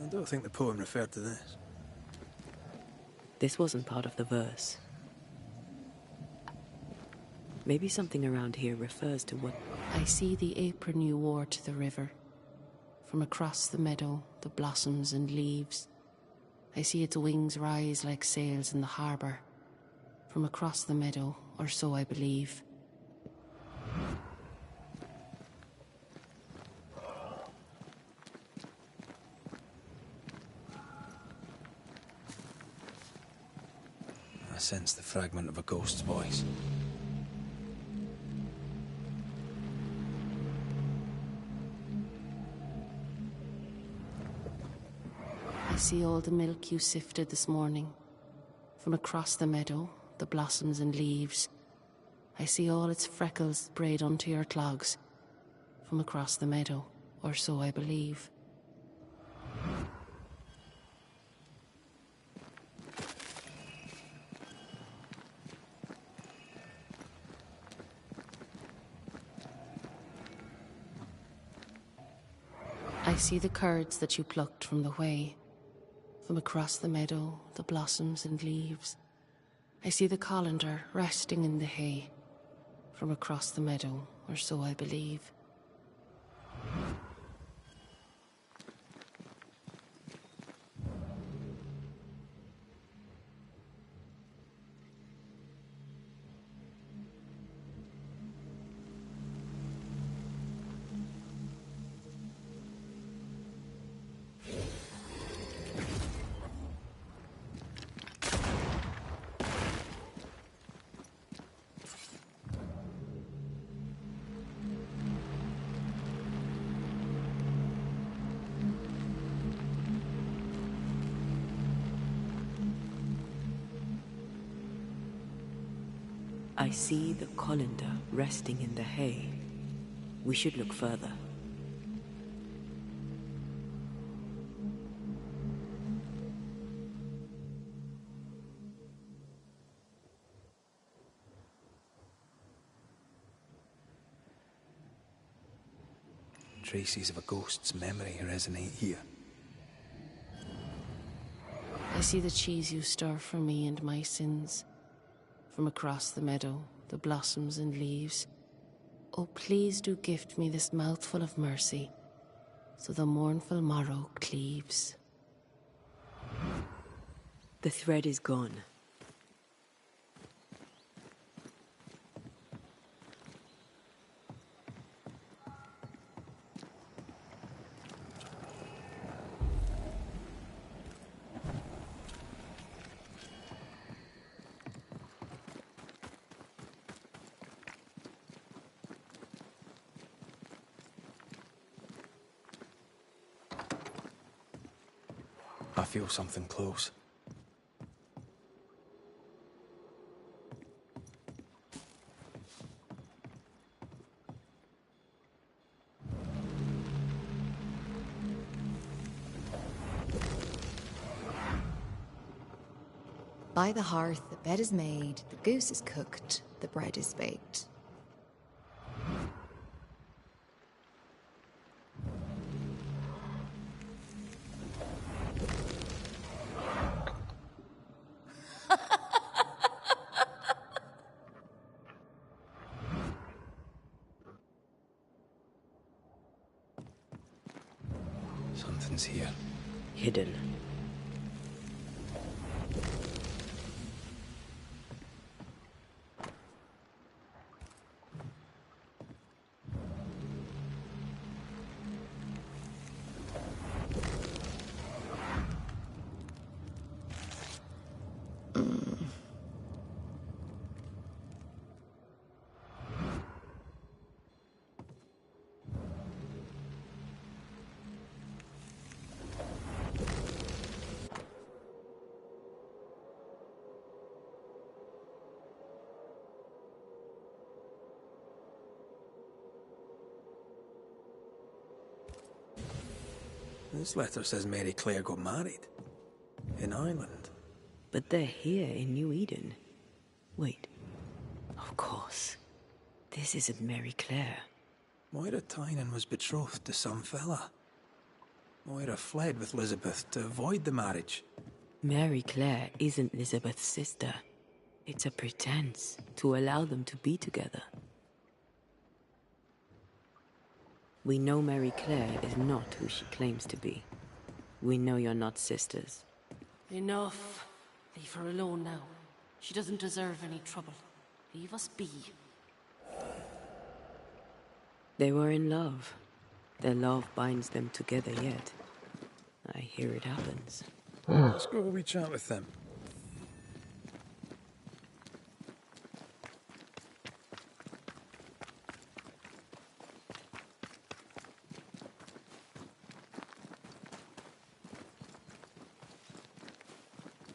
I don't think the poem referred to this. This wasn't part of the verse. Maybe something around here refers to what... I see the apron you wore to the river. From across the meadow, the blossoms and leaves. I see its wings rise like sails in the harbour. From across the meadow, or so I believe. I sense the fragment of a ghost's voice. I see all the milk you sifted this morning. From across the meadow, the blossoms and leaves. I see all its freckles braid onto your clogs. From across the meadow, or so I believe. I see the curds that you plucked from the way. From across the meadow, the blossoms and leaves. I see the colander resting in the hay. From across the meadow, or so I believe. I see the colander resting in the hay. We should look further. Traces of a ghost's memory resonate here. I see the cheese you stir for me and my sins. From across the meadow, the blossoms and leaves. Oh, please do gift me this mouthful of mercy, so the mournful morrow cleaves. The thread is gone. I feel something close. By the hearth, the bed is made, the goose is cooked, the bread is baked. Something's here. Hidden. This letter says Mary Claire got married. In Ireland. But they're here in New Eden. Wait. Of course. This isn't Mary Claire. Moira Tynan was betrothed to some fella. Moira fled with Elizabeth to avoid the marriage. Mary Claire isn't Elizabeth's sister. It's a pretense to allow them to be together. We know Mary Claire is not who she claims to be. We know you're not sisters. Enough. Leave her alone now. She doesn't deserve any trouble. Leave us be. They were in love. Their love binds them together yet. I hear it happens. Let's go have a wee chat with them.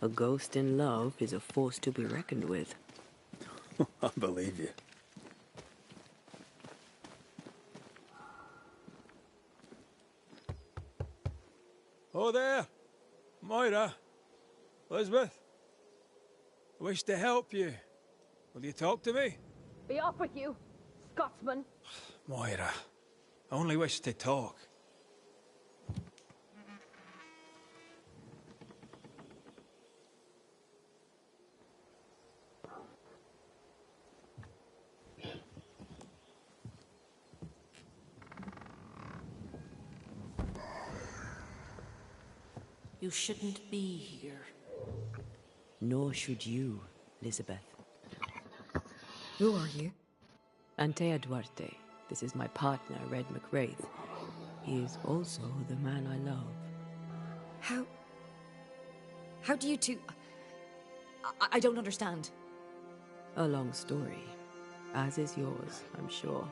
A ghost in love is a force to be reckoned with. I believe you. Oh there! Moira! Elizabeth! I wish to help you. Will you talk to me? Be off with you, Scotsman. Moira, I only wish to talk. You shouldn't be here. Nor should you, Elizabeth. Who are you? Antea Duarte. This is my partner, Red McWraith. He is also the man I love. How do you two... I don't understand. A long story. As is yours, I'm sure.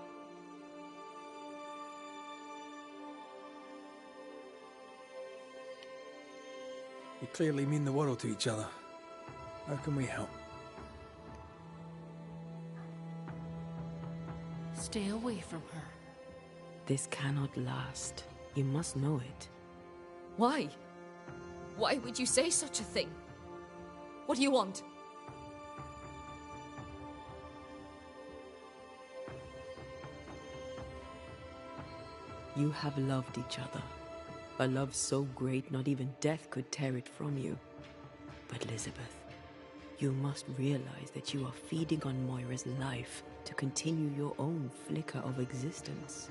You clearly mean the world to each other. How can we help? Stay away from her. This cannot last. You must know it. Why? Why would you say such a thing? What do you want? You have loved each other. A love so great not even death could tear it from you. But Elizabeth, you must realize that you are feeding on Moira's life to continue your own flicker of existence.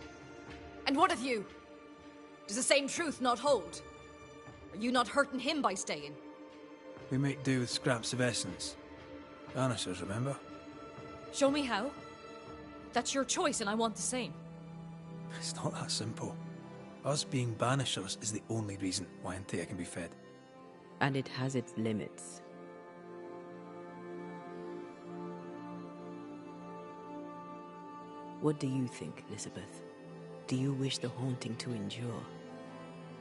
And what of you? Does the same truth not hold? Are you not hurting him by staying? We make do with scraps of essence. Banishers, remember? Show me how. That's your choice and I want the same. It's not that simple. Us being Banishers is the only reason why Antea can be fed. And it has its limits. What do you think, Elizabeth? Do you wish the haunting to endure?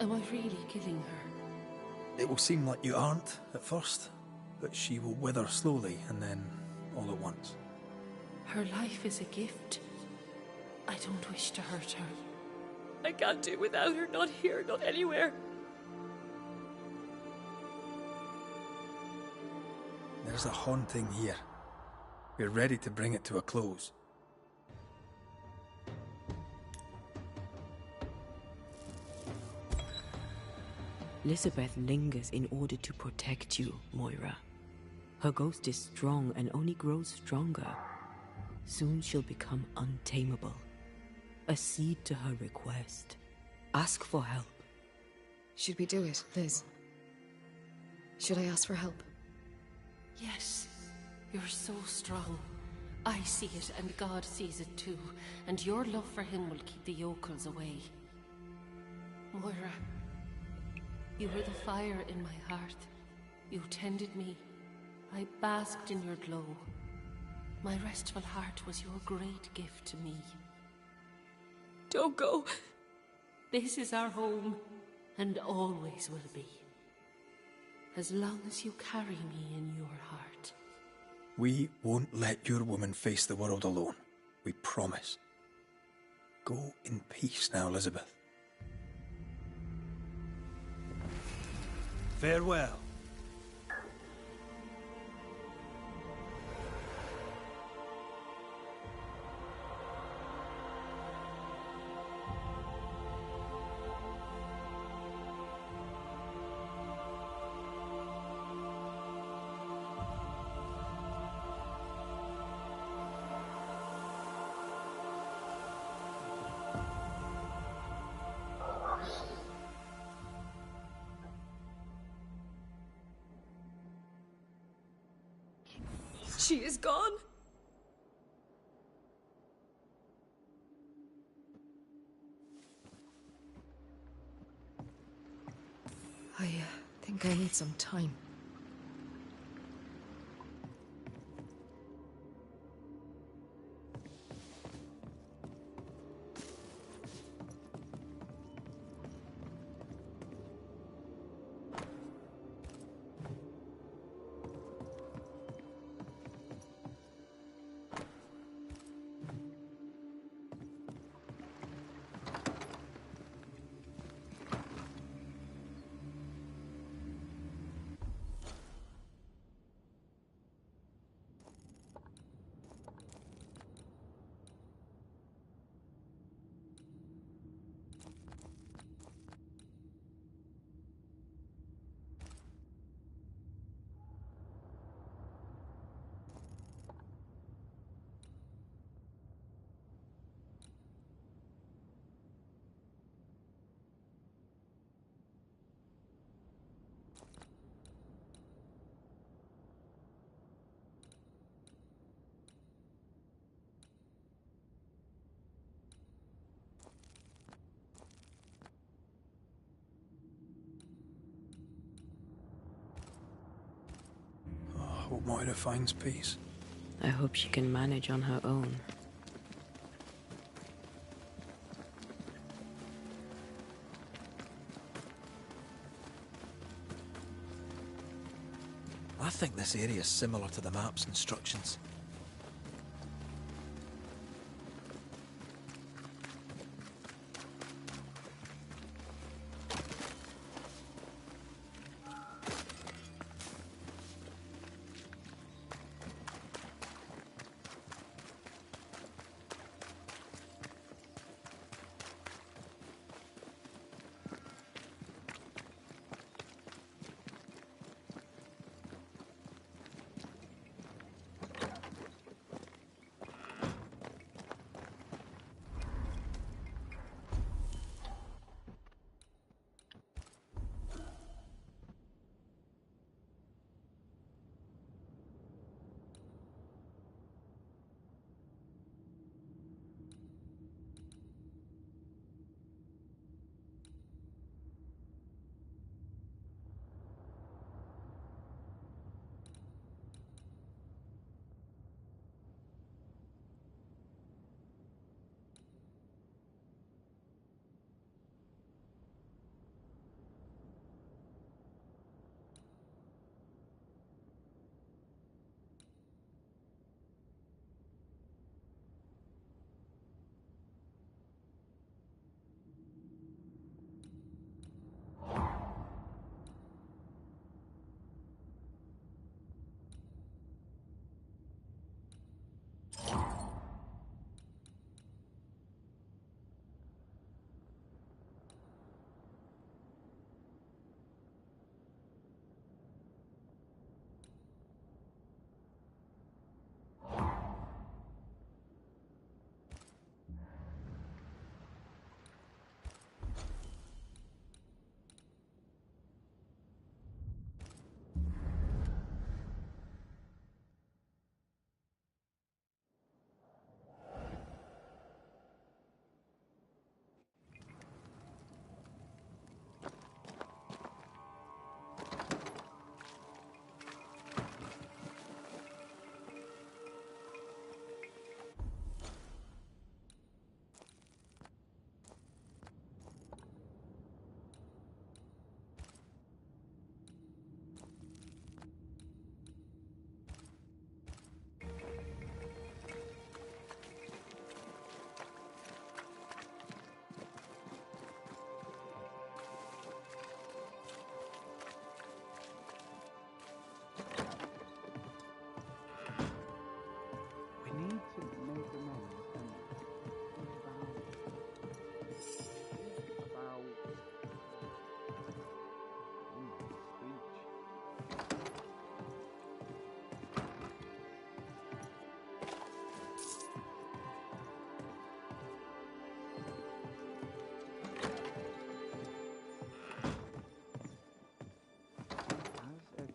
Am I really killing her? It will seem like you aren't at first, but she will wither slowly and then all at once. Her life is a gift. I don't wish to hurt her. I can't do without her, not here, not anywhere. There's a haunting here. We're ready to bring it to a close. Elizabeth lingers in order to protect you, Moira. Her ghost is strong and only grows stronger. Soon she'll become untamable. Accede to her request. Ask for help. Should we do it, Liz? Should I ask for help? Yes, you're so strong. I see it, and God sees it too. And your love for him will keep the yokels away. Moira, you were the fire in my heart. You tended me. I basked in your glow. My restful heart was your great gift to me. Don't go. This is our home, and always will be. As long as you carry me in your heart. We won't let your woman face the world alone. We promise. Go in peace now, Elizabeth. Farewell. She is gone. I think I need some time. Hope Moira finds peace. I hope she can manage on her own. I think this area is similar to the map's instructions.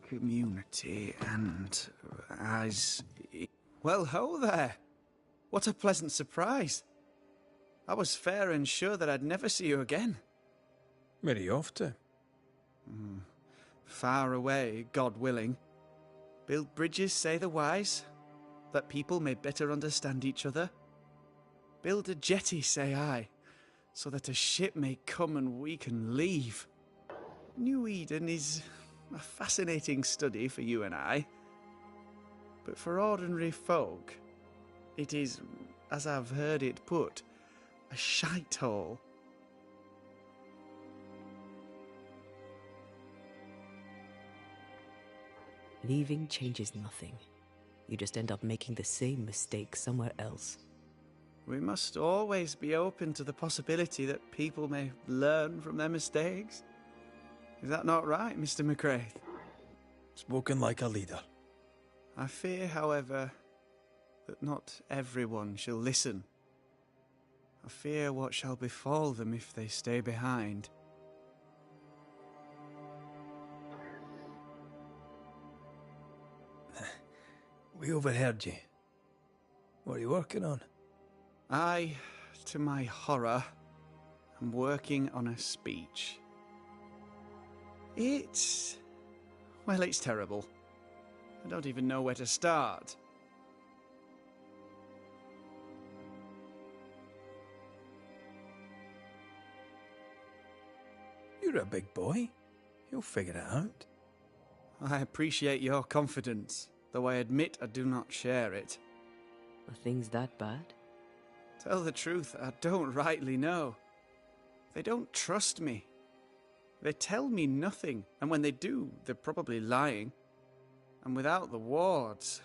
community and as... Well, ho there! What a pleasant surprise. I was fair and sure that I'd never see you again. Where are you off to? Far away, God willing. Build bridges, say the wise, that people may better understand each other. Build a jetty, say I, so that a ship may come and we can leave. New Eden is a fascinating study for you and I. But for ordinary folk, it is, as I've heard it put, a shite hole. Leaving changes nothing. You just end up making the same mistake somewhere else. We must always be open to the possibility that people may learn from their mistakes. Is that not right, Mr. McCraith? Spoken like a leader. I fear, however, that not everyone shall listen. I fear what shall befall them if they stay behind. We overheard you. What are you working on? I, to my horror, am working on a speech. It's terrible. I don't even know where to start. You're a big boy. You'll figure it out. I appreciate your confidence, though I admit I do not share it. Are things that bad? Tell the truth, I don't rightly know. They don't trust me. They tell me nothing, and when they do, they're probably lying. And without the wards,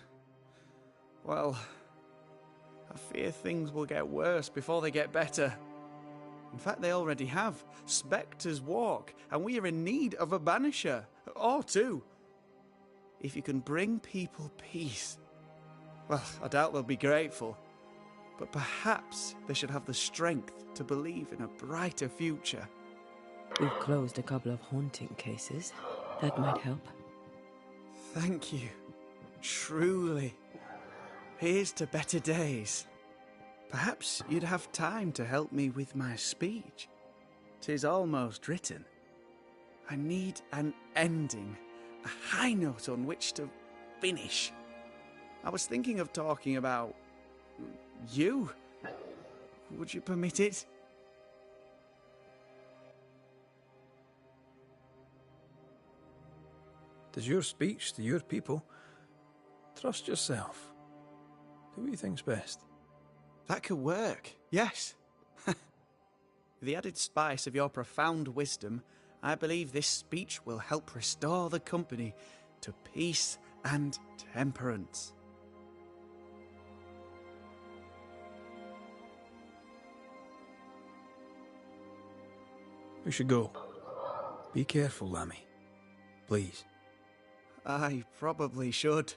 well, I fear things will get worse before they get better. In fact, they already have. Spectres walk, and we are in need of a banisher, or two. If you can bring people peace, well, I doubt they'll be grateful. But perhaps they should have the strength to believe in a brighter future. We've closed a couple of haunting cases. That might help. Thank you. Truly. Here's to better days. Perhaps you'd have time to help me with my speech. 'Tis almost written. I need an ending, a high note on which to finish. I was thinking of talking about you. Would you permit it? Does your speech to your people. Trust yourself. Do what you think's best. That could work, yes. With the added spice of your profound wisdom, I believe this speech will help restore the company to peace and temperance. We should go. Be careful, Lammy. Please. I probably should.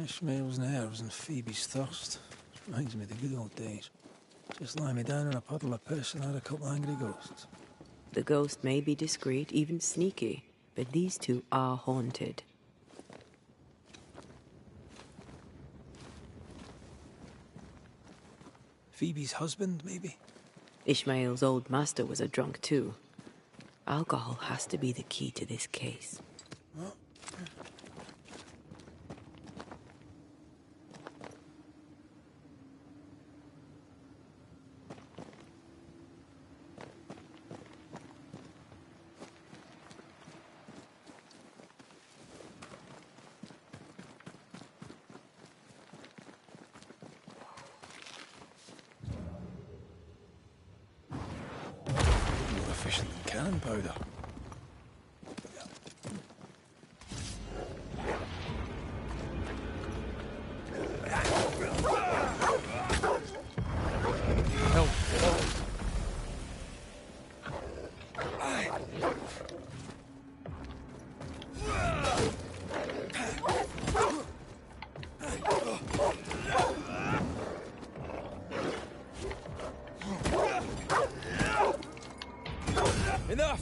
Ishmael's nerves and Phoebe's thirst. Reminds me of the good old days. Just lie me down in a puddle of piss and had a couple of angry ghosts. The ghost may be discreet, even sneaky, but these two are haunted. Phoebe's husband, maybe? Ishmael's old master was a drunk too. Alcohol has to be the key to this case. What? cannon powder. Help. Enough!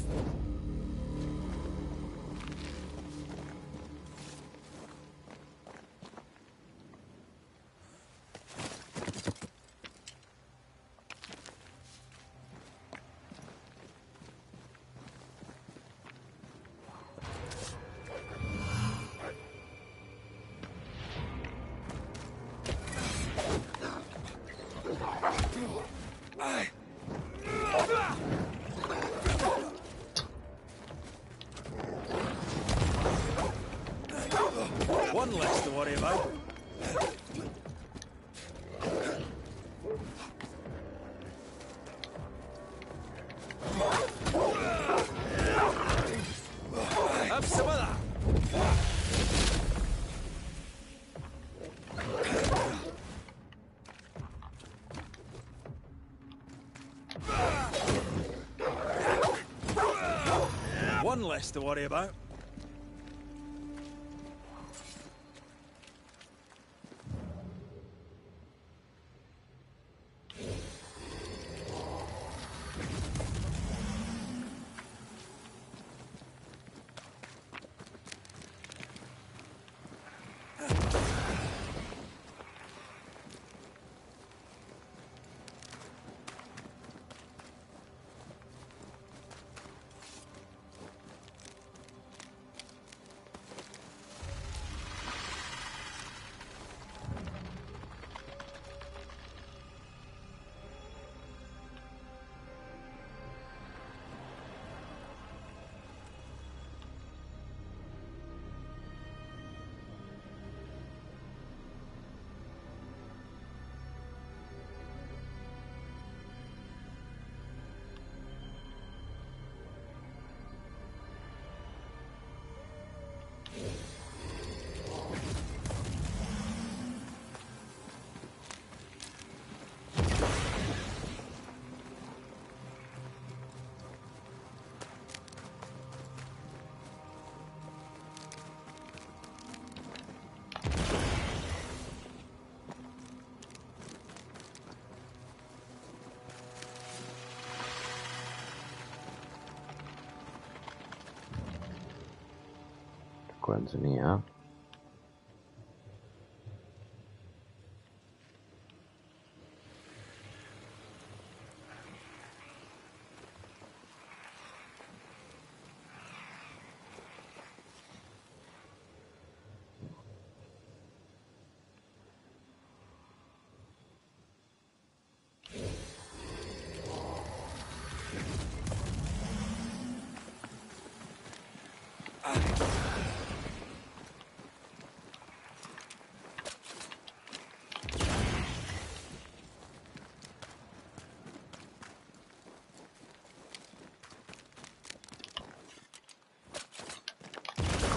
One less to worry about. Have some of that. One less to worry about. Quanto ne ha?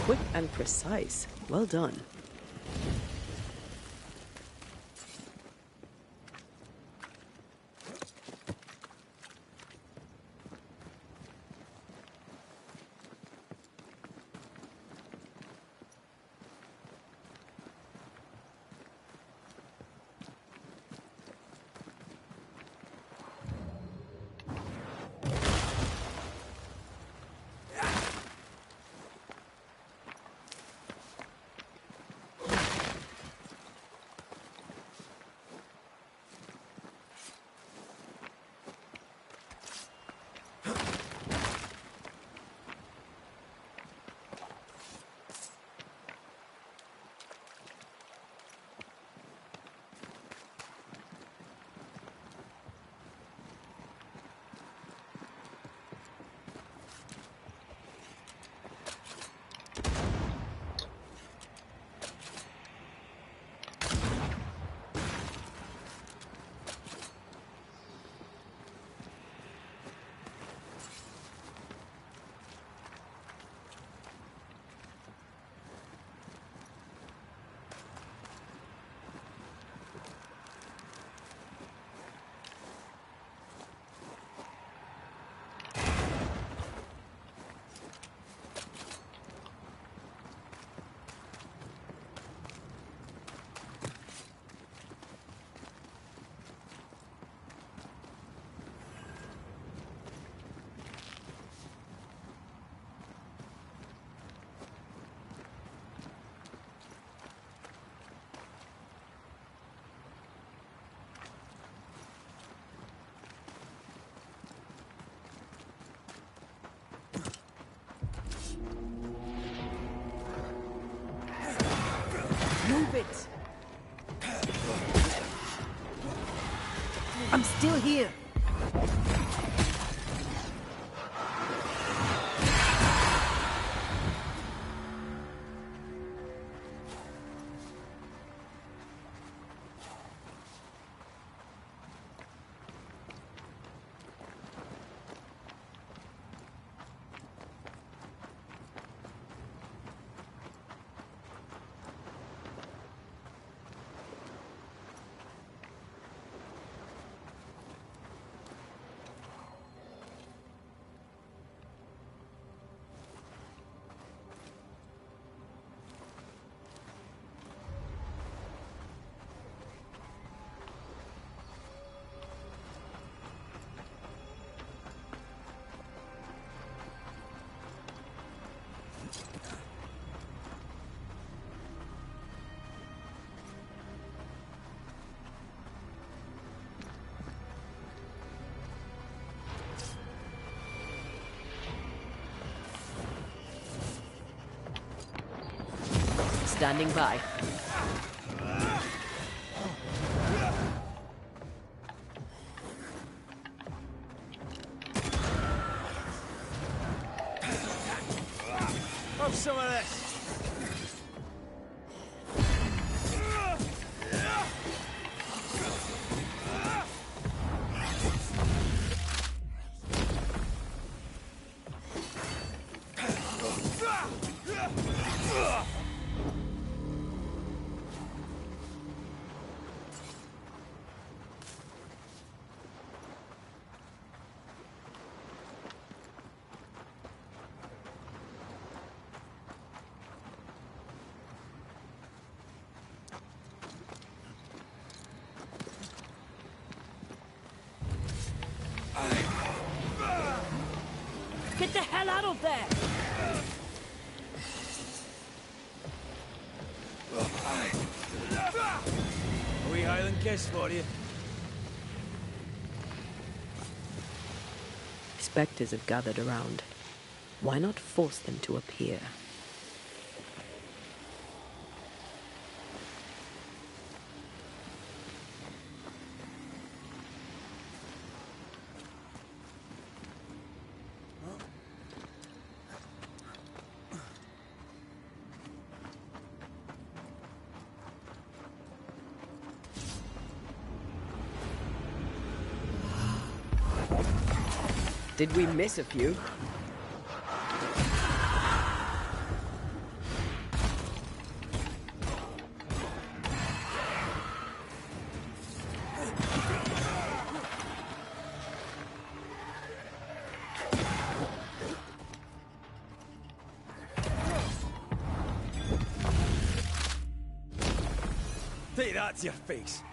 Quick and precise. Well done. Move it! I'm still here. Standing by. Have some of this. Get the hell out of there! A wee Highland kiss for you. Spectres have gathered around. Why not force them to appear? Did we miss a few? Take that to your face.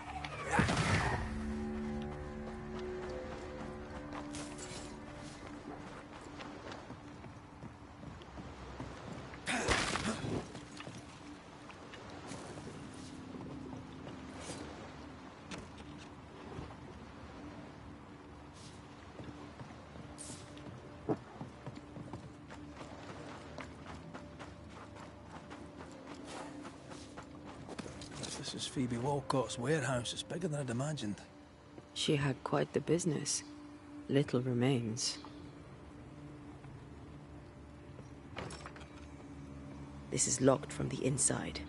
This is Phoebe Walcott's warehouse. It's bigger than I'd imagined. She had quite the business. Little remains. This is locked from the inside.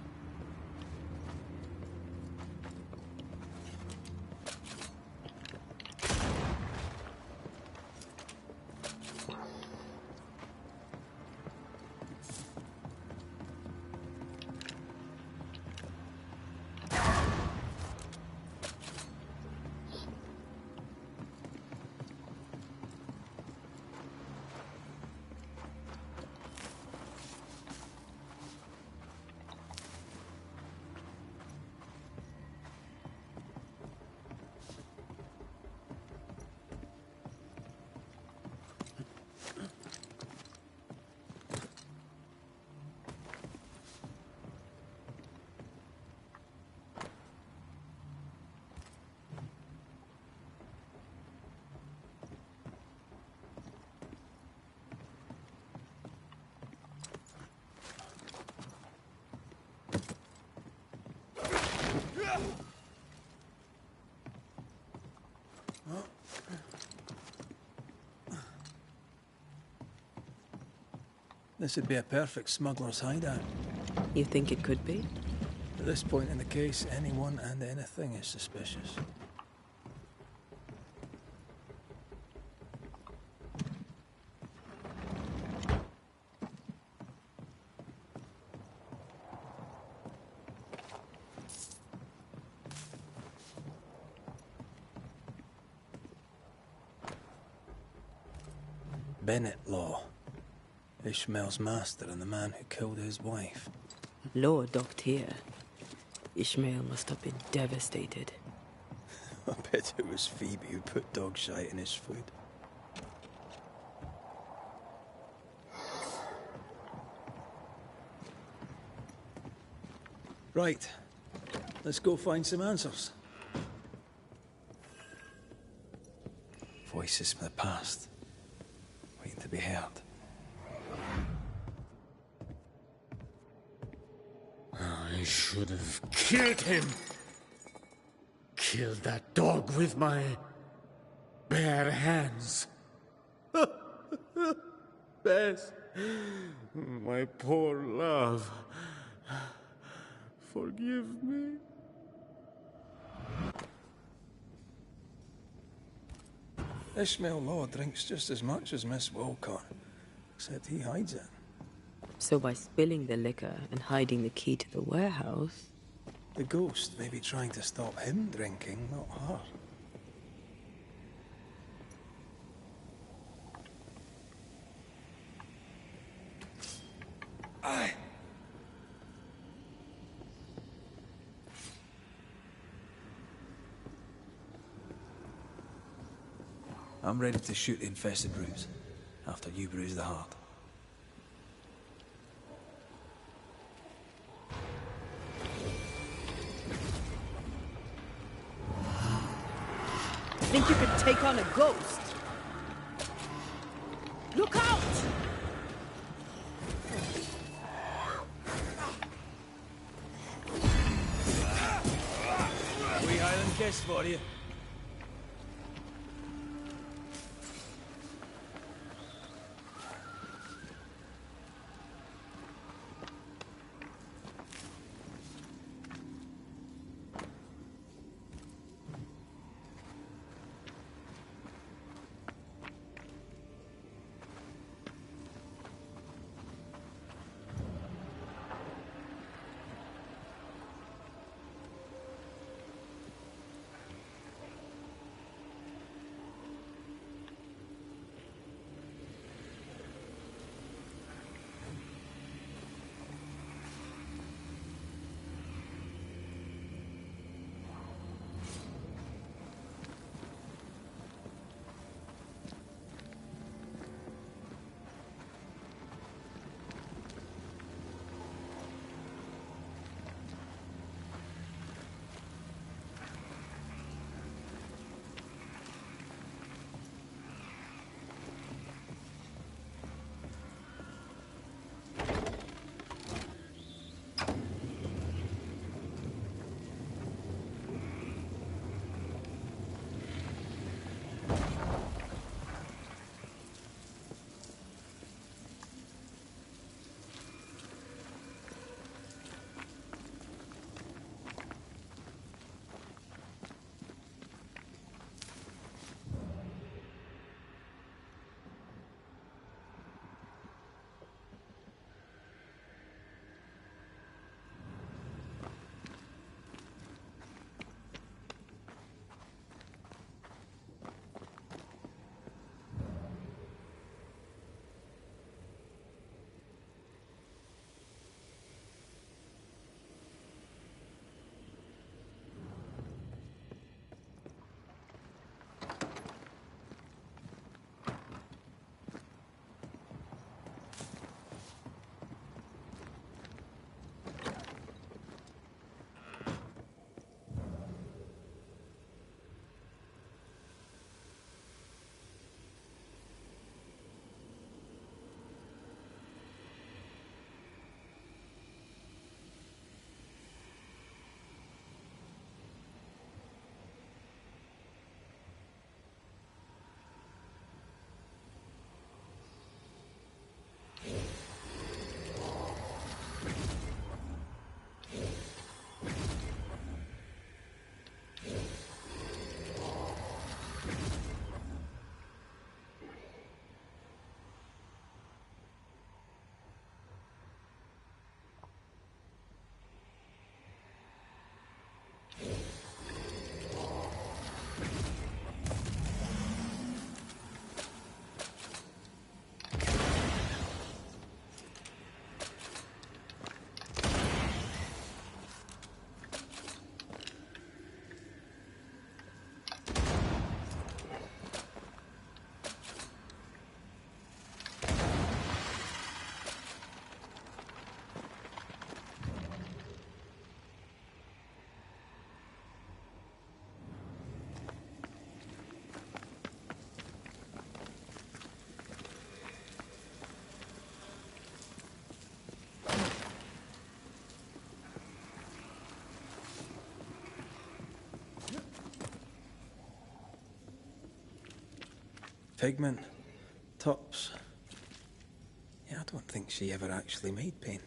This would be a perfect smuggler's hideout. You think it could be? At this point in the case, anyone and anything is suspicious. Bennett Law. Ishmael's master and the man who killed his wife. Law docked here. Ishmael must have been devastated. I bet it was Phoebe who put dog shite in his food. Right. Let's go find some answers. Voices from the past. Waiting to be heard. I should have killed him. Killed that dog with my bare hands. Bess, my poor love. Forgive me. Ishmael Law drinks just as much as Miss Wilcott, except he hides it. So by spilling the liquor and hiding the key to the warehouse... The ghost may be trying to stop him drinking, not her. Aye. I'm ready to shoot the infested roots, after you bruise the heart. Think you could take on a ghost? Look out! Wee Highland kiss for you. Pigment. Tops. Yeah, I don't think she ever actually made paint.